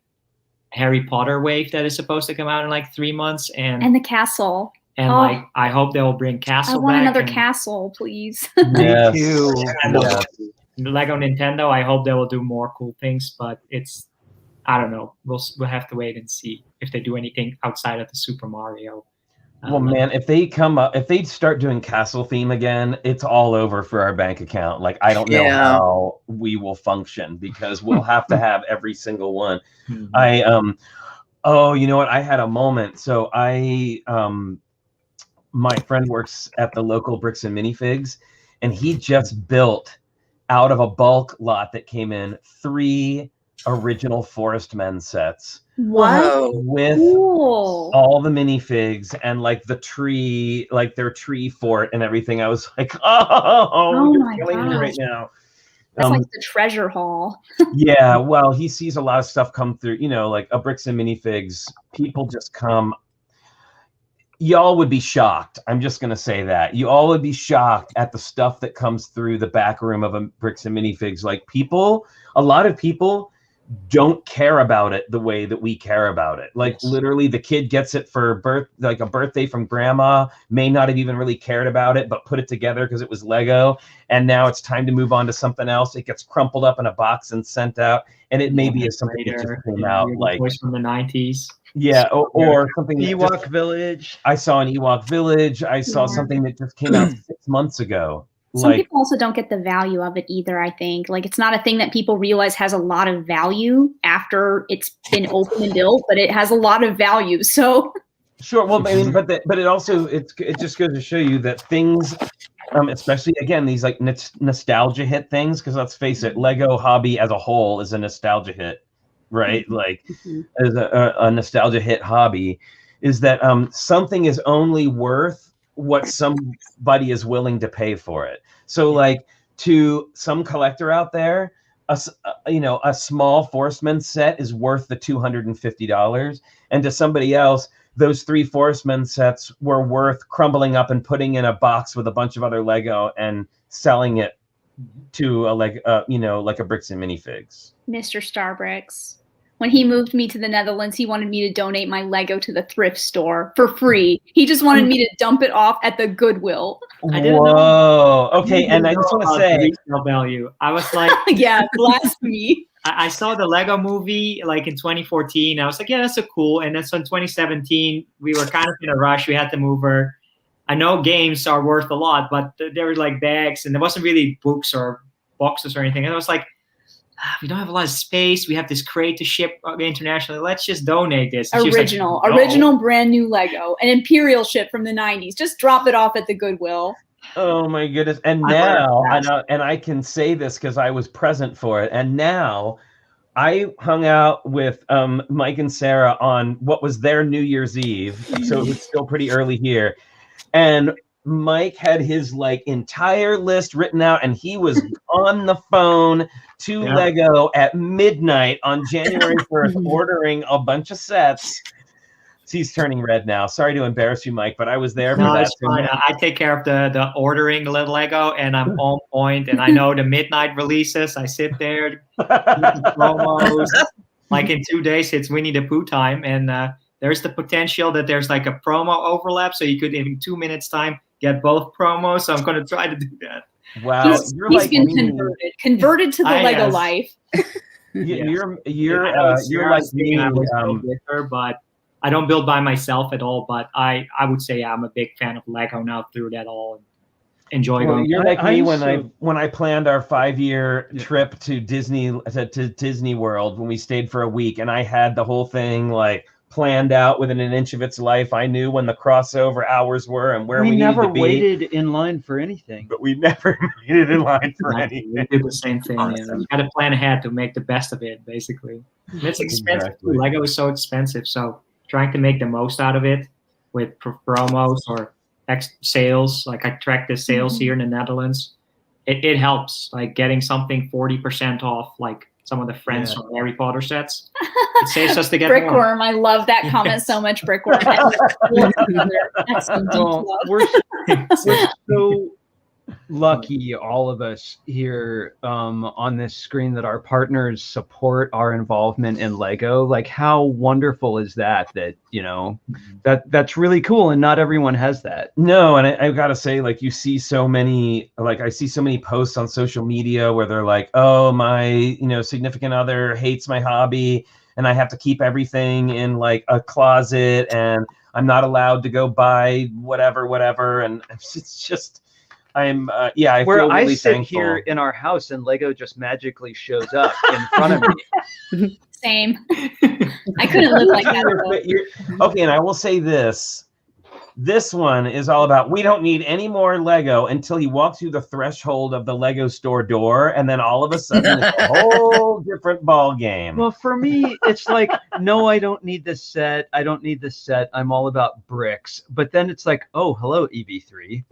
Speaker 6: Harry Potter wave that is supposed to come out in like 3 months, and
Speaker 5: the castle.
Speaker 6: And like, I hope they'll bring Castle back.
Speaker 5: I want another castle, please.
Speaker 1: Yes.
Speaker 2: Me too.
Speaker 6: And Lego Nintendo, I hope they will do more cool things, but I don't know. We'll have to wait and see if they do anything outside of the Super Mario.
Speaker 1: Well, man, if they start doing castle theme again, it's all over for our bank account. Like, I don't know how we will function because we'll have to have every single one. Mm-hmm. Oh, you know what? I had a moment. So my friend works at the local Bricks and Minifigs, and he just built out of a bulk lot that came in 3 original Forest Men sets.
Speaker 5: What?
Speaker 1: With all the minifigs and like the tree, like their tree fort and everything. I was like, oh you're killing me right now.
Speaker 5: That's like the treasure haul.
Speaker 1: Yeah, well, he sees a lot of stuff come through, like a Bricks and Minifigs. People just come. Y'all would be shocked. I'm just going to say that. You all would be shocked at the stuff that comes through the back room of a Bricks and Minifigs. Like a lot of people don't care about it the way that we care about it. Like literally the kid gets it for a birthday from grandma, may not have even really cared about it, but put it together because it was Lego. And now it's time to move on to something else. It gets crumpled up in a box and sent out. And it may be something that just came out like
Speaker 6: from the 90s.
Speaker 1: Yeah, or something.
Speaker 2: Ewok Village.
Speaker 1: I saw an Ewok Village. I saw something that just came out 6 months ago.
Speaker 5: Some people also don't get the value of it either, I think. Like, it's not a thing that people realize has a lot of value after it's been open and built, but it has a lot of value. So
Speaker 1: sure. Well, I mean, but it also it just goes to show you that things, especially again these like nostalgia hit things, because let's face it, Lego hobby as a whole is a nostalgia hit, right? Like as a nostalgia hit hobby, is that something is only worth what somebody is willing to pay for it. So like to some collector out there, a small Forestman set is worth the $250. And to somebody else, those 3 Forestman sets were worth crumbling up and putting in a box with a bunch of other Lego and selling it to like a Bricks and Minifigs.
Speaker 5: Mr. StarBricks. When he moved me to the Netherlands, he wanted me to donate my Lego to the thrift store for free. He just wanted me to dump it off at the Goodwill.
Speaker 6: I didn't know.
Speaker 1: Okay, and I just want to say
Speaker 6: resale value. I was like,
Speaker 5: yeah, blasphemy.
Speaker 6: I saw the Lego movie like in 2014. I was like, yeah, that's so cool. And then so in 2017, we were kind of in a rush. We had to move her. I know games are worth a lot, but there were like bags, and there wasn't really books or boxes or anything. And I was like, we don't have a lot of space. We have this crate to ship internationally. Let's just donate this. And
Speaker 5: original brand new Lego, an Imperial ship from the 90s. Just drop it off at the Goodwill.
Speaker 1: Oh my goodness! And now, and I can say this because I was present for it. And now, I hung out with Mike and Sara on what was their New Year's Eve, so it was still pretty early here. And Mike had his like entire list written out, and he was on the phone to Lego at midnight on January 1st, ordering a bunch of sets. He's turning red now. Sorry to embarrass you, Mike, but I was there for that.
Speaker 6: It's fine. I take care of the ordering Lego, and I'm on point. And I know the midnight releases. I sit there, promos. Like in 2 days, it's Winnie the Pooh time, and there's the potential that there's like a promo overlap, so you could in 2 minutes time get both promos. So I'm going to try to do that.
Speaker 1: Wow,
Speaker 5: he's been converted to the Lego life.
Speaker 1: You're like me.
Speaker 6: But I don't build by myself at all, but I would say I'm a big fan of Lego now through that all. And enjoy going.
Speaker 1: You're like me when I planned our 5-year trip to Disney to Disney World when we stayed for a week, and I had the whole thing like planned out within an inch of its life. I knew when the crossover hours were and where we needed to be.
Speaker 2: We never waited in line for anything.
Speaker 1: But we never waited in line for anything.
Speaker 6: We did the same thing. Awesome. You got to plan ahead to make the best of it, basically. And it's expensive. Exactly. Lego is so expensive, so trying to make the most out of it with promos or sales, like I track the sales here in the Netherlands, it helps, like getting something 40% off, like some of the Friends or Harry Potter sets. It saves us to get
Speaker 5: Brickworm.
Speaker 6: more.
Speaker 5: I love that comment so much, Brickworm. That's some deep love.
Speaker 2: We're so lucky, all of us here on this screen, that our partners support our involvement in Lego. Like, how wonderful is that? That, you know, that's really cool, and not everyone has that.
Speaker 1: No, and I've got to say, like, you see so many, like, I see so many posts on social media where they're like, oh, my, significant other hates my hobby, and I have to keep everything in like a closet, and I'm not allowed to go buy whatever, and it's just. I feel really
Speaker 2: sit
Speaker 1: thankful.
Speaker 2: Here in our house and Lego just magically shows up in front of me.
Speaker 5: Same. I couldn't live like that.
Speaker 1: Okay, and I will say this. This one is all about, we don't need any more Lego until you walk through the threshold of the Lego store door, and then all of a sudden it's a whole different ball game.
Speaker 2: Well, for me, it's like, no, I don't need this set. I don't need this set. I'm all about bricks. But then it's like, oh, hello, EB3.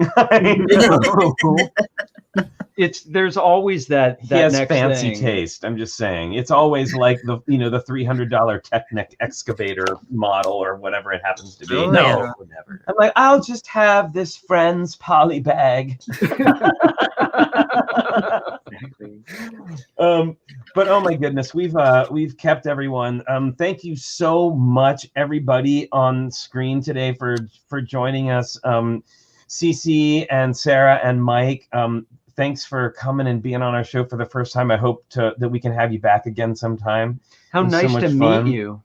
Speaker 2: There's always that he has next
Speaker 1: fancy
Speaker 2: thing.
Speaker 1: Taste. I'm just saying, it's always like the $300 Technic excavator model or whatever it happens to be. No, never. I'm like, I'll just have this Friends poly bag.
Speaker 6: Exactly.
Speaker 1: But oh my goodness, we've kept everyone. Thank you so much, everybody on screen today for joining us. Cece and Sara and Mike. Thanks for coming and being on our show for the first time. I hope that we can have you back again sometime.
Speaker 2: How nice to meet you.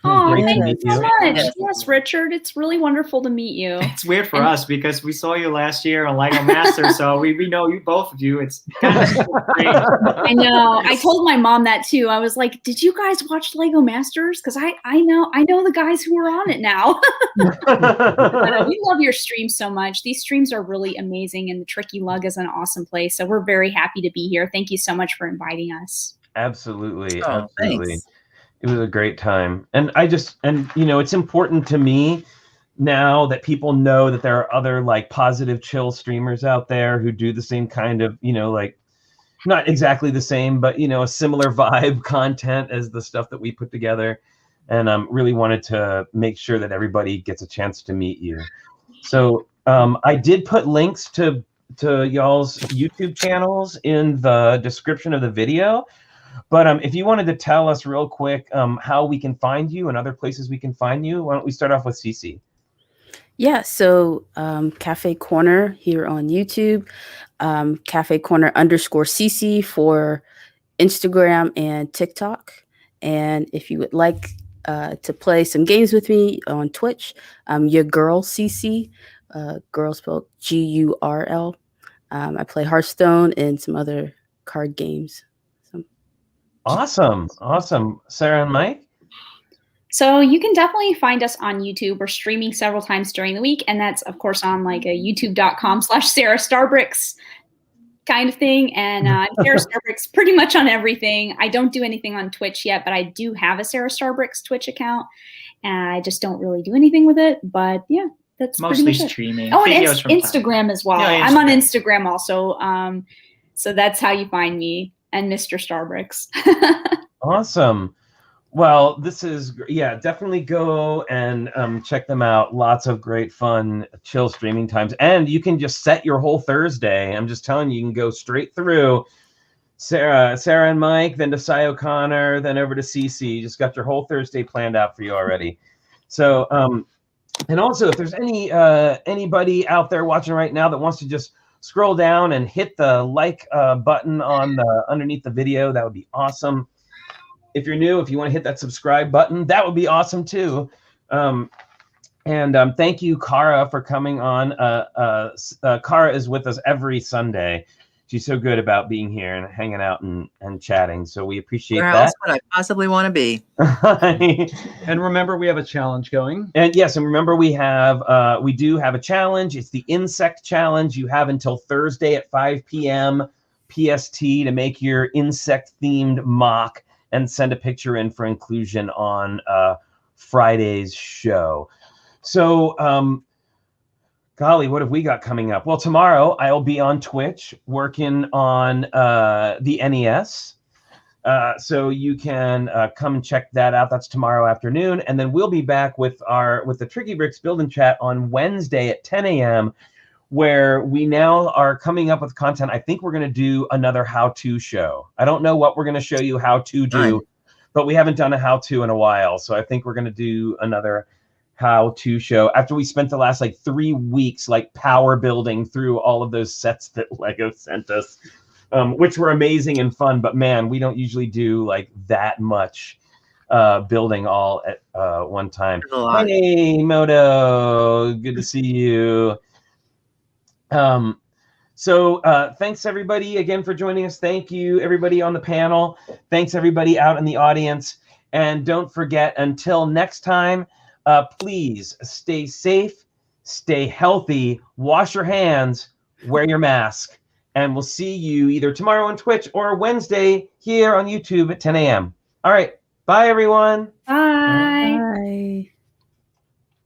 Speaker 5: Oh, thank you so much. Yes, Richard, it's really wonderful to meet you.
Speaker 6: It's weird for us because we saw you last year on Lego Masters, so we know you, both of you. It's kind of great.
Speaker 5: I know. I told my mom that too. I was like, "Did you guys watch Lego Masters? Because I know the guys who are on it now." But, we love your streams so much. These streams are really amazing, and the Tricky Lug is an awesome place. So we're very happy to be here. Thank you so much for inviting us.
Speaker 1: Absolutely,
Speaker 3: Oh,
Speaker 1: absolutely.
Speaker 3: thanks.
Speaker 1: It was a great time. And it's important to me now that people know that there are other like positive chill streamers out there who do the same kind of, like not exactly the same, but, a similar vibe content as the stuff that we put together. And really wanted to make sure that everybody gets a chance to meet you. So I did put links to y'all's YouTube channels in the description of the video. But if you wanted to tell us real quick how we can find you and other places we can find you, why don't we start off with Cece?
Speaker 4: Yeah, so Cafe Corner here on YouTube, Cafe Corner _Cece for Instagram and TikTok. And if you would like to play some games with me on Twitch, your girl Cece, girl spelled GURL. I play Hearthstone and some other card games.
Speaker 1: Awesome. Sara and Mike?
Speaker 5: So you can definitely find us on YouTube. We're streaming several times during the week, and that's of course on like a youtube.com/SaraStarBricks kind of thing. And SaraStarBricks pretty much on everything. I don't do anything on Twitch yet, but I do have a SaraStarBricks Twitch account, and I just don't really do anything with it. But yeah, that's
Speaker 6: mostly
Speaker 5: pretty much
Speaker 6: streaming.
Speaker 5: Oh, and
Speaker 6: videos from
Speaker 5: Instagram as well.
Speaker 6: Yeah,
Speaker 5: I'm on
Speaker 6: Instagram.
Speaker 5: Instagram also. So that's how you find me and Mr. Starbricks.
Speaker 1: Awesome. Well, this is, yeah, definitely go and check them out. Lots of great fun, chill streaming times. And you can just set your whole Thursday. I'm just telling you, you can go straight through Sara and Mike, then to Cy O'Connor, then over to Cece. You just got your whole Thursday planned out for you already. So, and also, if there's anybody out there watching right now that wants to just scroll down and hit the like button on the underneath the video, that would be awesome. If you're new, if you want to hit that subscribe button, that would be awesome too. Thank you, Kara, for coming on. Kara is with us every Sunday. She's so good about being here and hanging out and chatting. So we appreciate
Speaker 3: Where
Speaker 1: that.
Speaker 3: else would I possibly want to be?
Speaker 2: And remember, we have a challenge going.
Speaker 1: And yes, and remember we do have a challenge. It's the insect challenge. You have until Thursday at 5 p.m. PST to make your insect themed mock and send a picture in for inclusion on Friday's show. So, golly, what have we got coming up? Well, tomorrow I'll be on Twitch working on the NES. So you can come and check that out. That's tomorrow afternoon. And then we'll be back with the TrickyBricks Build and Chat on Wednesday at 10 a.m. where we now are coming up with content. I think we're going to do another how-to show. I don't know what we're going to show you how to do, but we haven't done a how-to in a while. So I think we're going to do another how-to show after we spent the last like 3 weeks like power building through all of those sets that Lego sent us, which were amazing and fun. But man, we don't usually do like that much building all at one time. Hey, Moto, good to see you. Thanks everybody again for joining us. Thank you everybody on the panel. Thanks everybody out in the audience. And don't forget, until next time, please stay safe, stay healthy, wash your hands, wear your mask, and we'll see you either tomorrow on Twitch or Wednesday here on YouTube at 10 a.m. All right. Bye everyone.
Speaker 5: Bye.
Speaker 4: Bye.